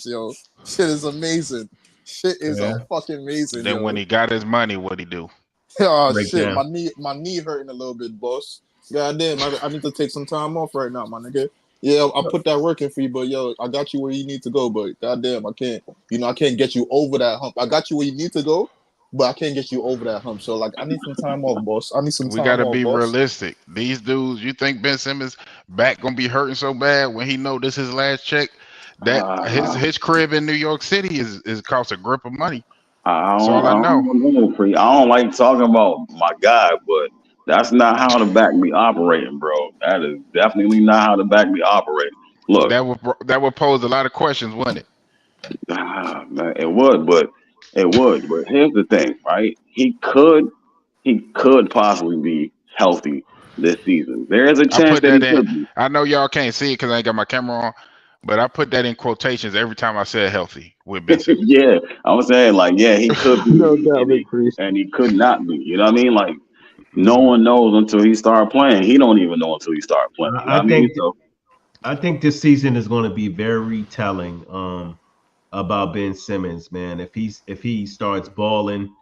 Yo. Shit is amazing. Shit is Yeah, a fucking amazing, Then when yo. he got his money, what'd he do? Oh break shit, down. my knee hurting a little bit, boss. God damn, I need to take some time off right now, my nigga. Yeah, I put that work in for you, but yo, I got you where you need to go, but goddamn, I can't. I can't get you over that hump. I got you where you need to go, but I can't get you over that hump. So like, I need some time off, boss. I need some We time gotta off, be boss. realistic. These dudes, you think Ben Simmons back gonna be hurting so bad when he know this is his last check? That his crib in New York City is cost a grip of money. That's all I know. I don't like talking about my guy, but that's not how the back be operating, bro. That is definitely not how the back be operating. Look, That would pose a lot of questions, wouldn't it? man, it would, but here's the thing, right? He could possibly be healthy this season. There is a I chance put that he that in. could be. I know y'all can't see it because I ain't got my camera on, but I put that in quotations every time I said healthy with Ben Simmons. Yeah, I was saying like, yeah, he could be, No doubt, Big Priest. and he could not be. You know what I mean? Like, no Mm. one knows until he start playing. He don't even know until he start playing. You know I what I mean? think So I think this season is going to be very telling. about Ben Simmons, man. If he starts balling,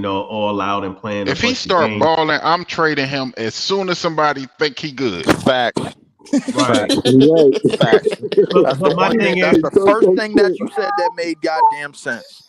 all out and playing a If he bunch of start games, balling, I'm trading him as soon as somebody think he good. Facts. right? Right. Facts. But That's the my one thing thing. That's is, the Talk first that thing shit. that you said that made goddamn sense.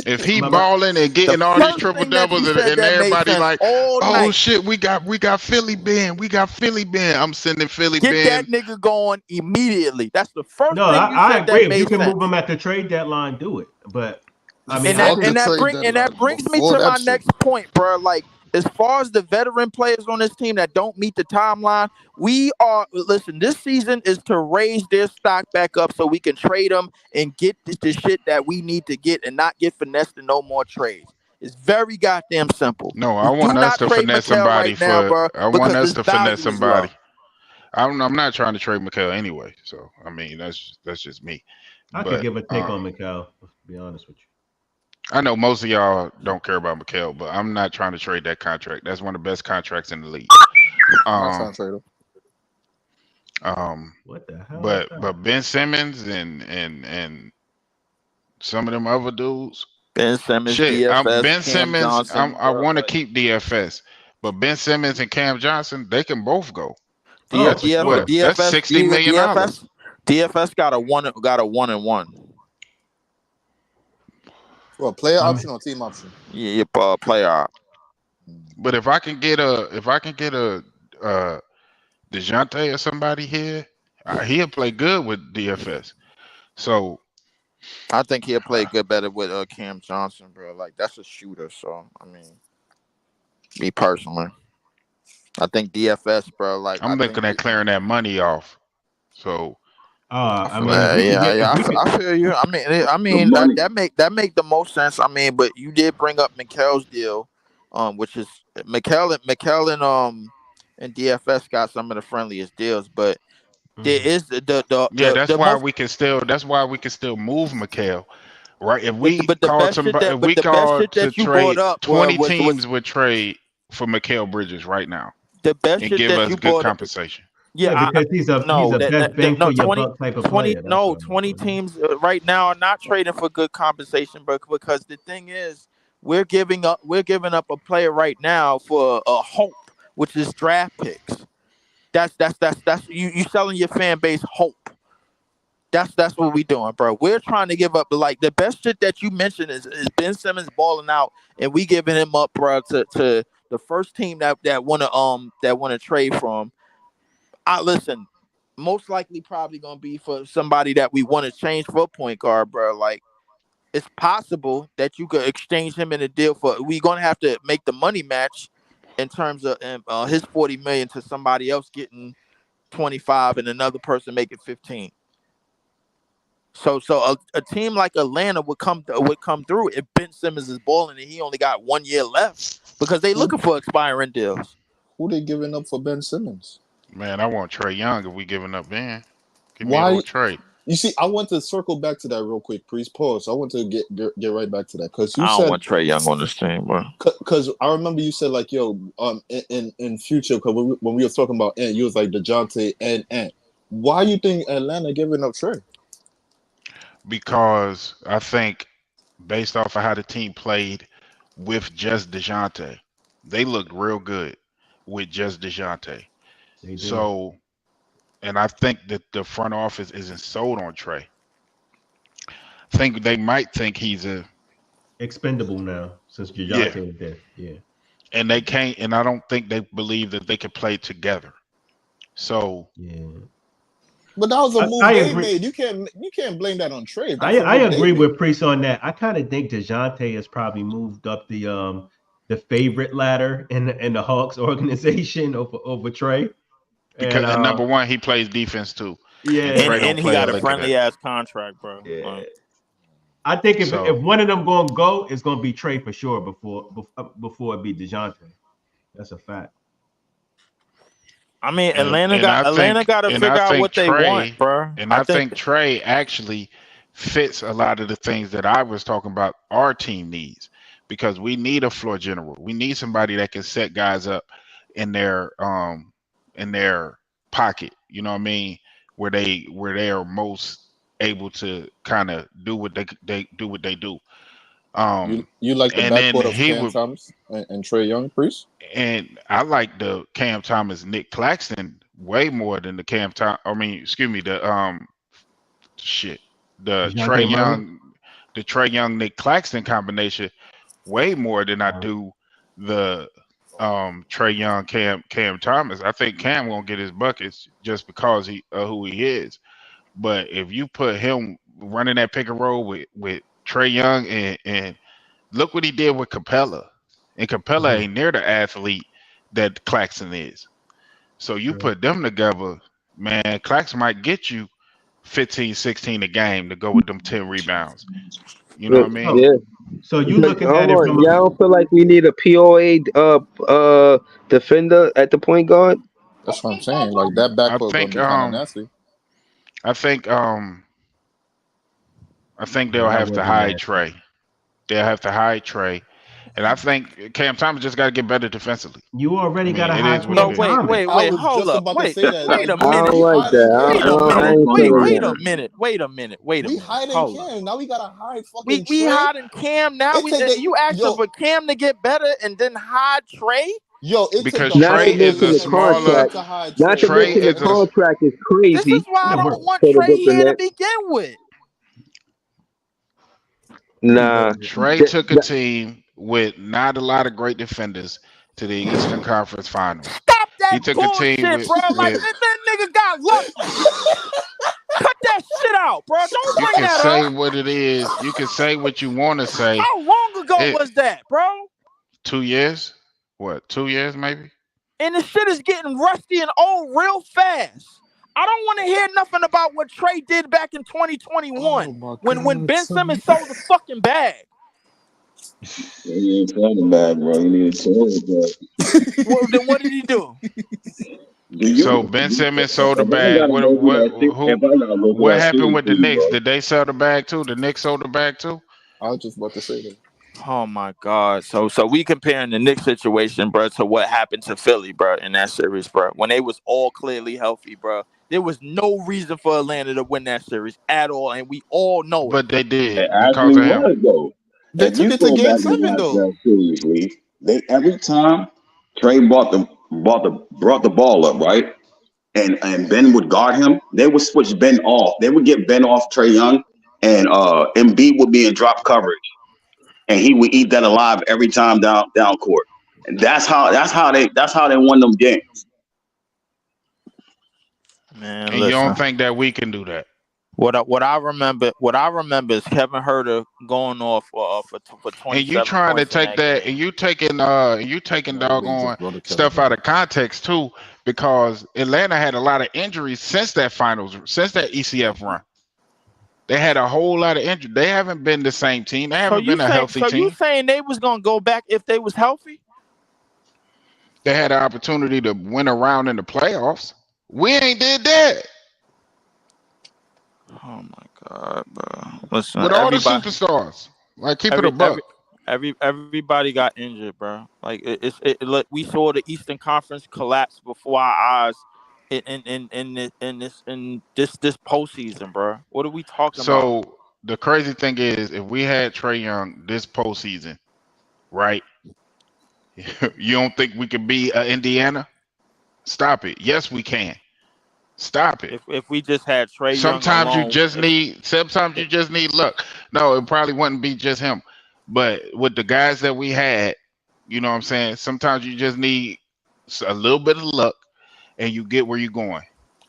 If he my, balling and The getting all these first triple thing that you doubles said and that made everybody sense like, all oh night. shit, we got Philly Ben, we got Philly Ben. I'm sending Philly Get Ben. that nigga going immediately. That's the first no, thing you I said that agree. If you made can move sense. him at the trade deadline, do it. But I mean, And I that Fuck could. the and that trade bring and that deadline. brings me Before to that my shit. next point, bro. Like, as far as the veteran players on this team that don't meet the timeline, we are listen. This season is to raise their stock back up so we can trade them and get the shit that we need to get and not get finessed in no more trades. It's very goddamn simple. No, I We do want us not to trade finesse Mikal somebody right now, for. bro, I want because us his to finesse value is low. somebody. I'm not trying to trade McHale anyway. So I mean, that's just me. I could But give a take on Mikal. To be honest with you. I know most of y'all don't care about McHale, but I'm not trying to trade that contract. That's one of the best contracts in the league. I'm not Um, trying to trade him. What the hell is but that? Ben Simmons and some of them other dudes, Ben Simmons, shit. I'm DFS, Ben Cam Simmons. Johnson, I bro. want to Like, keep DFS, but Ben Simmons and Cam Johnson, they can both go. Oh, DF, for That's DF, what. sure. That's DFS, $60 million. DFS got a 1-1. Well, player I mean, option or team option? Yeah, player. But if I can get a Dejounte or somebody here, he'll play good with DFS. So I think he'll play good better with Cam Johnson, bro. Like, that's a shooter. So I mean, me personally, I think DFS, bro. Like, I I'm think looking at clearing that money off. So I I feel mean, like if we could yeah, get, if I, we could, I feel you. The That money. make the most sense. I mean, but you did bring up Mikel's deal, which is Mikel and DFS got some of the friendliest deals, but there Mhm. is the yeah, the that's the why most we can still move McHale. Right? If but we but the called best shit somebody, that if but we the best called shit to that you brought trade, up 20 was teams would trade for McHale Bridges right now the best and shit give that us you good brought up. compensation. Yeah, Yeah, because he's no, a best bang no for your 20 buck type of 20 player. That's no what. 20 teams right now are not trading for good compensation, but because the thing is, we're giving up a player right now for a hope, which is draft picks. That's you selling your fan base hope. That's what we doing, bro. We're trying to give up the best shit that you mentioned is Ben Simmons balling out, and we giving him up, bro, to the first team that wanna trade from. I listen, most likely probably gonna be for somebody that we want to change for a point guard, bro. Like, it's possible that you could exchange him in a deal for. We gonna have to make the money match in terms of his 40 million to somebody else getting 25 and another person making 15. So a team like Atlanta would come through if Ben Simmons is balling and he only got 1 year left because they Who looking for expiring deals. who they giving up for Ben Simmons? Man, I want Trey Young if we giving up Ben. Give me a Why? little trade. You see, I want to circle back to that real quick. Please pause. I want to get right back to that because you I don't said want Trey Young on this team, bro. because I remember you said like yo in future because when we were talking about Ant, you was like DeJounte and Ant. Why you think Atlanta giving up Trey? Because I think based off of how the team played with just DeJounte, they looked real good with just DeJounte. They did. So, and I think that the front office isn't sold on Trey. I think they might think he's a Expendable now since yeah, Dejounte is there. Yeah. and they can't. And I don't think they believe that they can play together. So, Yeah. But that was a I move they agree. made. You can't blame that on Trey. That's a I move they agree made. with Priest on that. I kind of think Dejounte has probably moved up the favorite ladder in the Hawks organization over Trey. And because and number one, he plays defense too, and And Trey yeah, don't and he play a got a lick of that. friendly ass contract, bro. yeah. I think if So, one of them going to go, it's going to be Trey for sure before it be Dejounte. That's a fact. I mean, and Atlanta got to I figure out think what they want, Trey bro. and I I think think Trey actually fits a lot of the things that I was talking about our team needs because we need a floor general. We need somebody that can set guys up in their pocket. You know what I mean? Where they are most able to kind of do what they do. You like the And then backcourt of he Cam would, Thomas and Trey Young, Priest? and I like the Cam Thomas, Nick Claxton way more than the Cam Thomas. I mean, excuse me, shit, the Trey DeJounte Murray. Young, Nick Claxton combination way more than I do the Trey Young Cam Thomas. I think Cam won't get his buckets just because who he is. But if you put him running that pick and roll with Trey Young and look what he did with Capella. And Capella ain't near the athlete that Claxton is. So you put them together, man, Claxton might get you 15, 16 a game to go with them 10 rebounds. You know what I mean? Yeah. So you But looking hold at it from on, y'all don't feel like we need a POA defender at the point guard? That's what I'm saying. Like that I backcourt gonna think be kind of nasty. I think they'll that have would to be hide nasty. Trey. They'll have to hide Trey. And I think Cam Thomas just got to get better defensively. You already got to it hide is what No, it is. Cam Thomas. I was hold just up. about to say that. Wait Like, a I minute. don't like hiding that. Wait Cam. a I minute. ain't feeling Wait that. a minute. Wait a minute. We hiding Hold up. Cam. Now we gotta hide We fucking Trey. hiding Cam now. It take that, You asking for Cam to get better and then hide Trey? it take Because the Not whole to Trey is mention a the Brooklyn smaller. team contract. to hide Not to Trey, Trey mention bro. the is a contract is This crazy is why I don't want for the Trey Brooklyn here to Nets. begin with. Nah. Trey took a team with not a lot of great defenders to the Eastern Conference Finals. Stop that He took a team bullshit, bro. Like that nigga got lucky. Cut that shit out, bro. Don't you bring can that say up. what it is. You can say what you want to say. How long ago was that, bro? 2 years? What? 2 years maybe? And the shit is getting rusty and old real fast. I don't want to hear nothing about what Trey did back in 2021 when Ben Simmons sold the fucking bag. He ain't selling the bag, bro. He need to sell the bag. Well, then what did he do? So Ben Simmons sold the If I bag. gotta go through that shit, if I gotta go through What that happened series with the for you, Knicks? bro. Did they sell the bag too? The Knicks sold the bag too? I was just about to say that. Oh my God! So we comparing the Knicks situation, bro, to what happened to Philly, bro, in that series, bro. When they was all clearly healthy, bro, there was no reason for Atlanta to win that series at all, and we all know it. But they did It because actually of him. was though. They If took you it to go game back and 7 watch though. that series, Lee, they every time Trey brought the ball up, right? And Ben would guard him, they would switch Ben off. They would get Ben off Trey Young, and Embiid would be in drop coverage, and he would eat that alive every time down court. And that's how they won them games. Man, And you listen. don't think that we can do that? What I remember is Kevin Herter going off for 27 And you trying to points in take that, game. and you taking They doggone just brought a stuff Kevin out of context too, because Atlanta had a lot of injuries since that ECF run. They had a whole lot of injuries. They haven't been the same team. They haven't been a healthy team. You saying they was gonna go back if they was healthy? They had an opportunity to win a round in the playoffs. We ain't did that. Oh my God, bro! Listen, With all the superstars, like keep it a buck. Everybody got injured, bro. Like we saw the Eastern Conference collapse before our eyes in this postseason, bro. What are we talking about? So the crazy thing is, if we had Trey Young this postseason, right? You don't think we could be Indiana? Stop it. Yes, we can. Stop it. If we just had Trey Young Sometimes alone, you just need luck. No, it probably wouldn't be just him. But with the guys that we had, you know what I'm saying? Sometimes you just need a little bit of luck and you get where you're going.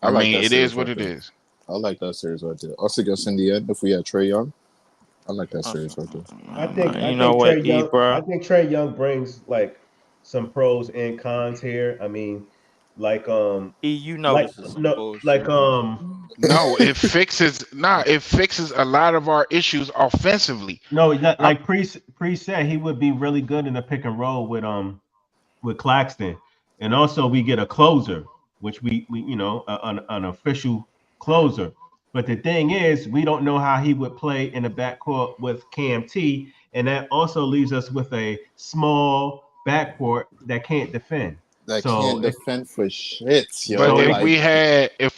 I like mean, that it series is what right it there. is. I like that series right there. Us against Indiana, if we had Trey Young, I like that series right there. I think Trey Young brings like some pros and cons here. I mean, like this is some bullshit. No, it fixes a lot of our issues offensively. No, like Priest said, he would be really good in the pick and roll with Claxton, and also we get a closer, which we an official closer. But the thing is, we don't know how he would play in the backcourt with Cam T, and that also leaves us with a small backcourt that can't defend. that So can't defend for shit, But yo. so if if Like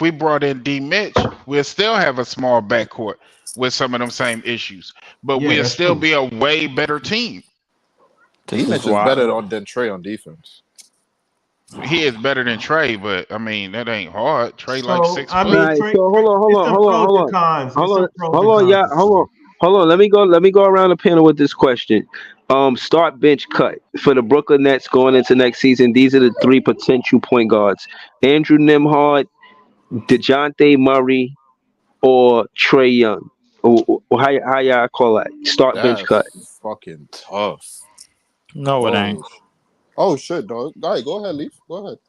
we brought in D Mitch, we'll still have a small backcourt with some of them same issues. But yeah, we'll that's still true. be a way better team. This is D-Mitch is why. better than Trey on defense. He is better than Trey, but I mean that ain't hard. Trey like So six I All foot. mean, right, so hold on, hold it's on, some hold on, pros hold and on, cons. It's hold some on, pros hold and on, cons yeah, to hold on, Trey. hold on. Let me go around the panel with this question. Start bench cut for the Brooklyn Nets going into next season. These are the three potential point guards: Andrew Nimhard, DeJounte Murray, or Trey Young. How y'all call that? Start bench cut. That's fucking tough. No, it ain't. Oh, oh shit, dog. All right, go ahead, Leaf. Go ahead.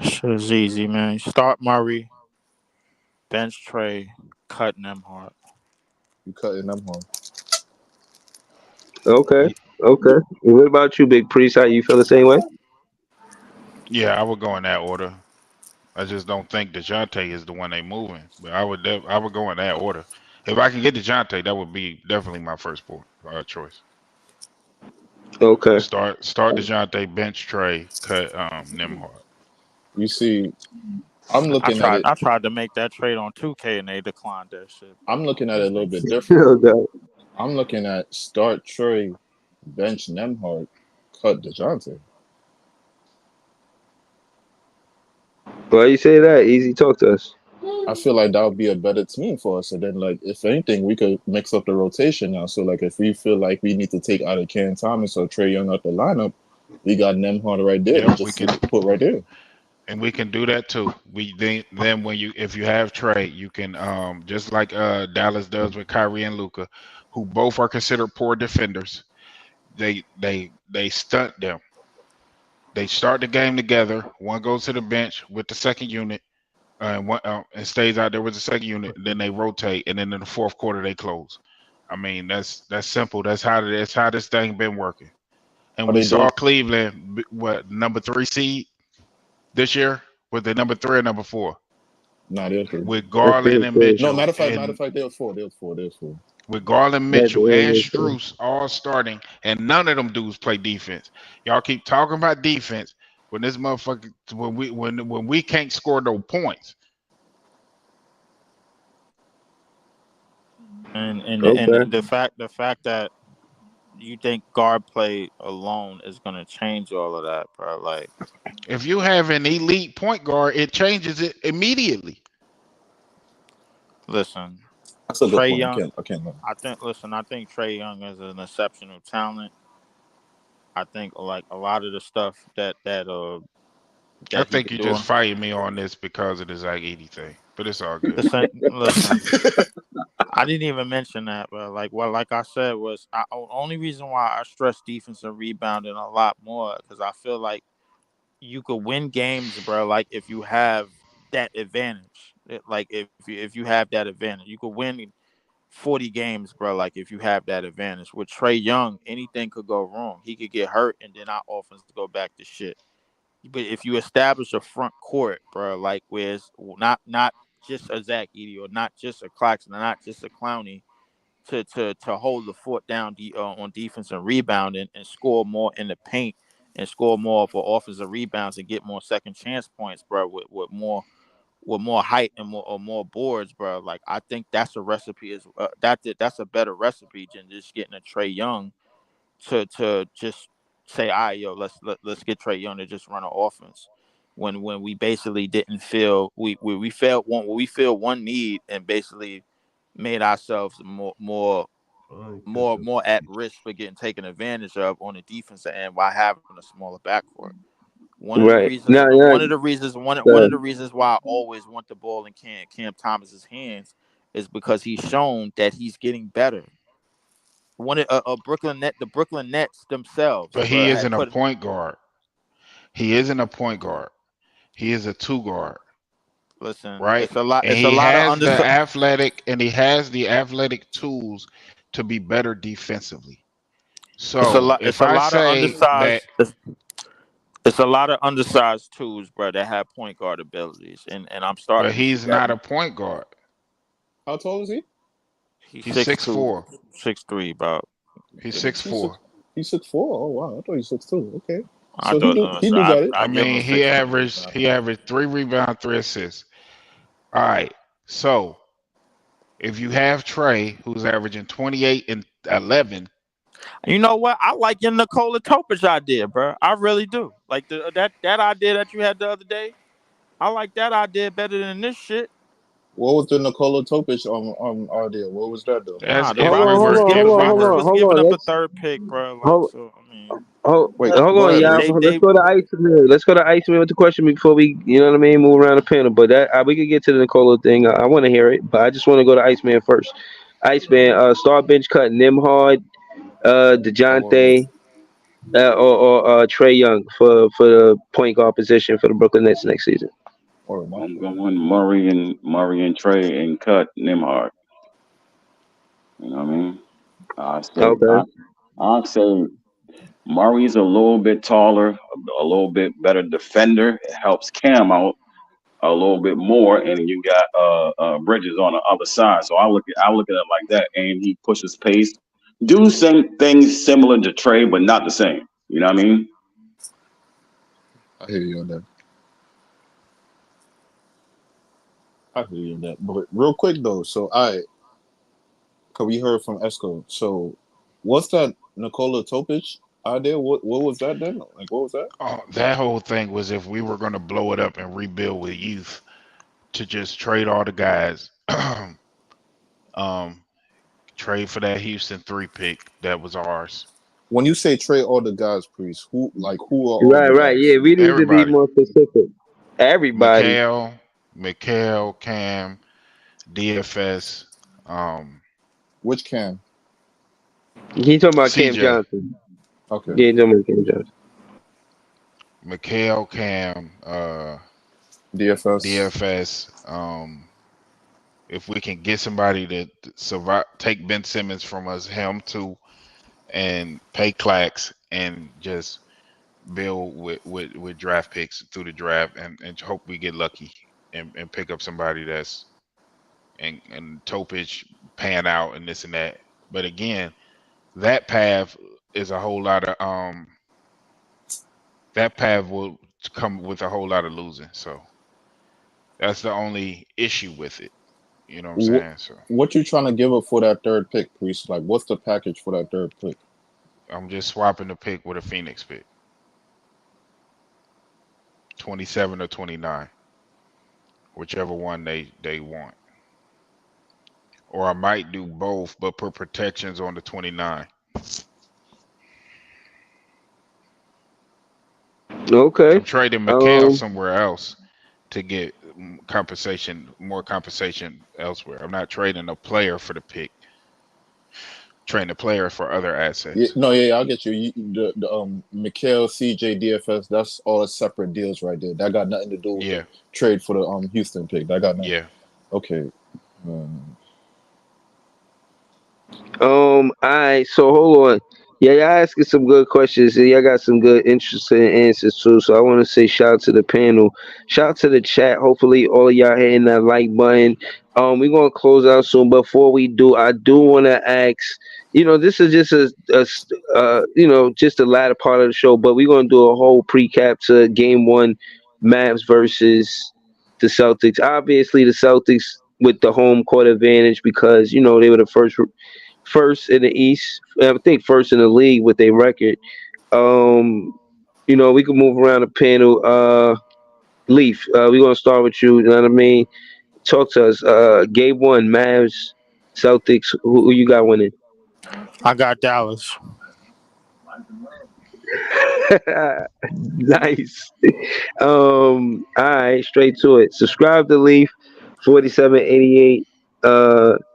Shit is easy, man. Start Murray, bench Trey, cut Nemhart. You cutting them home. Okay, Y- okay. And what about you, Big Priest? How you feel the same way? Yeah, I would go in that order. I just don't think DeJounte is the one they moving, but I would go in that order. If I can get DeJounte, that would be definitely my first choice. Okay. Start DeJounte, bench Trey, cut Nimhard. You see, I'm looking at it. I tried to make that trade on 2K and they declined that shit. I'm looking at it a little bit different. Oh, God. I'm looking at start Trey, bench Nemhart, cut DeJounte. Why you say that? Easy, talk to us. I feel like that would be a better team for us. And then, like, if anything, we could mix up the rotation now. So, like, if we feel like we need to take out a Cam Thomas or Trey Young out the lineup, we got Nemhart right there to Yep, we just can, put right there. and we can do that too. We then when you if you have Trey, you can just like Dallas does with Kyrie and Luca, who both are considered poor defenders. They stunt them. They start the game together. One goes to the bench with the second unit, and one and stays out there with the second unit. And then they rotate, and then in the fourth quarter they close. I mean that's simple. That's how this thing been working. And Are we they saw doing? Cleveland, what number 3 seed this year? Was they number 3 or number 4? Nah, they're three. With That's Garland pretty and cool. No, Mitchell, matter of and fact, they was four. They was four. They was four. with Garland, That's Mitchell, and really cool. Struess all starting, and none of them dudes play defense. Y'all keep talking about defense when this motherfucker when we can't score no points. Okay. And the fact that you think guard play alone is gonna change all of that, bro. Like, If you have an elite point guard, it changes it immediately. listen, That's a good Trey point. Young. I can't lie. I think Trey Young is an exceptional talent. I think like a lot of the stuff I that he think could you do. just fighting me on this because of the Zach Edey thing, but it's all good. Listen. I didn't even mention that, but like I said was only reason why I stress defense and rebounding a lot more because I feel like you could win games, bro. Like if you have that advantage, like if you have that advantage, you could win 40 games, bro. Like if you have that advantage with Trey Young, anything could go wrong. He could get hurt, and then our offense go back to shit. But if you establish a front court, bro, like where it's not just a Zach Edey or not just a Claxton or not just a Clowney to hold the fort down on defense and rebounding and score more in the paint and score more for offensive rebounds and get more second chance points, bro, with more height and more boards, bro. Like I think that's a recipe that's a better recipe than just getting a Trey Young to just say, all right, yo, let's get Trey Young to just run an offense. When we basically didn't feel we felt one need and basically made ourselves more at risk for getting taken advantage of on the defensive end while having a smaller backcourt. Right. Now, yeah. One of the reasons why I always want the ball in Cam Thomas's hands is because he's shown that he's getting better. The Brooklyn Nets themselves, But he bro, had isn't a put. point guard. He isn't a point guard. He is a two guard, Listen, right? it's a lot. And It's a lot of he has the athletic tools to be better defensively. It's a So lot. It's if a I lot of say that, undersized. It's a lot of undersized tools, bro, that have point guard abilities, and I'm but starting to see he's that. not a point guard. How tall is he? He's He's 6'2", 6'4". 6'3", about. He's Yeah, six he's six. four. He's 6'4". Oh wow, I thought he was 6'2". Okay. I So he thought do he so do got it. I I give him mean, 16. he averaged 3 rebounds, 3 assists. All right. So if you have Trey, who's averaging 28 and 11, You know what? I like your Nikola Topic idea, bro. I really do. Like that idea that you had the other day. I like that idea better than this shit. What was the Nikola Topic idea? What was that though? Nah, that's the if we Rockets Hold was were on, giving hold if on, we hold Rockets were on, was hold giving on. up a Let's third pick, bro. Like hold. so. I mean, Wait, Hold go on, ahead, y'all. they Reese. they Let's go to Iceman. Let's go to Iceman with the question before we, you know what I mean, move around the panel. But that we could get to the Nicola thing. I want to hear it, but I just want to go to Iceman first. Iceman, star bench cut Nimhard, Oh, word, Dejounte, or Trey Young for the point guard position for the Brooklyn Nets next season. word, my I'm fault. going Murray and Trey and cut Nimhard. You know what I mean? I say Okay. I say Murray's a little bit taller, a little bit better defender. It helps Cam out a little bit more, and you got Bridges on the other side. So I look at it like that, and he pushes pace. Do some things similar to Trey, but not the same. You know what I mean? I hear you on that. I hear you on that. But real quick though, so cause we heard from Esco. So what's that Nikola Topic idea? What was that then? Like what was that? that whole thing was if we were going to blow it up and rebuild with youth, to just trade all the guys, um, trade for that Houston 3 pick that was ours. When you say trade all the guys, Priest, who are all Right, the right. guys? Yeah, we need to be Everybody, more specific. Everybody. Mikhail, Cam, DFS, um, Which Cam? He talking about Cam CJ, Johnson. Okay. Yeah, he talking about Cam Johnson. Mikhail, Cam, DFS. DFS. If we can get somebody to survive, take Ben Simmons from us, him too, and pay Clax and just build with draft picks through the draft and hope we get lucky and pick up somebody that's and Topich pan out and this and that. But again, that path is a whole lot of that path will come with a whole lot of losing. So that's the only issue with it. You know what I'm What saying? So what you trying to give up for that third pick, Priest? Like what's the package for that third pick? I'm just swapping the pick with a Phoenix pick. 27 or 29. Whichever one they want. Or I might do both, but put protections on the 29. Okay. I'm trading Mikhail Um. somewhere else to get more compensation elsewhere. I'm not trading a player for the pick. Trading a player for other Yeah, assets. no, yeah, I'll get you. The Mikhail, CJ, DFS, that's all separate deals right there. That got nothing to do with the Yeah, trade for the Houston pick. That got nothing. yeah. Okay. Um, All right. So hold on. Yeah, y'all asking some good questions. And y'all got some good, interesting answers too. So I want to say shout out to the panel, shout out to the chat. Hopefully, all of y'all hitting that like button. We're gonna close out soon. Before we do, I do want to ask. This is just just the latter part of the show, but we're gonna do a whole recap to Game One, Mavs versus the Celtics. Obviously, the Celtics with the home court advantage because they were the first in the East. I think first in the league with their record. Um, we can move around the panel. Leaf, we're gonna start with you. You know what I mean? Talk to us. Game one, Mavs, Celtics. Who you got winning? I got Dallas. Nice. All right, straight to it. Subscribe to Leaf 4788.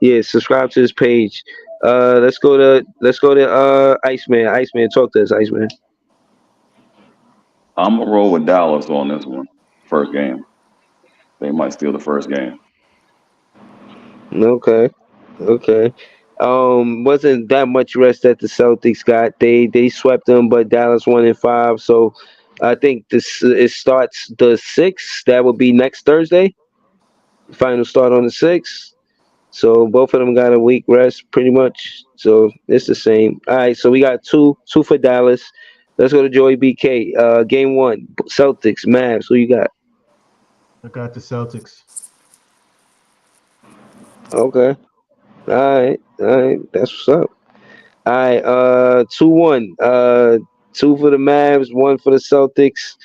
Yeah, subscribe to his page. Let's go to Iceman. Iceman, talk to us, Iceman. I'm gonna roll with Dallas on this one. First game. They might steal the first game. Okay. Okay. Wasn't that much rest that the Celtics got. They swept them, but Dallas won in five. So I think this it starts the sixth. That would be next Thursday. Final start on the sixth. So both of them got a week rest, pretty much. So it's the same. All right. So we got two for Dallas. Let's go to Joey BK. Game one, Celtics, Mavs. Who you got? I got the Celtics. Okay. All right. That's what's up. All right. 2-1. Two for the Mavs, one for the Celtics.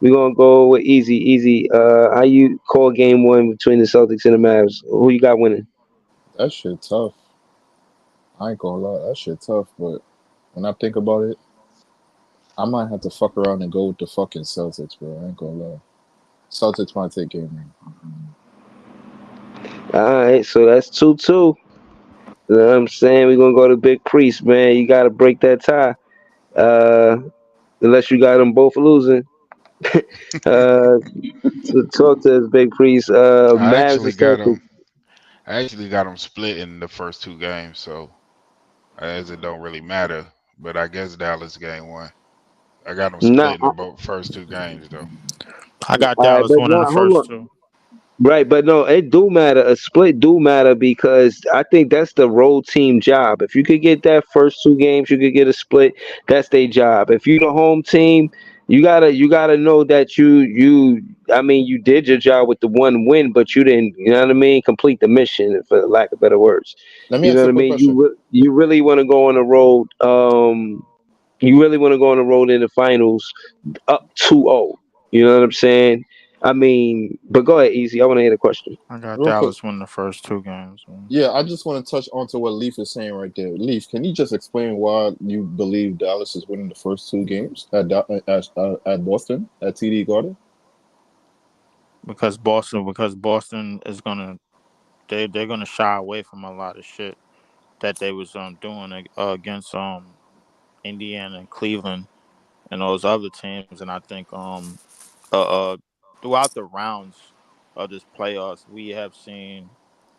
We're gonna go with easy, easy. How you call game one between the Celtics and the Mavs? Who you got winning? That shit tough. I ain't gonna lie, that shit tough. But when I think about it, I might have to fuck around and go with the fucking Celtics, bro. I ain't gonna lie. Celtics might take game one. All right, so that's 2-2. You know what I'm saying? We're gonna go to Big Priest, man. You gotta break that tie. Uh Unless you got them both losing. uh so talk to us, Big Priest. I Mavs and actually got Celtics. them. I actually got them split in the first two games, so as it don't really matter. But I guess Dallas game one. I got them Nah, split in the both first two games though. I got all right, Dallas but winning the not hold first on. two. Right, but no, it do matter. A split do matter because I think that's the road team job. If you could get that first two games, you could get a split. That's their job. If you the home team, you gotta know that I mean you did your job with the one win, but you didn't. You know what I mean? Complete the mission, for lack of better words. Let me You know ask what you I a quick mean? question. You really want to go on the road. You really want to go on the road in the finals up 2-0. You know what I'm saying? I mean, but go ahead, easy. I want to hear the question. I got Real quick. Dallas winning the first two games. Man. Yeah, I just want to touch onto what Leaf is saying right there. Leaf, can you just explain why you believe Dallas is winning the first two games at Boston at TD Garden? Because Boston is gonna they're gonna shy away from a lot of shit that they was doing against Indiana and Cleveland and those other teams, and I think uh, uh throughout the rounds of this playoffs, we have seen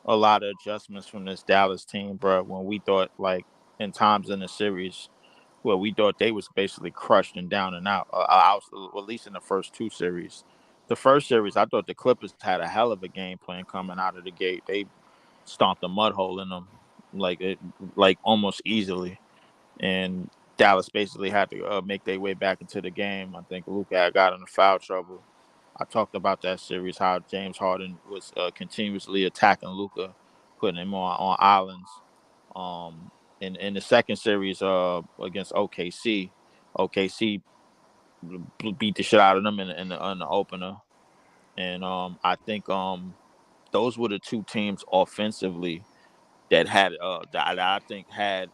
a lot of adjustments from this Dallas team, bro. When we thought like in times in the series where we thought they was basically crushed and down and out, at least in the first two series. The first series, I thought the Clippers had a hell of a game plan coming out of the gate. They stomped a mud hole in them like almost easily, and Dallas basically had to make their way back into the game. I think Luka got into foul trouble. I talked about that series how James Harden was continuously attacking Luka, putting him on islands. In the second series against OKC beat the shit out of them in the opener, and I think those were the two teams offensively that I think had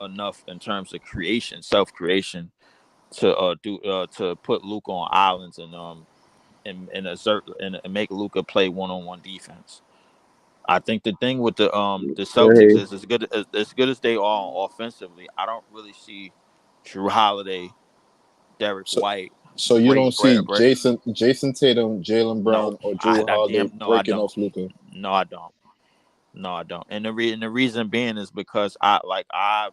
enough in terms of self creation to put Luka on islands and assert and make Luka play one-on-one defense. I think the thing with the Celtics Hey, is as good as they are offensively. I don't really see Drew Holiday, Derek So, White, so you don't see Jason Tatum, Jalen no, Brown, or Drew I Holiday damn no, I breaking don't. off Luca. No, I don't. No, I don't. And the reason being is because the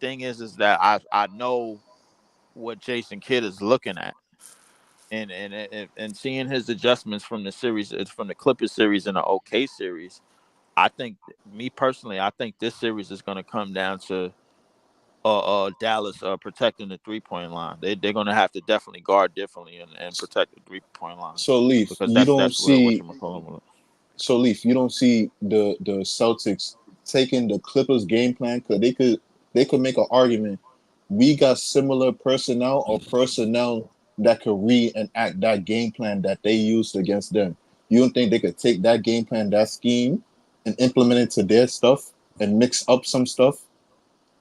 thing is that I know what Jason Kidd is looking at. And seeing his adjustments from the series, it's from the Clippers series and the OK series. I think, me personally, I think this series is going to come down to Dallas protecting the 3-point line. They're going to have to definitely guard differently and protect the 3-point line So Leaf, because you don't that's what see you call it. So Leaf, you don't see the Celtics taking the Clippers game plan because they could make an argument. We got similar personnel or personnel that could reenact that game plan that they used against them. You don't think they could take that game plan, that scheme, and implement it to their stuff and mix up some stuff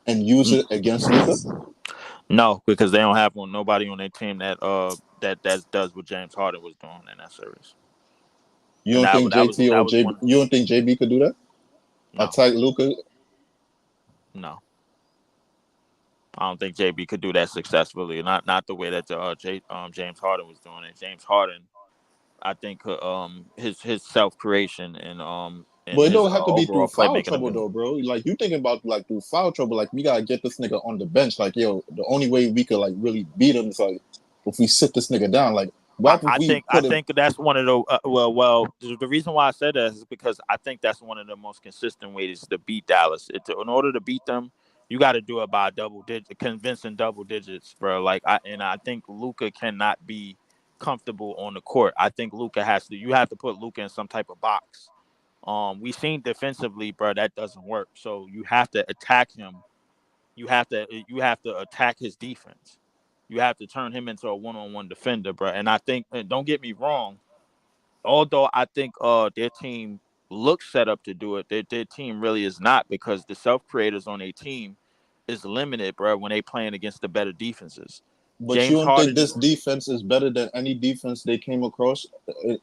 and use it against Luca? No, because they don't have nobody on their team that does what James Harden was doing in that series, You and don't that think that was JT or that was JB? one. You don't think JB could do that? No, Attack Luca? no, I don't think JB could do that successfully. Not the way that James Harden was doing it. James Harden, I think, his self creation and But it his don't have to be through overall foul playmaking trouble ability. though, bro. Like you thinking about like through foul trouble, like we gotta get this nigga on the bench. Like yo, the only way we could like really beat him is like if we sit this nigga down. Like what I, happens if I we think I put him? think that's one of the the reason why I said that is because I think that's one of the most consistent ways to beat Dallas. In order to beat them, You got to do it by convincing double digits, bro. Like I think Luka cannot be comfortable on the court. I think Luka you have to put Luka in some type of box. We seen defensively, bro, that doesn't work. So you have to attack him. You have to attack his defense. You have to turn him into a one-on-one defender, bro. And I think, and don't get me wrong, although I think their team looks set up to do it, their team really is not, because the self-creators on their team is limited, bro, when they playing against the better defenses. But you James don't think Harden. this defense is better than any defense they came across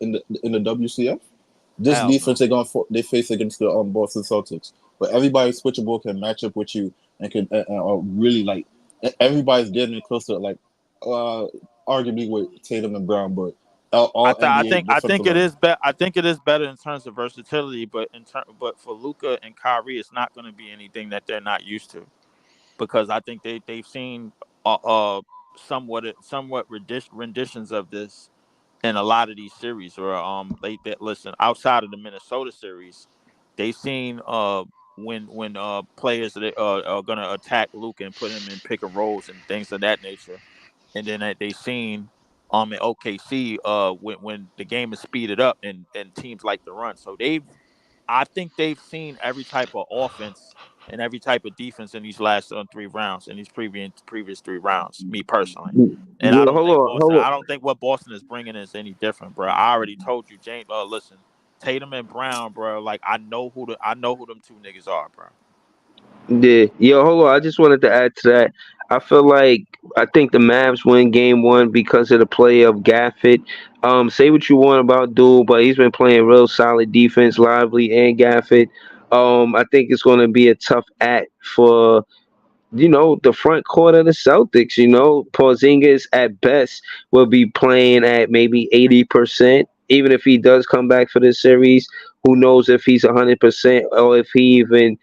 in the WCF? This Hell defense no. they face against the Boston Celtics, but everybody switchable can match up with you and can really like everybody's getting close to like arguably with Tatum and Brown, but all NBA I defensive think it line. is better. I think it is better in terms of versatility, but but for Luka and Kyrie, it's not going to be anything that they're not used to, because I think they've seen somewhat renditions of this in a lot of these series. Or they listen, outside of the Minnesota series, they've seen when players that are going to attack Luka and put him in pick and rolls and things of that nature, and then they seen in OKC when the game is speeded up and teams like to run. So I think they've seen every type of offense and every type of defense in these last 3 rounds, in these previous 3 rounds. Me personally, and Yo, hold on. I don't think what Boston is bringing is any different, bro. I already told you, James. Listen, Tatum and Brown, bro. Like I know who them two niggas are, bro. Yeah, yo, hold on. I just wanted to add to that. I think the Mavs win game one because of the play of Gafford. Say what you want about Duel, but he's been playing real solid defense, Lively and Gafford. I think it's going to be a tough act for the front court of the Celtics. Porzingis at best will be playing at maybe 80%. Even if he does come back for this series, who knows if he's 100% or if he even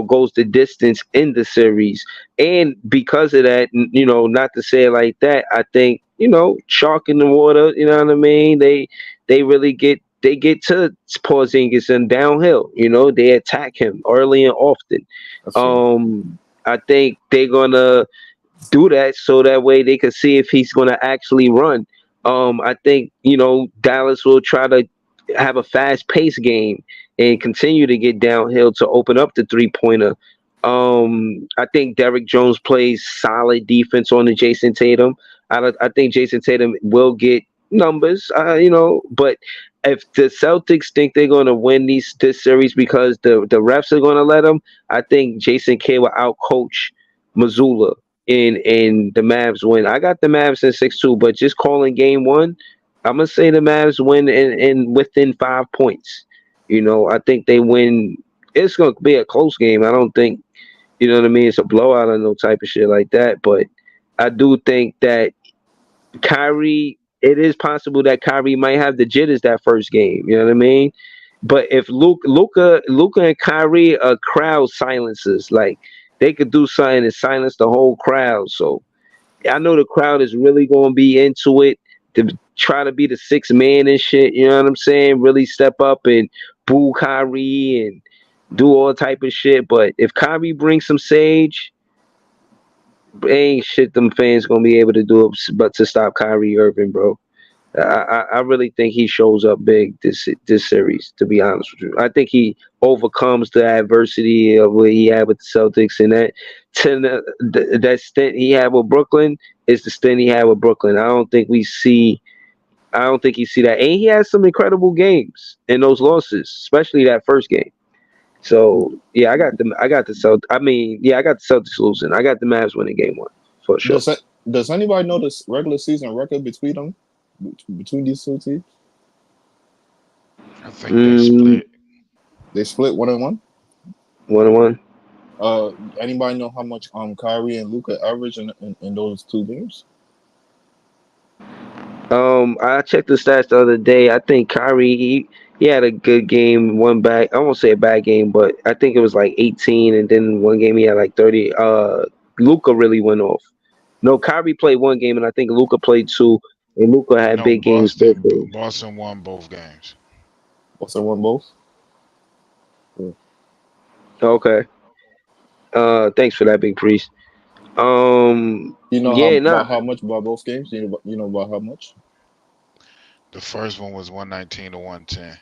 goes the distance in the series. And because of that, not to say it like that, I think chalk in the water. You know what I mean? They really get to Porzingis and downhill. They attack him early and often. That's right. I think they're gonna do that so that way they can see if he's gonna actually run. I think Dallas will try to have a fast paced game and continue to get downhill to open up the 3-pointer. I think Derrick Jones plays solid defense on the Jason Tatum. I think Jason Tatum will get numbers, but if the Celtics think they're going to win this series because the refs are going to let them, I think Jason Kidd will outcoach Missoula in the Mavs win. I got the Mavs in 6-2, but just calling game one, I'm gonna say the Mavs win in within 5 points. I think they win. It's gonna be a close game. I don't think what I mean. It's a blowout or no type of shit like that. But I do think that Kyrie, it is possible that Kyrie might have the jitters that first game. You know what I mean? But if Luca and Kyrie are crowd silencers, like they could do something and silence the whole crowd. So I know the crowd is really going to be into it to try to be the sixth man and shit. You know what I'm saying? Really step up and boo Kyrie and do all type of shit. But if Kyrie brings some sage, ain't shit them fans gonna be able to do it but to stop Kyrie Irving, bro. I really think he shows up big this series. To be honest with you, I think he overcomes the adversity of what he had with the Celtics, and that stint he had with Brooklyn is the stint he had with Brooklyn. I don't think you see that, and he has some incredible games in those losses, especially that first game. So yeah, I got the Celtics. I got the Celtics losing. I got the Mavs winning game one for sure. Does anybody know this regular season record between them? Between these two teams? I think they split. They split 1-1. 1-1. Anybody know how much Kyrie and Luka average in those two games? I checked the stats the other day. I think Kyrie he had a good game, one bad. I won't say a bad game, but I think it was like 18, and then one game he had like 30. Luka really went off. No, Kyrie played one game, and I think Luka played two, and Luka had No, big games. Boston won both games. Boston won both. Yeah. Okay. Thanks for that, Big Priest. You know Yeah, nah. how much by both games? You know about how much? The first one was 119 to 110.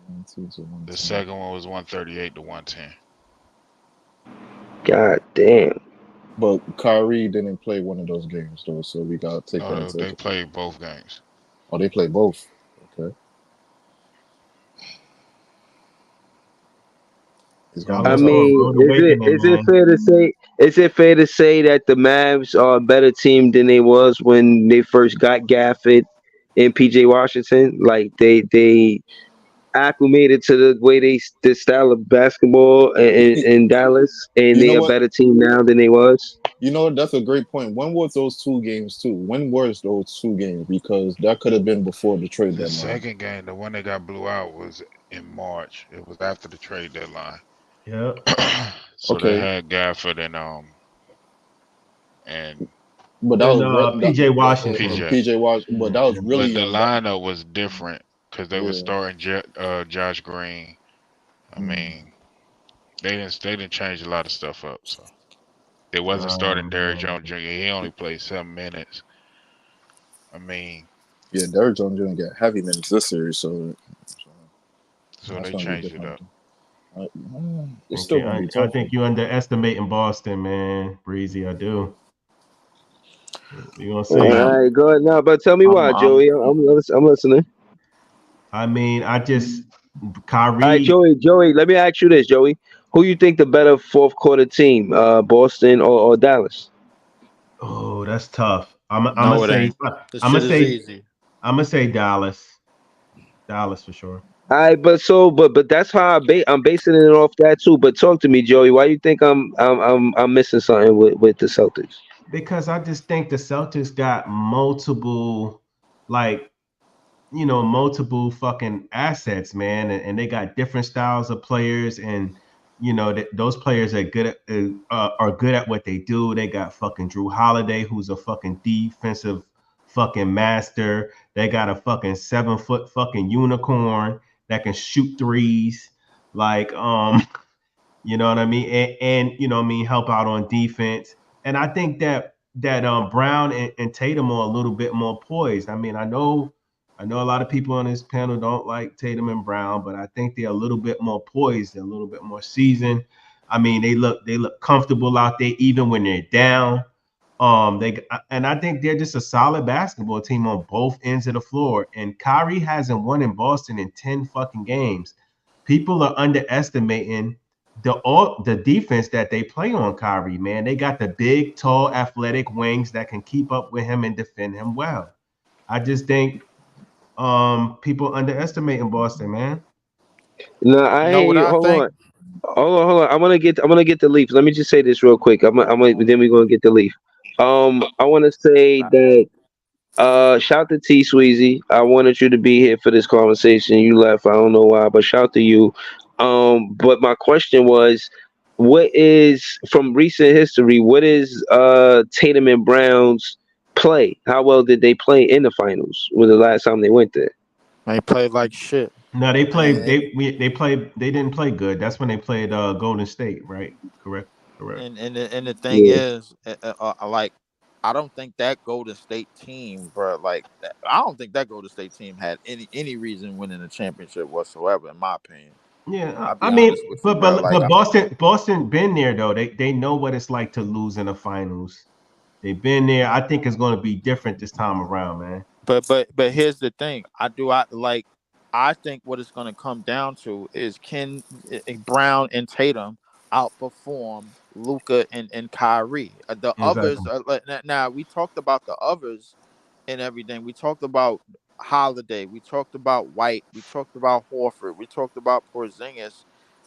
19 to The 110. second one was 138 to 110. God damn. But Kyrie didn't play one of those games though, so we gotta take that No, into they account. played both games. Oh, they played both. Okay, it's Y'all gonna be I look for tough. a mean, rude awakening, is it man. fair to say? Is it fair to say that the Mavs are a better team than they was when they first got Gafford and PJ Washington? Like they acclimated to the way the style of basketball in Dallas, and You they know a what? better team now than they was. You know what? That's a great point. When was those two games too? When was those two games? Because that could have been before the trade The deadline. second game, the one that got blew out, was in March. It was after the trade deadline. Yep. So they Okay, had Gafford and but that And was PJ Washington. PJ. PJ Wash. But that was But really the that. lineup was different because they were Yeah. starting Josh Green. I Hmm. mean, they didn't change a lot of stuff up. So they wasn't Oh starting Derrick man. Jones Jr. He only played 7 minutes. I mean, Yeah, Derrick Jones didn't get heavy minutes this series, so so that's they gonna be changed it different. up. It's Thank still you. gonna be I tough think though. you underestimating Boston, man. Breezy, I do. We gonna All see. Man, right, go ahead now, but tell me I'm why, I'm Joey. I'm listening. I mean, I just All right, Kyrie. Joey. Let me ask you this, Joey. Who you think the better fourth quarter team, Boston or Dallas? Oh, that's tough. I'm gonna no, it say ain't. This shit is easy. I'm gonna say Dallas. Dallas for sure. All right, but that's how I'm basing it off that too. But talk to me, Joey. Why you think I'm missing something with the Celtics? Because I just think the Celtics got multiple, like, multiple fucking assets, man, and they got different styles of players, and those players are good at what they do. They got fucking Drew Holiday, who's a fucking defensive fucking master. They got a fucking 7 foot fucking unicorn that can shoot threes, like you know what I mean, and help out on defense. And I think that Brown and Tatum are a little bit more poised. I mean, I know a lot of people on this panel don't like Tatum and Brown, but I think they're a little bit more poised, they're a little bit more seasoned. I mean, they look comfortable out there even when they're down. And I think they're just a solid basketball team on both ends of the floor. And Kyrie hasn't won in Boston in 10 fucking games. People are underestimating the defense that they play on Kyrie, man. They got the big, tall, athletic wings that can keep up with him and defend him well. I just think people underestimating Boston, man. No, I Know hear what you. I think? Hold on. I'm gonna get the leaf. Let me just say this real quick. Then we're gonna get the leaf. I want to say that shout to T Sweezy. I wanted you to be here for this conversation. You left. I don't know why, but shout to you. But my question was, what is from recent history? What is Tatum and Brown's play? How well did they play in the finals? Was the last time they went there? They played like shit. No, they I mean, played. They didn't play good. That's when they played Golden State, right? Correct. Correct. and the thing Yeah. is, like, I don't think that Golden State team, bro. Like, I don't think that Golden State team had any reason winning the championship whatsoever, in my opinion. Yeah, I'll I be mean, honest with you, but bro. but Like, but Boston been there though. They know what it's like to lose in the finals. They've been there. I think it's going to be different this time around, man. but here's the thing. I like. I think what it's going to come down to is can Brown and Tatum outperform Luca and Kyrie. The others, Exactly. now we talked about the others and everything. We talked about Holiday. We talked about White. We talked about Horford. We talked about Porzingis.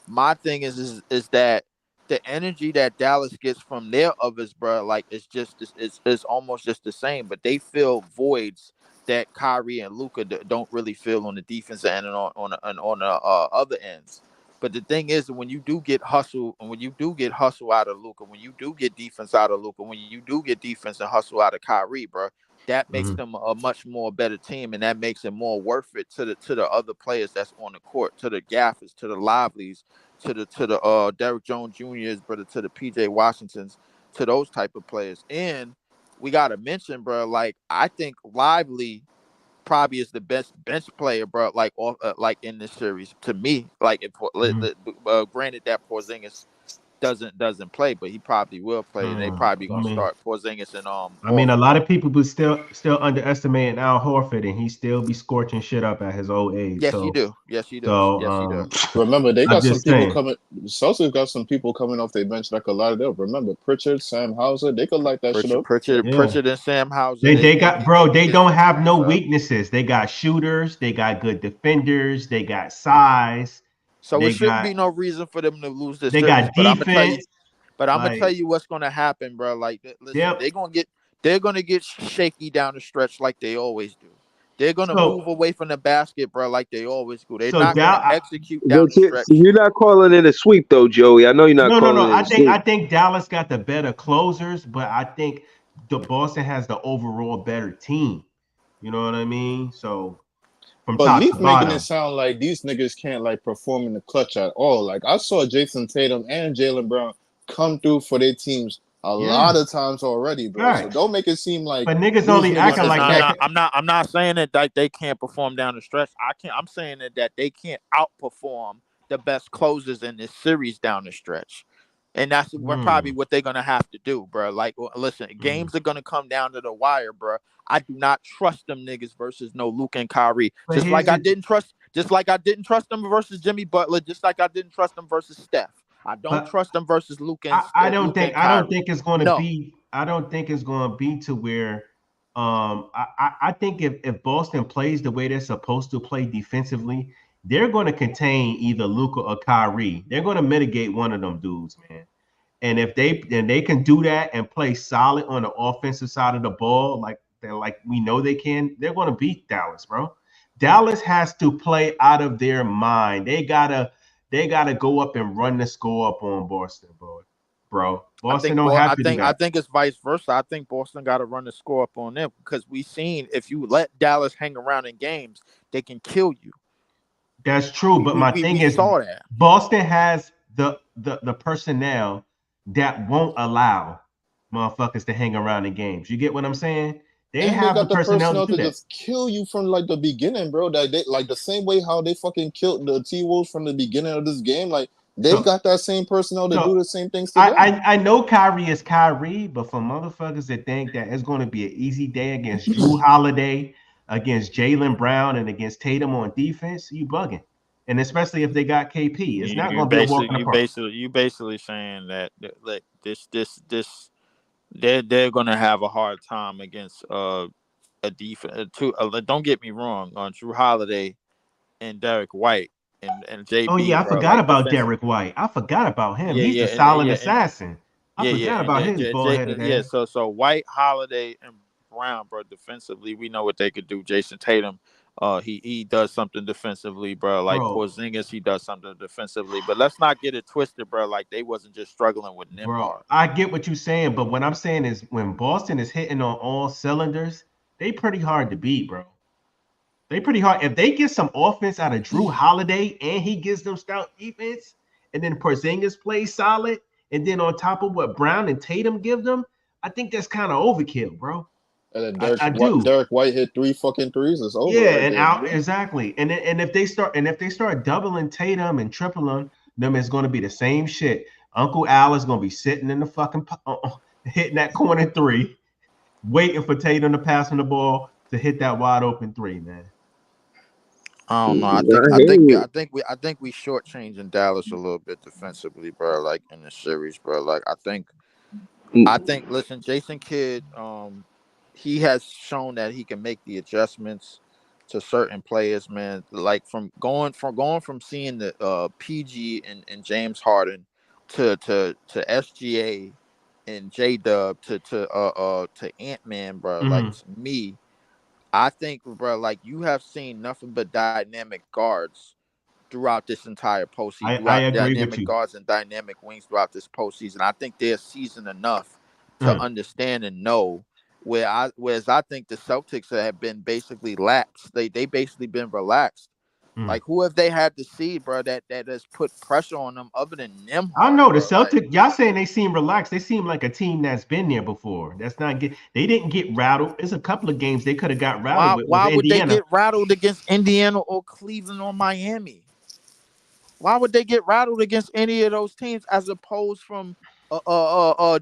My thing is that the energy that Dallas gets from their others, bro, like it's almost just the same. But they fill voids that Kyrie and Luca don't really feel on the defense end and on the other ends. But the thing is, when you do get hustle, and when you do get hustle out of Luca, when you do get defense out of Luca, when you do get defense and hustle out of Kyrie, bro, that makes Hmm. them a much more better team, and that makes it more worth it to the other players that's on the court, to the gaffers, to the livelies, Derrick Jones Jr.'s, but to the PJ Washingtons, to those type of players. And we gotta mention, bro, like I think Lively probably is the best bench player, bro. Like like in this series to me. Like if granted that Porzingis doesn't play, but he probably will play, and they probably gonna start Porzingis and I mean, a Horford. lot of people be still underestimating Al Horford, and he still be scorching shit up at his old age. Yes, So he do. Yes, he does. So Yes, he does. Remember, they I'm got some just people saying. coming. Celtics got some people coming off their bench that could light it up. Remember, Pritchard, Sam Hauser, they could light that shit up. Pritchard and Sam Hauser. They got, bro. They don't have no up. weaknesses. They got shooters. They got good defenders. They got size. So they it shouldn't got, be no reason for them to lose this They series. got defense. But I'm gonna tell you what's gonna happen, bro. Like, listen, they're gonna get shaky down the stretch like they always do. They're gonna move away from the basket, bro, like they always do. They're not gonna execute down the stretch. You're not calling it a sweep, though, Joey. I know you're not calling it a sweep. I think Dallas got the better closers, but I think the Boston has the overall better team. You know what I mean? So from top Leaf to bottom, making it sound like these niggas can't like perform in the clutch at all. Like I saw Jason Tatum and Jaylen Brown come through for their teams a lot of times already, bro. Right. So don't make it seem like. But niggas only acting like that. I'm not saying that they can't perform down the stretch. I'm saying that they can't outperform the best closers in this series down the stretch. And that's probably what they're gonna have to do, bro. Like, listen, games are gonna come down to the wire, bro. I do not trust them niggas versus no Luka and Kyrie. Just like I didn't trust them versus Jimmy Butler. Just like I didn't trust them versus Steph. I don't trust them versus Luka. I don't think it's going to be. I don't think it's going to be to where. I think if Boston plays the way they're supposed to play defensively, they're going to contain either Luka or Kyrie. They're going to mitigate one of them dudes, man. And if they can do that and play solid on the offensive side of the ball, like we know they can, they're going to beat Dallas, bro. Dallas has to play out of their mind. They gotta go up and run the score up on Boston, bro. Boston don't have to do that. I think it's vice versa. I think Boston got to run the score up on them because we've seen if you let Dallas hang around in games, they can kill you. That's true, but my thing is, Boston has the personnel that won't allow motherfuckers to hang around in games. You get what I'm saying? They have the personnel to just kill you from like the beginning, bro. That they like the same way how they fucking killed the T-Wolves from the beginning of this game. Like they got that same personnel to do the same things to them. I know Kyrie is Kyrie, but for motherfuckers that think that it's going to be an easy day against Drew Holiday, against Jaylen Brown, and against Tatum on defense, you bugging. And especially if they got KP, it's not going to be a walk in the park. You basically saying that like this. They're gonna have a hard time against a defense. Don't get me wrong, on Drew Holiday and Derek White and JB. Oh yeah, I forgot about Derek White. I forgot about him. He's the silent assassin. I forgot about his ball-headed ass. So White, Holiday, and Brown, bro. Defensively, we know what they could do. Jason Tatum. He does something defensively, bro. Like Porzingis, he does something defensively. But let's not get it twisted, bro. Like they wasn't just struggling with Nembhard. Bro, I get what you're saying, but what I'm saying is when Boston is hitting on all cylinders, they pretty hard to beat, bro. They pretty hard. If they get some offense out of Drew Holiday and he gives them stout defense, and then Porzingis plays solid, and then on top of what Brown and Tatum give them, I think that's kind of overkill, bro. And then Derek White hit 3 fucking threes. It's over. Yeah, and out exactly. And if they start doubling Tatum and tripling them, it's going to be the same shit. Uncle Al is going to be sitting in the fucking hitting that corner 3, waiting for Tatum to pass him the ball to hit that wide open 3, man. I don't know. I think we shortchanging Dallas a little bit defensively, bro. Like in the series, bro. Like I think. Listen, Jason Kidd. He has shown that he can make the adjustments to certain players, man. Like from going from seeing the PG and James Harden to SGA and J Dub to Ant-Man, bro. Mm-hmm. Like to me, I think, bro, like you have seen nothing but dynamic guards throughout this entire postseason. I agree dynamic with you. guards and dynamic wings throughout this postseason. I think they're seasoned enough to understand and know. Whereas I think the Celtics have been basically lax. They basically been relaxed Like, who have they had to see, bro, that has put pressure on them other than Nembhard? I know the Like, Celtics. Y'all saying they seem relaxed. They seem like a team that's been there before. That's not get. They didn't get rattled. There's a couple of games they could have got rattled with why would they Indiana. get rattled against Indiana or Cleveland or Miami? Why would they get rattled against any of those teams as opposed from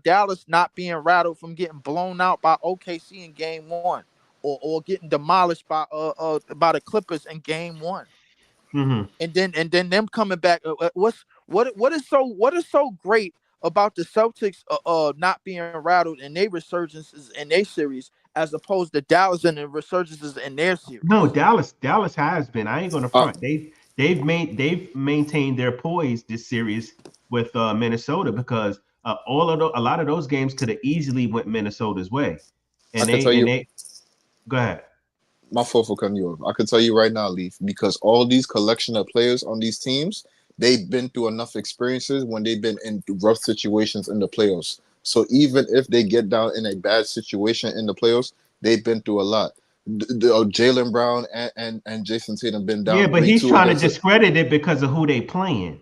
Dallas not being rattled from getting blown out by OKC in game one, or getting demolished by the Clippers in game one? Mm-hmm. And then them coming back. What is so great about the Celtics not being rattled in their resurgences in their series as opposed to Dallas and the resurgences in their series? No, Dallas has been. I ain't gonna front. They've maintained their poise this series with Minnesota because a lot of those games could have easily went Minnesota's way, I and can tell you, they go ahead. my fault for cutting you off. I can tell you right now, Leaf, because all these collection of players on these teams, they've been through enough experiences when they've been in rough situations in the playoffs. So even if they get down in a bad situation in the playoffs, they've been through a lot. Jalen Brown and Jason Tatum been Yeah, down but he's 3-2 trying to against it. discredit it because of who they playing.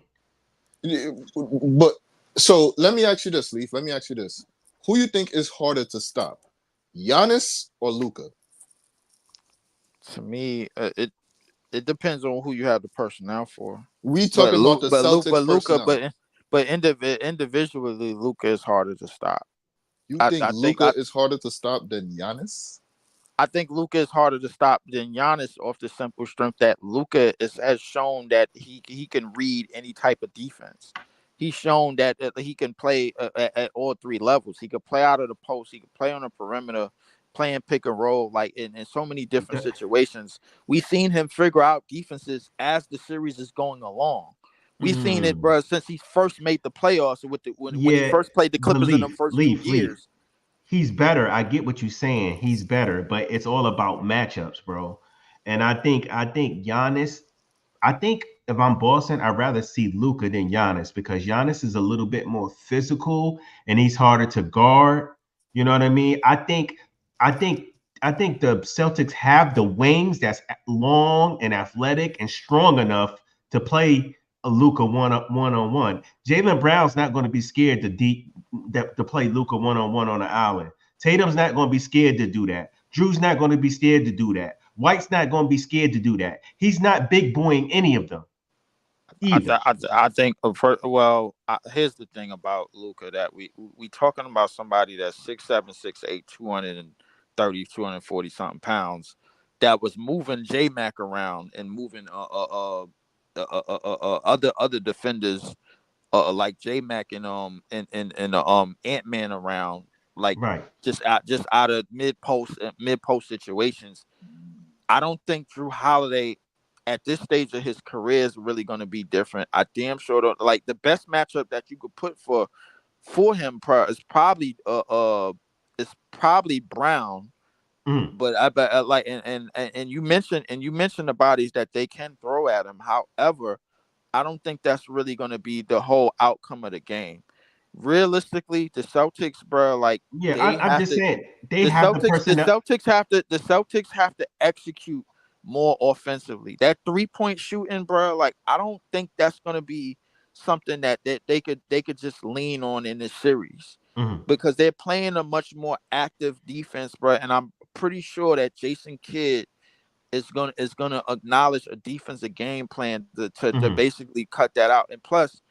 But so let me ask you this, Leaf. Let me ask you this: who you think is harder to stop, Giannis or Luka? To me, it depends on who you have the personnel for. We talking about the Celtics personnel. Individually, Luka is harder to stop. You think Luka is harder to stop than Giannis? I think Luka is harder to stop than Giannis off the simple strength that Luka has shown that he can read any type of defense. He's shown that he can play at all three levels. He could play out of the post. He could play on the perimeter, playing pick and roll, like in so many different situations. We've seen him figure out defenses as the series is going along. We've seen it, bro, since he first made the playoffs when he first played the Clippers in the first 2 years. He's better. I get what you're saying. He's better, but it's all about matchups, bro. And I think Giannis. I think if I'm Boston, I'd rather see Luka than Giannis because Giannis is a little bit more physical and he's harder to guard. You know what I mean? I think the Celtics have the wings that's long and athletic and strong enough to play a Luka one-on-one. Jaylen Brown's not going to be scared to play Luka one-on-one on the island. Tatum's not going to be scared to do that. Drew's not going to be scared to do that. White's not going to be scared to do that. He's not big boying any of them. I think. Here's the thing about Luka that we talking about somebody that's 6'7", 6'8", 230, 240 something pounds that was moving J-Mac around and moving other defenders like J-Mac and Ant-Man around, like just out of mid post situations. I don't think Drew Holiday at this stage of his career is really going to be different. I damn sure don't. Like, the best matchup that you could put for him is probably Brown. But I bet like and you mentioned the bodies that they can throw at him. However, I don't think that's really going to be the whole outcome of the game. Realistically, the Celtics, bro, like I'm just saying the Celtics have to execute more offensively. That 3-point shooting, bro, like I don't think that's going to be something that they could just lean on in this series because they're playing a much more active defense, bro. And I'm pretty sure that Jason Kidd is gonna acknowledge a defensive game plan to basically cut that out. And plus,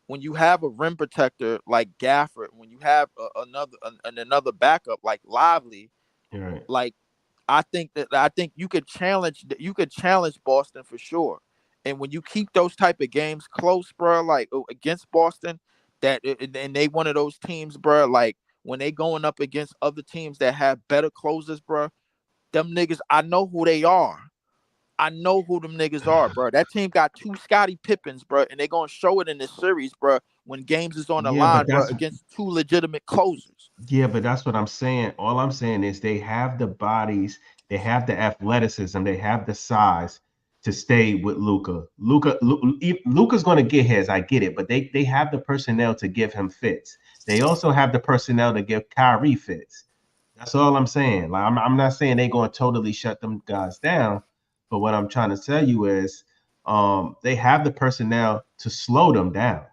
when you have a rim protector like Gafford, when you have another backup like Lively, like I think you could challenge Boston for sure. And when you keep those type of games close, bro, like against Boston, and they one of those teams, bro, like when they going up against other teams that have better closers, bro, them niggas, I know who they are. I know who them niggas are, bro. That team got 2 Scottie Pippens, bro, and they're gonna show it in this series, bro, when games is on the line, bro, against 2 legitimate closers. Yeah, but that's what I'm saying. All I'm saying is they have the bodies, they have the athleticism, they have the size to stay with Luka. Luka's gonna get his, I get it, but they have the personnel to give him fits. They also have the personnel to give Kyrie fits. That's all I'm saying. Like I'm not saying they're gonna totally shut them guys down. But what I'm trying to tell you is they have the personnel to slow them down.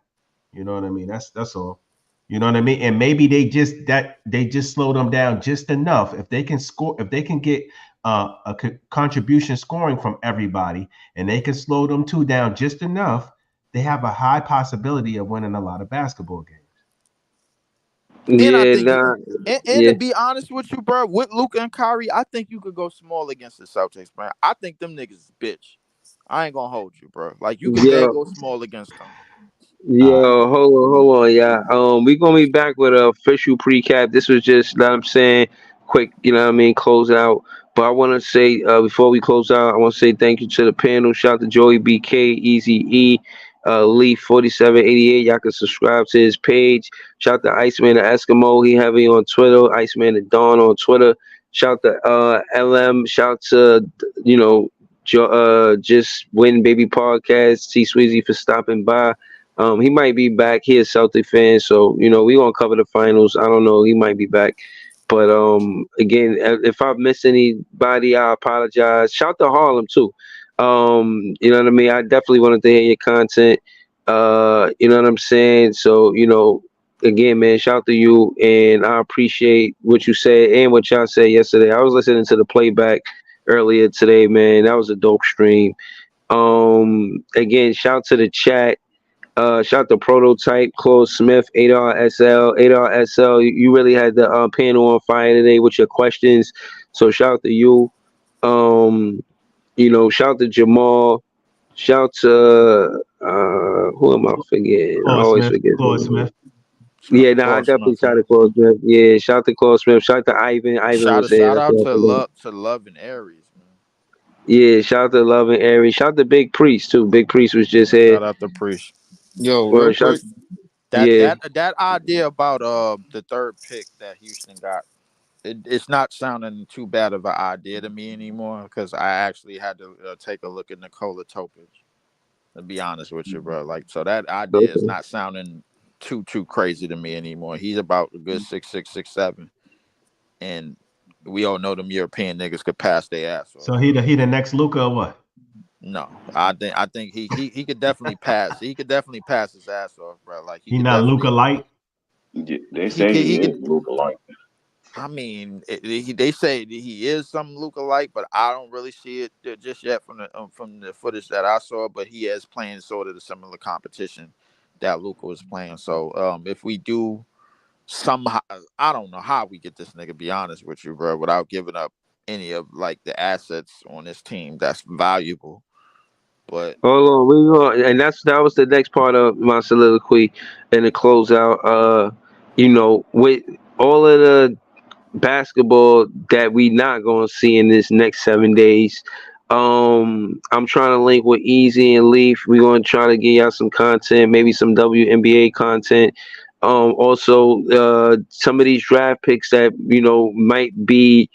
You know what I mean? That's all. You know what I mean? And maybe they just slow them down just enough. If they can score, if they can get contribution scoring from everybody, and they can slow them two down just enough, they have a high possibility of winning a lot of basketball games. And I Yeah, think, nah, and yeah, to be honest with you, bro, with Luka and Kyrie, I think you could go small against the Celtics, man. I think them niggas is bitch. I ain't gonna hold you, bro. Like you could dead yeah. go small against them. Yo, hold on, yeah. We gonna be back with an official precap. This was just, that I'm saying, quick. You know what I mean? Close out. But I want to say, before we close out, I want to say thank you to the panel. Shout out to Joey BK, Easy E, Lee 4788. Y'all can subscribe to his page. Shout out to Iceman the Eskimo. He heavy on Twitter. Iceman the Dawn on Twitter. Shout out to LM. Shout out to just Win Baby Podcast. T Sweezy for stopping by. He might be back. He a Celtic fan, so we gonna cover the finals. I don't know. He might be back, but again, if I've missed anybody, I apologize. Shout to Harlem too. You know what I mean. I definitely wanted to hear your content. You know what I'm saying. So again, man, shout to you, and I appreciate what you said and what y'all said yesterday. I was listening to the playback earlier today, man. That was a dope stream. Again, shout to the chat. Shout to Prototype, Claude Smith, 8RSL. 8RSL, you really had the panel on fire today with your questions. So shout to you. Shout to Jamal. Shout to who am I forgetting? I always forget. Claude Smith. Yeah, no, I definitely shout to Claude Smith. Yeah, shout to Claude Smith. Shout to Ivan. Ivan was there. Shout out to Love and Aries, man. Yeah, shout to Love and Aries. Shout to Big Priest too. Big Priest was just here. Shout out to Priest. Yo, Well, real quick. That idea about the third pick that Houston got, it's not sounding too bad of an idea to me anymore, because I actually had to take a look at Nikola Topic, to be honest with you, bro. Like, so that idea is not sounding too crazy to me anymore. He's about a good 6'6", 6'7", and we all know them European niggas could pass their ass off. So he the next Luka or what? No, I think he could definitely pass. He could definitely pass his ass off, bro. Like he not Luka light. They say he is Luka like. I mean, they say he is some Luka like, but I don't really see it just yet from the footage that I saw. But he is playing sort of the similar competition that Luka was playing. So if we do somehow, I don't know how we get this nigga, be honest with you, bro, without giving up any of like the assets on this team that's valuable. But hold on, and that was the next part of my soliloquy and the closeout. With all of the basketball that we not gonna see in this next 7 days, I'm trying to link with Easy and Leaf. We're gonna try to get y'all some content, maybe some WNBA content. Also, some of these draft picks that might be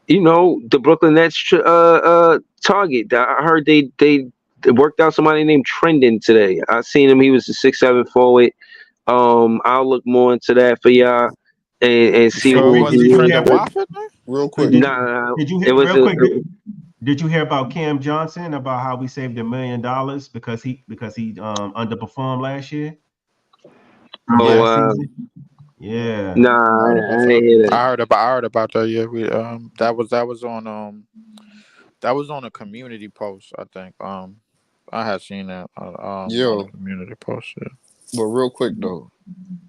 the Brooklyn Nets target. I heard they worked out somebody named Trendon today. I seen him. He was a 6'7" forward. I'll look more into that for y'all and see who he is. Real quick. Did you hear real quick? Did you hear about Cam Johnson, about how we saved $1 million because he underperformed last year? Oh wow. Yeah. Nah, I didn't hear that. I heard about that. Yeah, we that was on a community post, I think. I had seen that on a community post. Yeah. But real quick though,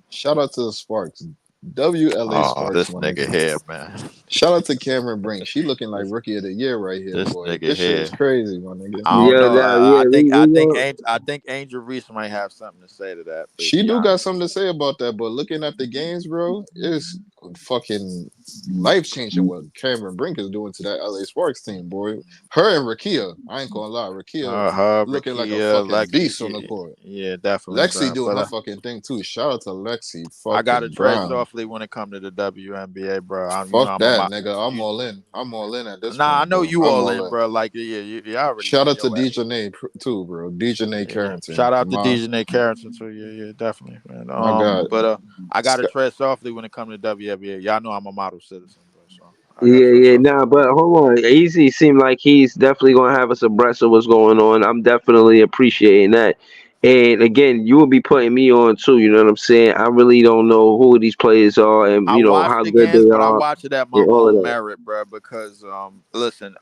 shout out to the Sparks. WLA Sparks. This nigga here, man. Shout out to Cameron Brink. She looking like rookie of the year right here, this boy. Nigga this here. shit is crazy, my nigga. I don't know. I think Angel Reese might have something to say to that. She do got something to say about that, but looking at the games, bro, it's fucking life changing what Cameron Brink is doing to that LA Sparks team, boy. Her and Rakia, I ain't gonna lie, Rakia looking like a fucking Lexi, beast on the court. Yeah, definitely. Lexi doing her fucking thing too. Shout out to Lexi. I gotta tread softly when it comes to the WNBA, bro. Fuck that, nigga. I'm all in. I'm all in at this point. I know you I'm all in, bro. Like, you already. Shout out to Dejanay too, bro. Dejanay Carrington. Shout out to Dejanay Carrington too. Yeah, definitely, man. My God. But I gotta tread softly when it comes to WNBA. Y'all know I'm a model citizen, bro. So Yeah. Nah, but hold on. Easy seemed like he's definitely gonna have us abreast of what's going on. I'm definitely appreciating that. And again, you will be putting me on too. You know what I'm saying? I really don't know who these players are, and I you know watch how the good games, they but I are, watch it at my and all of own that. merit, bro. Because listen,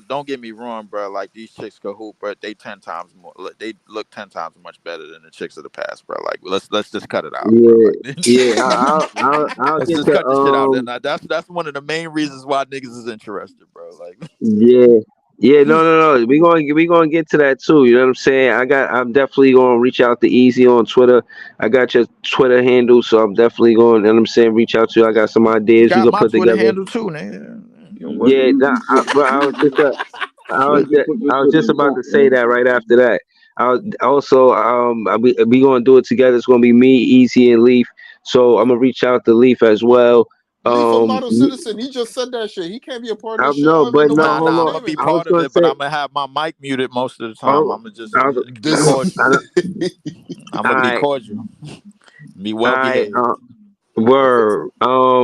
don't get me wrong, bro. Like these chicks can hoop, but they 10 times more. They look 10 times much better than the chicks of the past, bro. Like let's just cut it out, bro. Yeah, Like yeah. I'll let's get just the cut the shit out. And that's one of the main reasons why niggas is interested, bro. Like Yeah. Yeah, no. We gonna get to that too. You know what I'm saying? I'm definitely gonna reach out to Easy on Twitter. I got your Twitter handle, so I'm definitely going, you know what I'm saying, reach out to you. I got some you ideas we got could my put Twitter together. handle too, nigga. Where Yeah, you nah, put, but where you put this I was shit in just the about chat, to say man? that right after that. Also we gonna do it together. It's gonna be me, Easy, and Leaf. So I'm gonna reach out to Leaf as well. Leaf a model citizen. He just said that shit. He can't be a part of I this shit. I know, don't even but know what no, the Nah, fuck hold his I'm on. gonna name be is. I was part of gonna it, but say, I'm gonna have my mic muted most of the time. oh, I'm gonna just I, be This cordial. I'm all gonna be right, cordial. Be all well right. behaved. Word.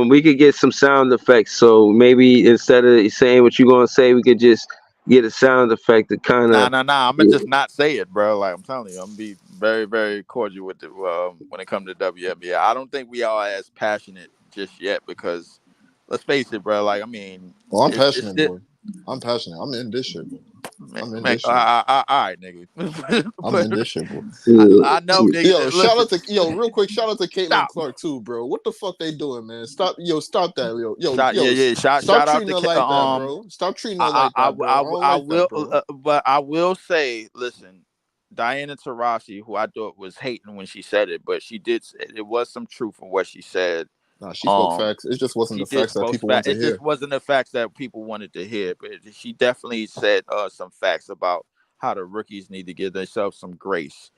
We could get some sound effects. So maybe instead of saying what you're gonna say, we could just get a sound effect to kind Nah, of. nah, nah. I'm gonna just not say it, bro. Like I'm telling you, I'm gonna be very, very cordial with it when it comes to WNBA. I don't think we are as passionate just yet because, let's face it, bro. Like I mean, Oh, I'm it's passionate, still, boy. I'm passionate. I'm in this shit, boy. man, I'm in man this shit. all right, nigga. I'm But in this shit, boy. I know, Yo, nigga. shout Listen, out to real quick, shout out to Caitlin stop. Clark too, bro. What the fuck they doing, man? Stop that, Yeah. stop Shout out treating to her like that, bro. Stop treating her like that, bro. I don't I like that, will, bro. but I will say, listen, Diana Taurasi, who I thought was hating when she said it, but she did. It was some truth in what she said. Nah, she spoke facts. It just wasn't She the did facts that spoke people want fact. to It just hear. wasn't the facts that people wanted to hear, but she definitely said some facts about how the rookies need to give themselves some grace.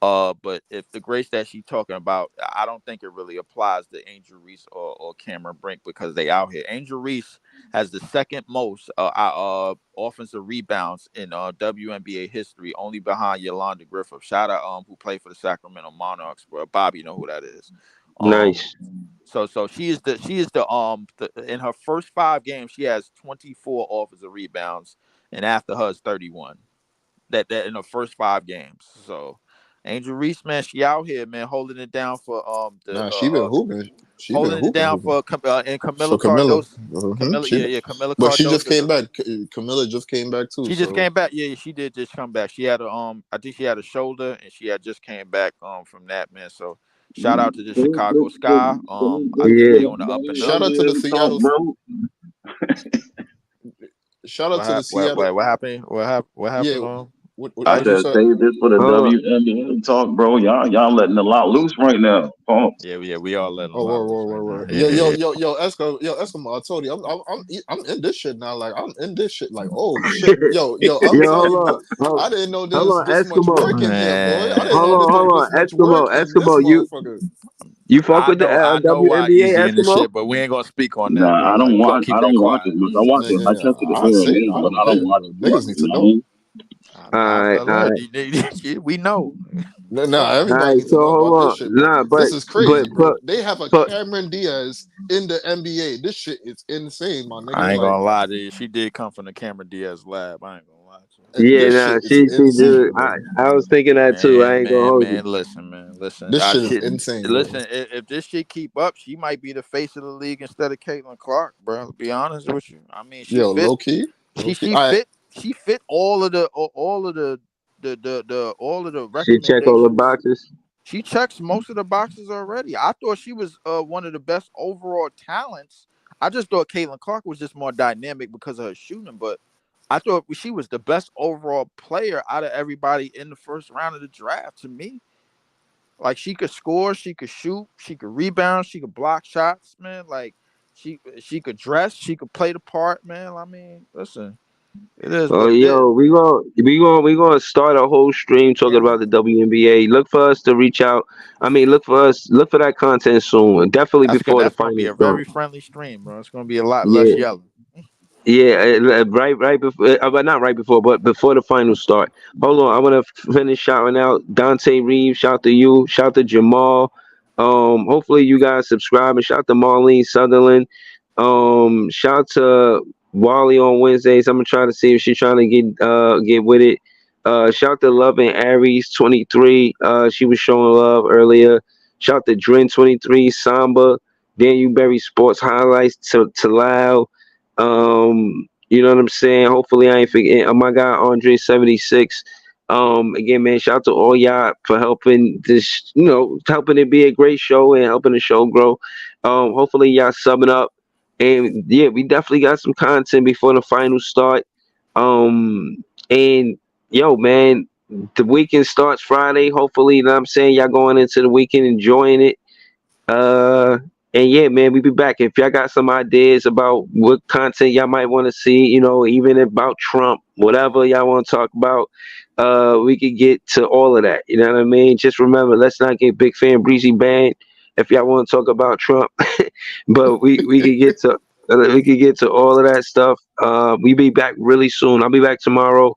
But if the grace that she's talking about, I don't think it really applies to Angel Reese or Cameron Brink because they out here. Angel Reese has the second most offensive rebounds in WNBA history, only behind Yolanda Griffith. Shout out who played for the Sacramento Monarchs, bro. Bobby, you know who that is. Nice. So she is in her first 5 games she has 24 offensive rebounds, and after her is 31. That in her first 5 games. So Angel Reese, man, she out here, man, holding it down for Nah, she been hooping. She been holding it down hooping. for and For Camilla Camilla. Cardoso. Camilla, yeah, Camilla But she just Cardoso. came back. Camilla just came back too. She just So came back. Yeah, she did just come back. She had a I think she had a shoulder, and she had just came back from that, man. So shout out to the Chicago Sky. I think Yeah. they on the up and up. shout out to the Seattle. bro. Shout out to the Seattle. What happened? What Yeah. happened? I What you said, said? save this for the Hold on. WNBA talk, bro. Y'all letting a lot loose right now. Oh, Yeah, we all letting a Oh, lot loose right now. word. Yeah, yeah. Eskimo, I told you, I'm in this shit now. Like I'm in this shit. Like, oh shit, I'm Yo, telling hold you, on. I didn't know Hold there's on, this much Eskimo. work in here, boy. I didn't Man, know Hold there's on, this much work in this Eskimo. motherfucker. You fuck with the I know why WNBA, easy in this Eskimo? shit, but we ain't gonna speak on that, nah, bro. Like we gonna keep I that don't watch quiet. it, but I watch it. I catch it I here and say it. there, I but don't I don't care. watch it much. Niggas need You to know what I know. mean? Alright. We know. Nah, everybody Alright, needs so to know hold about this on. shit, bro. Nah, This is but crazy, bro. They have a but Cameron Diaz in the NBA. This shit is insane, my I nigga. ain't Like, gonna lie to you. She did come from the Cameron Diaz lab. I ain't gonna lie to you. yeah, this nah, shit is she do. insane, bro. I was thinking that too. I ain't gonna hold you. Listen, man. Listen. This shit is insane, bro. Listen. If this shit keep up, she might be the face of the league instead of Caitlin Clark, bro. To be honest with you, I mean, she Yo, fit. low key. She I fit. She fit all of the all of the She check all the recommendations. boxes. She checks most of the boxes already. I thought she was one of the best overall talents. I just thought Caitlin Clark was just more dynamic because of her shooting, but I thought she was the best overall player out of everybody in the first round of the draft to me. Like she could score, she could shoot, she could rebound, she could block shots, man. Like she could dress, she could play the part, man. I mean, listen, it is Oh, what it is. yo, we gonna start a whole stream talking about the WNBA. Look for us to reach out. I mean, look for that content soon. Definitely before the That's gonna be finals a start. very friendly stream, bro. It's gonna be a lot less Yeah, yelling. yeah, right before, but not right before, but before the finals start. Hold on, I want to finish shouting out Dante Reeves. Shout to you. Shout to Jamal. Hopefully you guys subscribe and shout to Marlene Sutherland. Shout out to Wally on Wednesdays. I'm gonna try to see if she's trying to get with it. Shout out to Love and Aries 23. She was showing love earlier. Shout out to Dren 23, Samba, Daniel Berry Sports Highlights to Lau. You know what I'm saying? Hopefully I ain't forgetting. Oh my God, Andre 76. Again, man, shout out to all y'all for helping this, helping it be a great show and helping the show grow. Hopefully y'all subbing up. And yeah, we definitely got some content before the finals start. And yo, man, the weekend starts Friday. Hopefully, you know what I'm saying, y'all going into the weekend enjoying it. And yeah, man, we be back. If y'all got some ideas about what content y'all might want to see, even about Trump, whatever y'all want to talk about, we could get to all of that. You know what I mean? Just remember, let's not get Big Fan Breezy banned if y'all want to talk about Trump. But we could get to all of that stuff. We be back really soon. I'll be back tomorrow.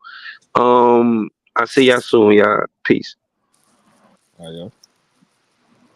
I'll see y'all soon, y'all. Peace. Yeah.